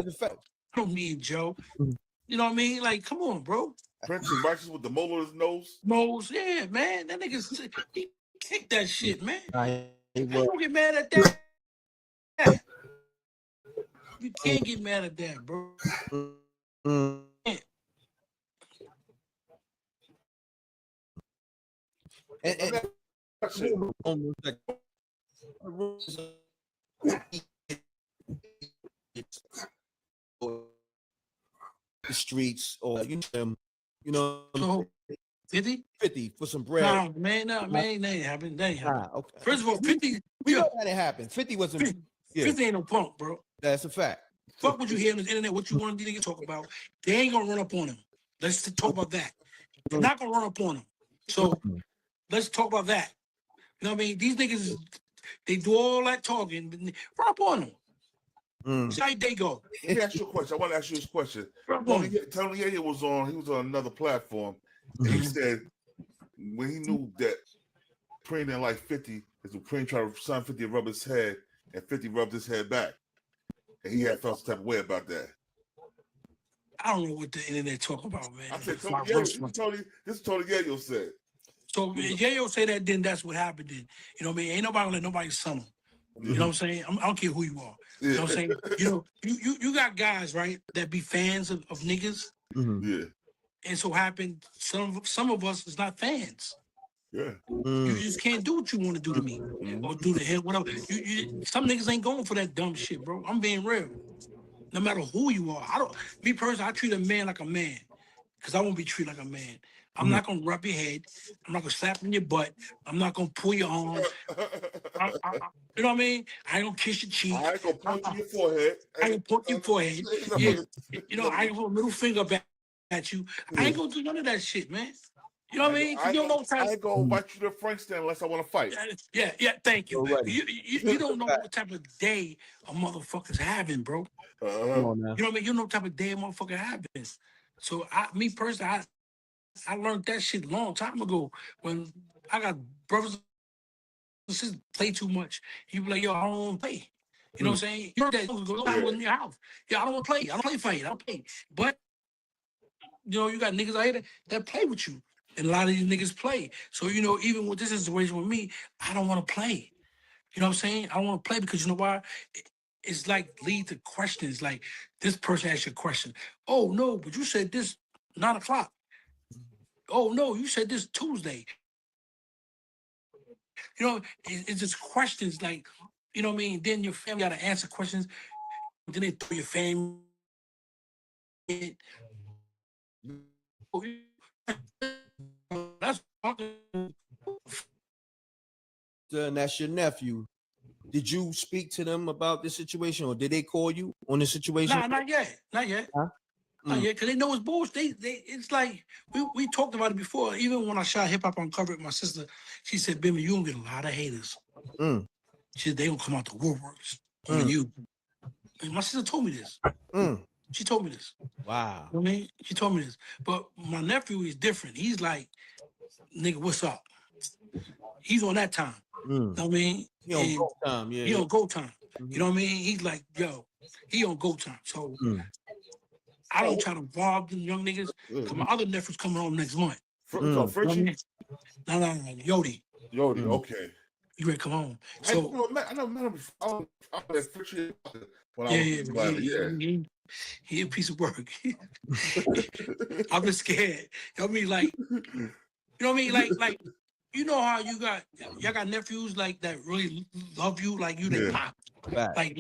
don't mean Joe. You know what I mean? Like, come on, bro. Prince and Righteous with the mole on his nose. Moles, yeah, man. That nigga, he kicked that shit, man. I don't get mad at that. You can't get mad at that, bro. The streets, or you know, so 50 for some bread. Nah, man, that ain't happened. That ain't happened. Okay. First of all, 50. We know that didn't happen. 50 wasn't. 50 ain't no punk, bro. That's a fact. Fuck what you hear on the internet. What you want to talk about? They ain't gonna run up on him. Let's talk about that. They're not gonna run up on him. So let's talk about that. You know what I mean? These niggas, they do all that talking, but run up on them. See how they go. Let me ask you a question. I want to ask you this question. Tony Yayo was on. He was on another platform, and he said when he knew that Preem didn't like 50, is when Preem tried to sign 50 to rub his head, and 50 rubbed his head back, and he had felt some type of way about that. I don't know what the internet talk about, man. I said Tony Yayo. This is Tony Yayo said. So Yayo say that, then that's what happened. Then you know what I mean? Ain't nobody gonna let nobody son him. You know what I'm saying? I don't care who you are. You know what I'm saying? You know, you got guys, right, that be fans of niggas. Yeah. And so happened some of us is not fans. Yeah. You just can't do what you want to do to me. Or do to him, whatever. Some niggas ain't going for that dumb shit, bro. I'm being real. No matter who you are. Me personally, I treat a man like a man. Because I won't be treated like a man. I'm not gonna rub your head. I'm not gonna slap in your butt. I'm not gonna pull your arm. You know what I mean? I ain't gonna kiss your cheek. I ain't gonna point to your forehead. I ain't gonna point your forehead. Yeah. You know, I ain't gonna put a middle finger back at you. I ain't gonna do none of that shit, man. You know what I mean? You don't know what type. I ain't gonna invite you to Frankston unless I want to fight. Yeah. Thank you. You don't know what type of day a motherfucker's having, bro. Come on now. You know what I mean? You know what type of day a motherfucker having. So me personally, I learned that shit a long time ago when I got brothers and sisters play too much. You be like, yo, I don't want to play. You know what I'm saying? You heard that I was in your house. Yeah, I don't want to play. I don't play fight. I don't play. But you know, you got niggas out here that play with you. And a lot of these niggas play. So, you know, even with this situation with me, I don't want to play. You know what I'm saying? I don't want to play because you know why? It's like lead to questions. Like this person asks you a question. Oh no, but you said this 9 o'clock. Oh no, you said this Tuesday. You know, it's just questions like, you know what I mean? Then your family got to answer questions. Then they throw your family in. That's And that's your nephew. Did you speak to them about this situation, or did they call you on the situation? Nah, not yet. Not yet. Huh? Not yet, because they know it's bullshit. It's like we talked about it before. Even when I shot Hip Hop Uncovered with my sister, she said, Bimmy, you gonna get a lot of haters. She said, they gonna come out the woodworks on you. And my sister told me this. She told me this. Wow. You know what I mean? She told me this. But my nephew is different. He's like, nigga, what's up? He's on that time. You know what I mean? He on go time, yeah. He on go time. You know what I mean? He's like, yo, he on go time. So I don't try to involve them young niggas because my other nephew's coming home next month. So Frenchie? No, Yodi. Yodi, okay. You ready to come home? I never met him before. I was Frenchie when I was yeah. He a piece of work. I've been scared. You know what I mean? Like, you know what I mean? Like, you know how y'all got nephews like that really love you, like you they pop. Like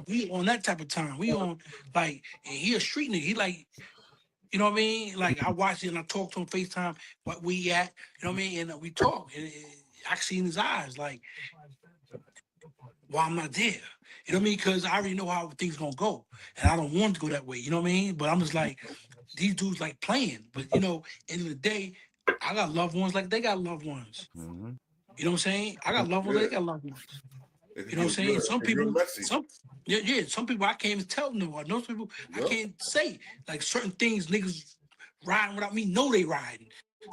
we on that type of time. We on like, and he a street nigga. He like, you know what I mean? Like I watch it and I talk to him FaceTime, what we at, you know what I mean? And we talk. And I see in his eyes, like, why I'm not there. You know what I mean? Because I already know how things gonna go. And I don't want to go that way, you know what I mean? But I'm just like, these dudes like playing. But you know, end of the day, I got loved ones like they got loved ones. You know what I'm saying? I got loved ones like they got loved ones. You know what I'm saying? Some people, some people I can't even tell them. Those people I can't say. Like certain things niggas riding without me know they riding.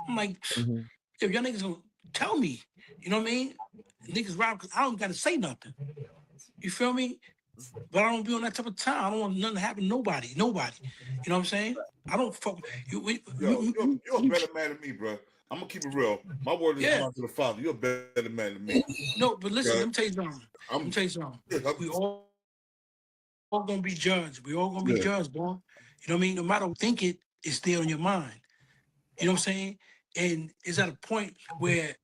I'm like, if y'all niggas gonna tell me, you know what I mean? Niggas ride because I don't gotta say nothing. You feel me? But I don't be on that type of time. I don't want nothing to happen to nobody. You know what I'm saying? I don't fuck you. You're a better man than me, bro. I'm gonna keep it real. My word is to the Father. You're a better man than me. No, but listen, let me tell you something. We all gonna be judged. We all gonna be judged, boy. You know what I mean? No matter what you think it's there on your mind. You know what I'm saying? And it's at a point where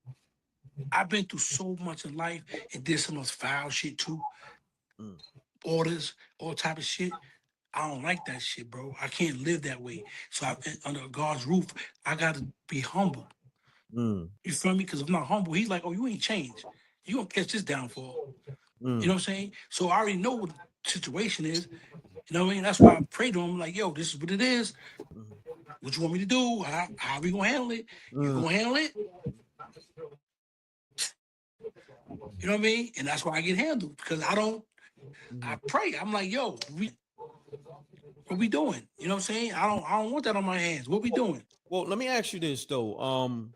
I've been through so much in life and did some of those foul shit too. Orders, all type of shit. I don't like that shit, bro. I can't live that way. So under God's roof, I gotta be humble. You feel me? Because if I'm not humble, he's like, oh, you ain't changed. You gonna catch this downfall. You know what I'm saying? So I already know what the situation is. You know what I mean? That's why I pray to him, like, yo, this is what it is. What you want me to do? How we gonna handle it? You gonna handle it? You know what I mean? And that's why I get handled, because I pray. I'm like, yo, what we doing? You know what I'm saying? I don't want that on my hands. What we doing? Well, let me ask you this though.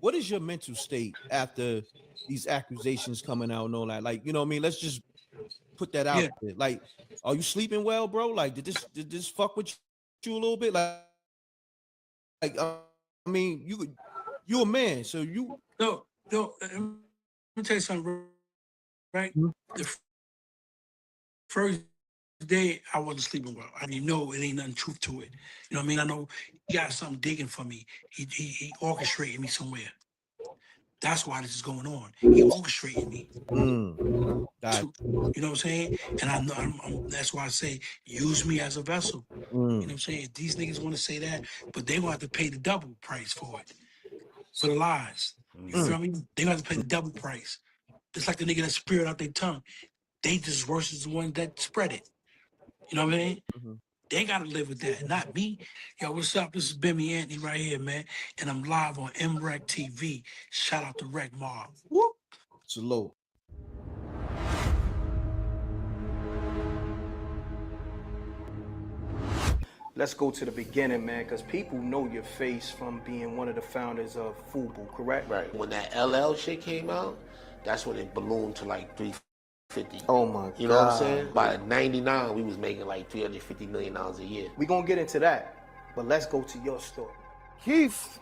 What is your mental state after these accusations coming out and all that? Like, you know what I mean? Let's just put that out there. Like, are you sleeping well, bro? Like, did this fuck with you a little bit? Like I mean, you a man, so you no. Let me tell you something, right? First day, I wasn't sleeping well. I didn't know it ain't nothing truth to it. You know what I mean? I know he got something digging for me. He orchestrated me somewhere. That's why this is going on. He orchestrating me. That. You know what I'm saying? And I know that's why I say use me as a vessel. You know what I'm saying? If these niggas want to say that, but they gonna have to pay the double price for it. For the lies. You feel me? They gonna have to pay the double price. Just like the nigga that spit out their tongue. They just worse as the one that spread it. You know what I mean? They gotta live with that, not me. Yo, what's up? This is Bimmy Anthony right here, man. And I'm live on MREC TV. Shout out to Rec Mob. Whoop. Salute. Let's go to the beginning, man, because people know your face from being one of the founders of FUBU, correct? Right. When that LL shit came out, that's when it ballooned to like 350. Oh my You know what I'm God. saying? By 99, we was making like $350 million a year. We're going to get into that, but let's go to your story. Keith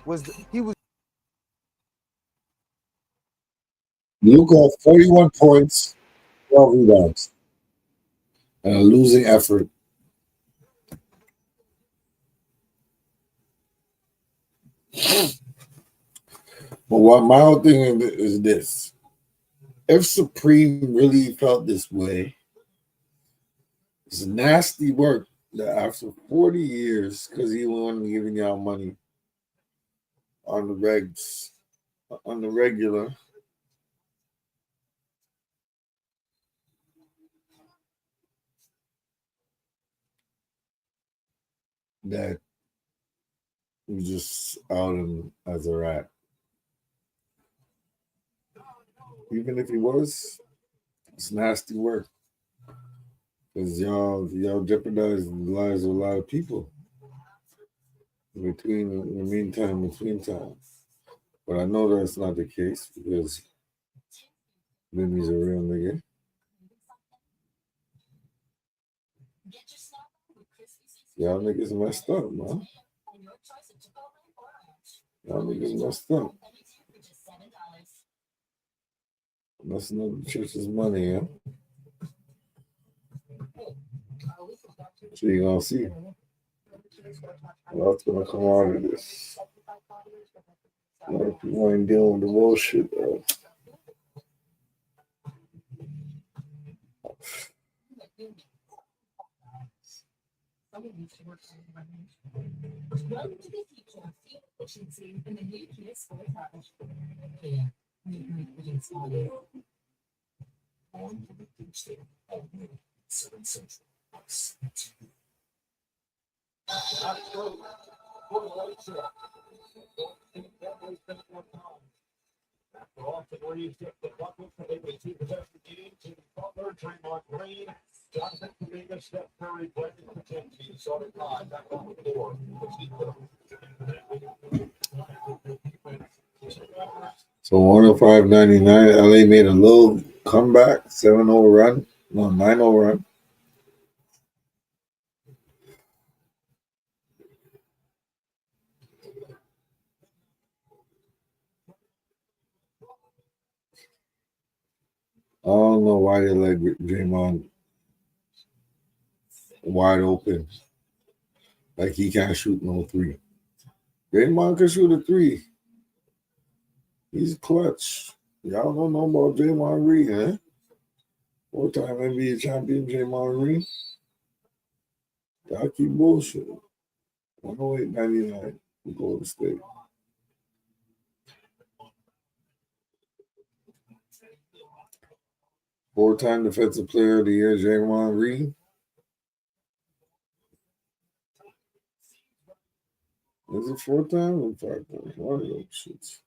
was he was. Luka, 41 points, 12 rebounds, and a losing effort. But what my whole thing is this: if Supreme really felt this way, it's nasty work that after 40 years, because he wasn't giving y'all money on the regs, on the regular, that you just out him as a rat. Even if he was, it's nasty work. Because y'all jeopardize the lives of a lot of people between time. But I know that's not the case because Bimmy's a real nigga. Y'all niggas messed up, man. Y'all niggas messed up. Messing up the church's money, yeah? So you gonna see what's gonna come out of this. A lot of people ain't dealing with the bullshit, bro. So 105.99, LA made a little comeback, 7-0 run, no 9-0 run. I don't know why they let Draymond wide open. Like he can't shoot no three. Draymond can shoot a three. He's clutch. Y'all don't know about Draymond Green, eh? 4-time NBA champion Draymond Green. Y'all keep bullshit. 108.99. Golden State. Four-time Defensive Player of the Year, Draymond Green. Is it 4-time or 5-time? One of those shits.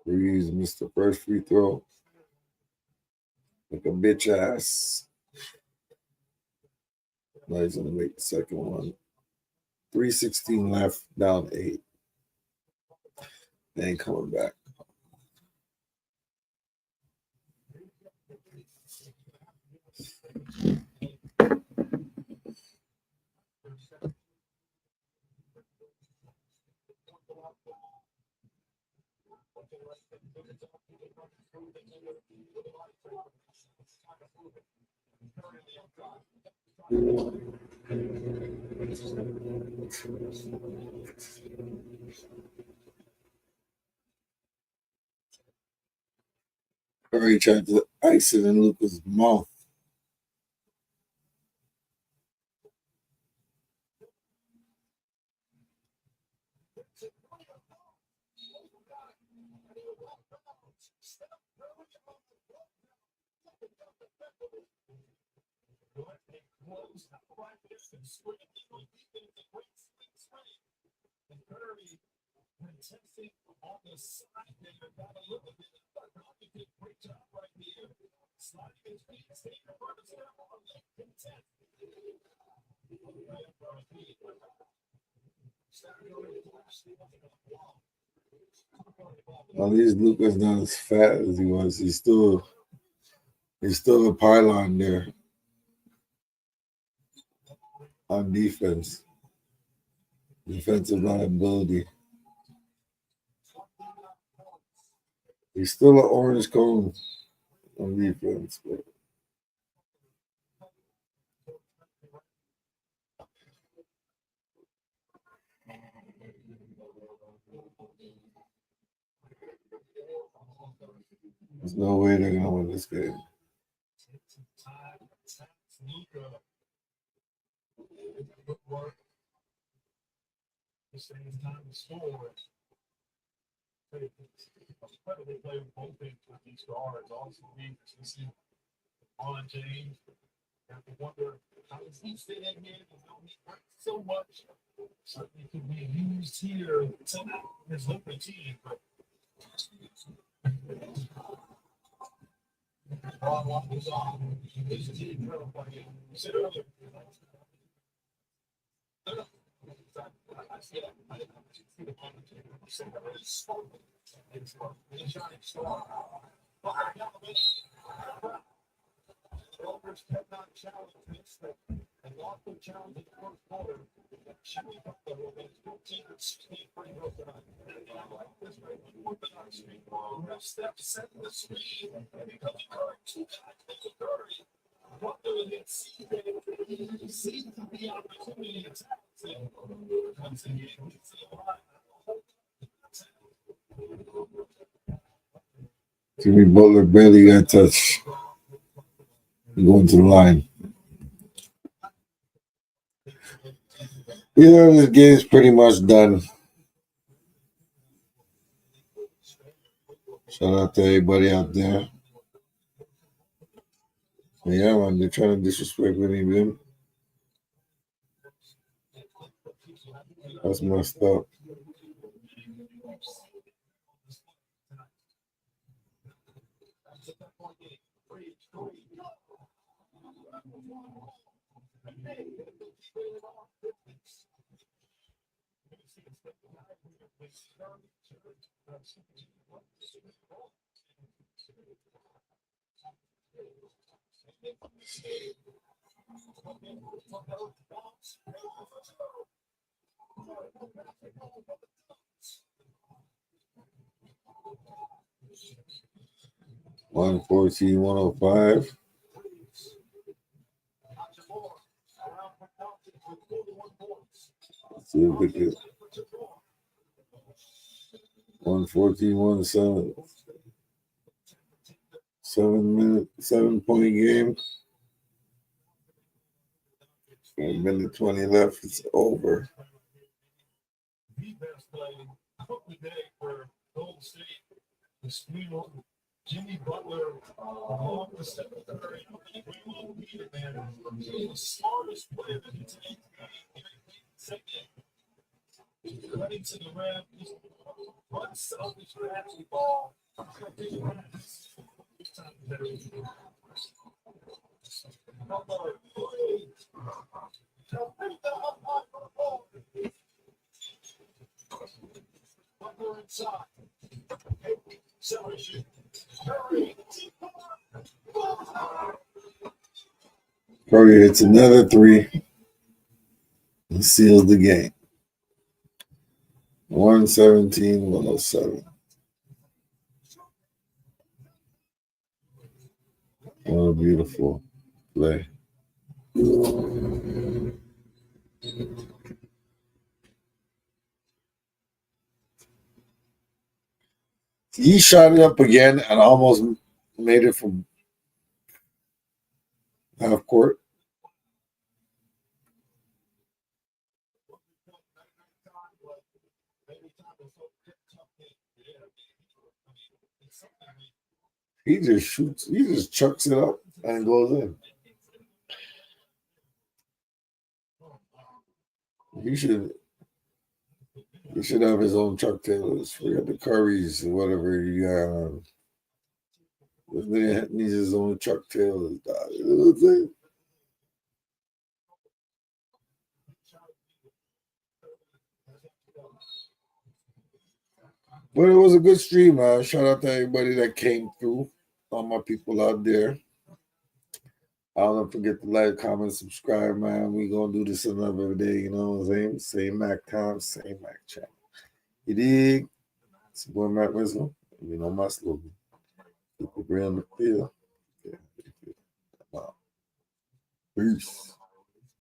Breeze missed the first free throw. Like a bitch ass. Now he's gonna make the second one. 3:16 left, down 8. They ain't coming back. Curry tried to ice it in Luka's mouth. At least Luka's not as fat as he was. He's still a pylon there on defense. Defensive liability. He's still an orange cone on defense. But there's no way they're going to win this game. Jimmy Butler barely got touched. Going to the line. Yeah, this game's pretty much done. Shout out to everybody out there. Yeah, man, they're trying to disrespect Bimmy. That's messed up. $114,105. Let's see if we get 114,107. 7-point game. 1 minute 20 left. It's over. Jimmy Butler, along with Stephen Curry, we won't beat it, man. The smartest player in the team. Second, running to the rim, just unselfish basketball. Butler inside. Curry hits another three and seals the game. 117-107. What a beautiful play. He shot it up again and almost made it from half court. He just shoots. He just chucks it up and goes in. He should have his own Chuck Taylors. Forget the Currys or whatever you got. This nigga needs his own Chuck Taylors. You know what I'm saying? But it was a good stream, man. Shout out to everybody that came through. All my people out there. Don't forget to like, comment, subscribe, man. We gonna do this another day, you know what I'm saying? Same Mac time, same Mac channel. You dig? It's your boy Mac Rizzo. You know my slogan. Keep it real in the field. Yeah. Peace.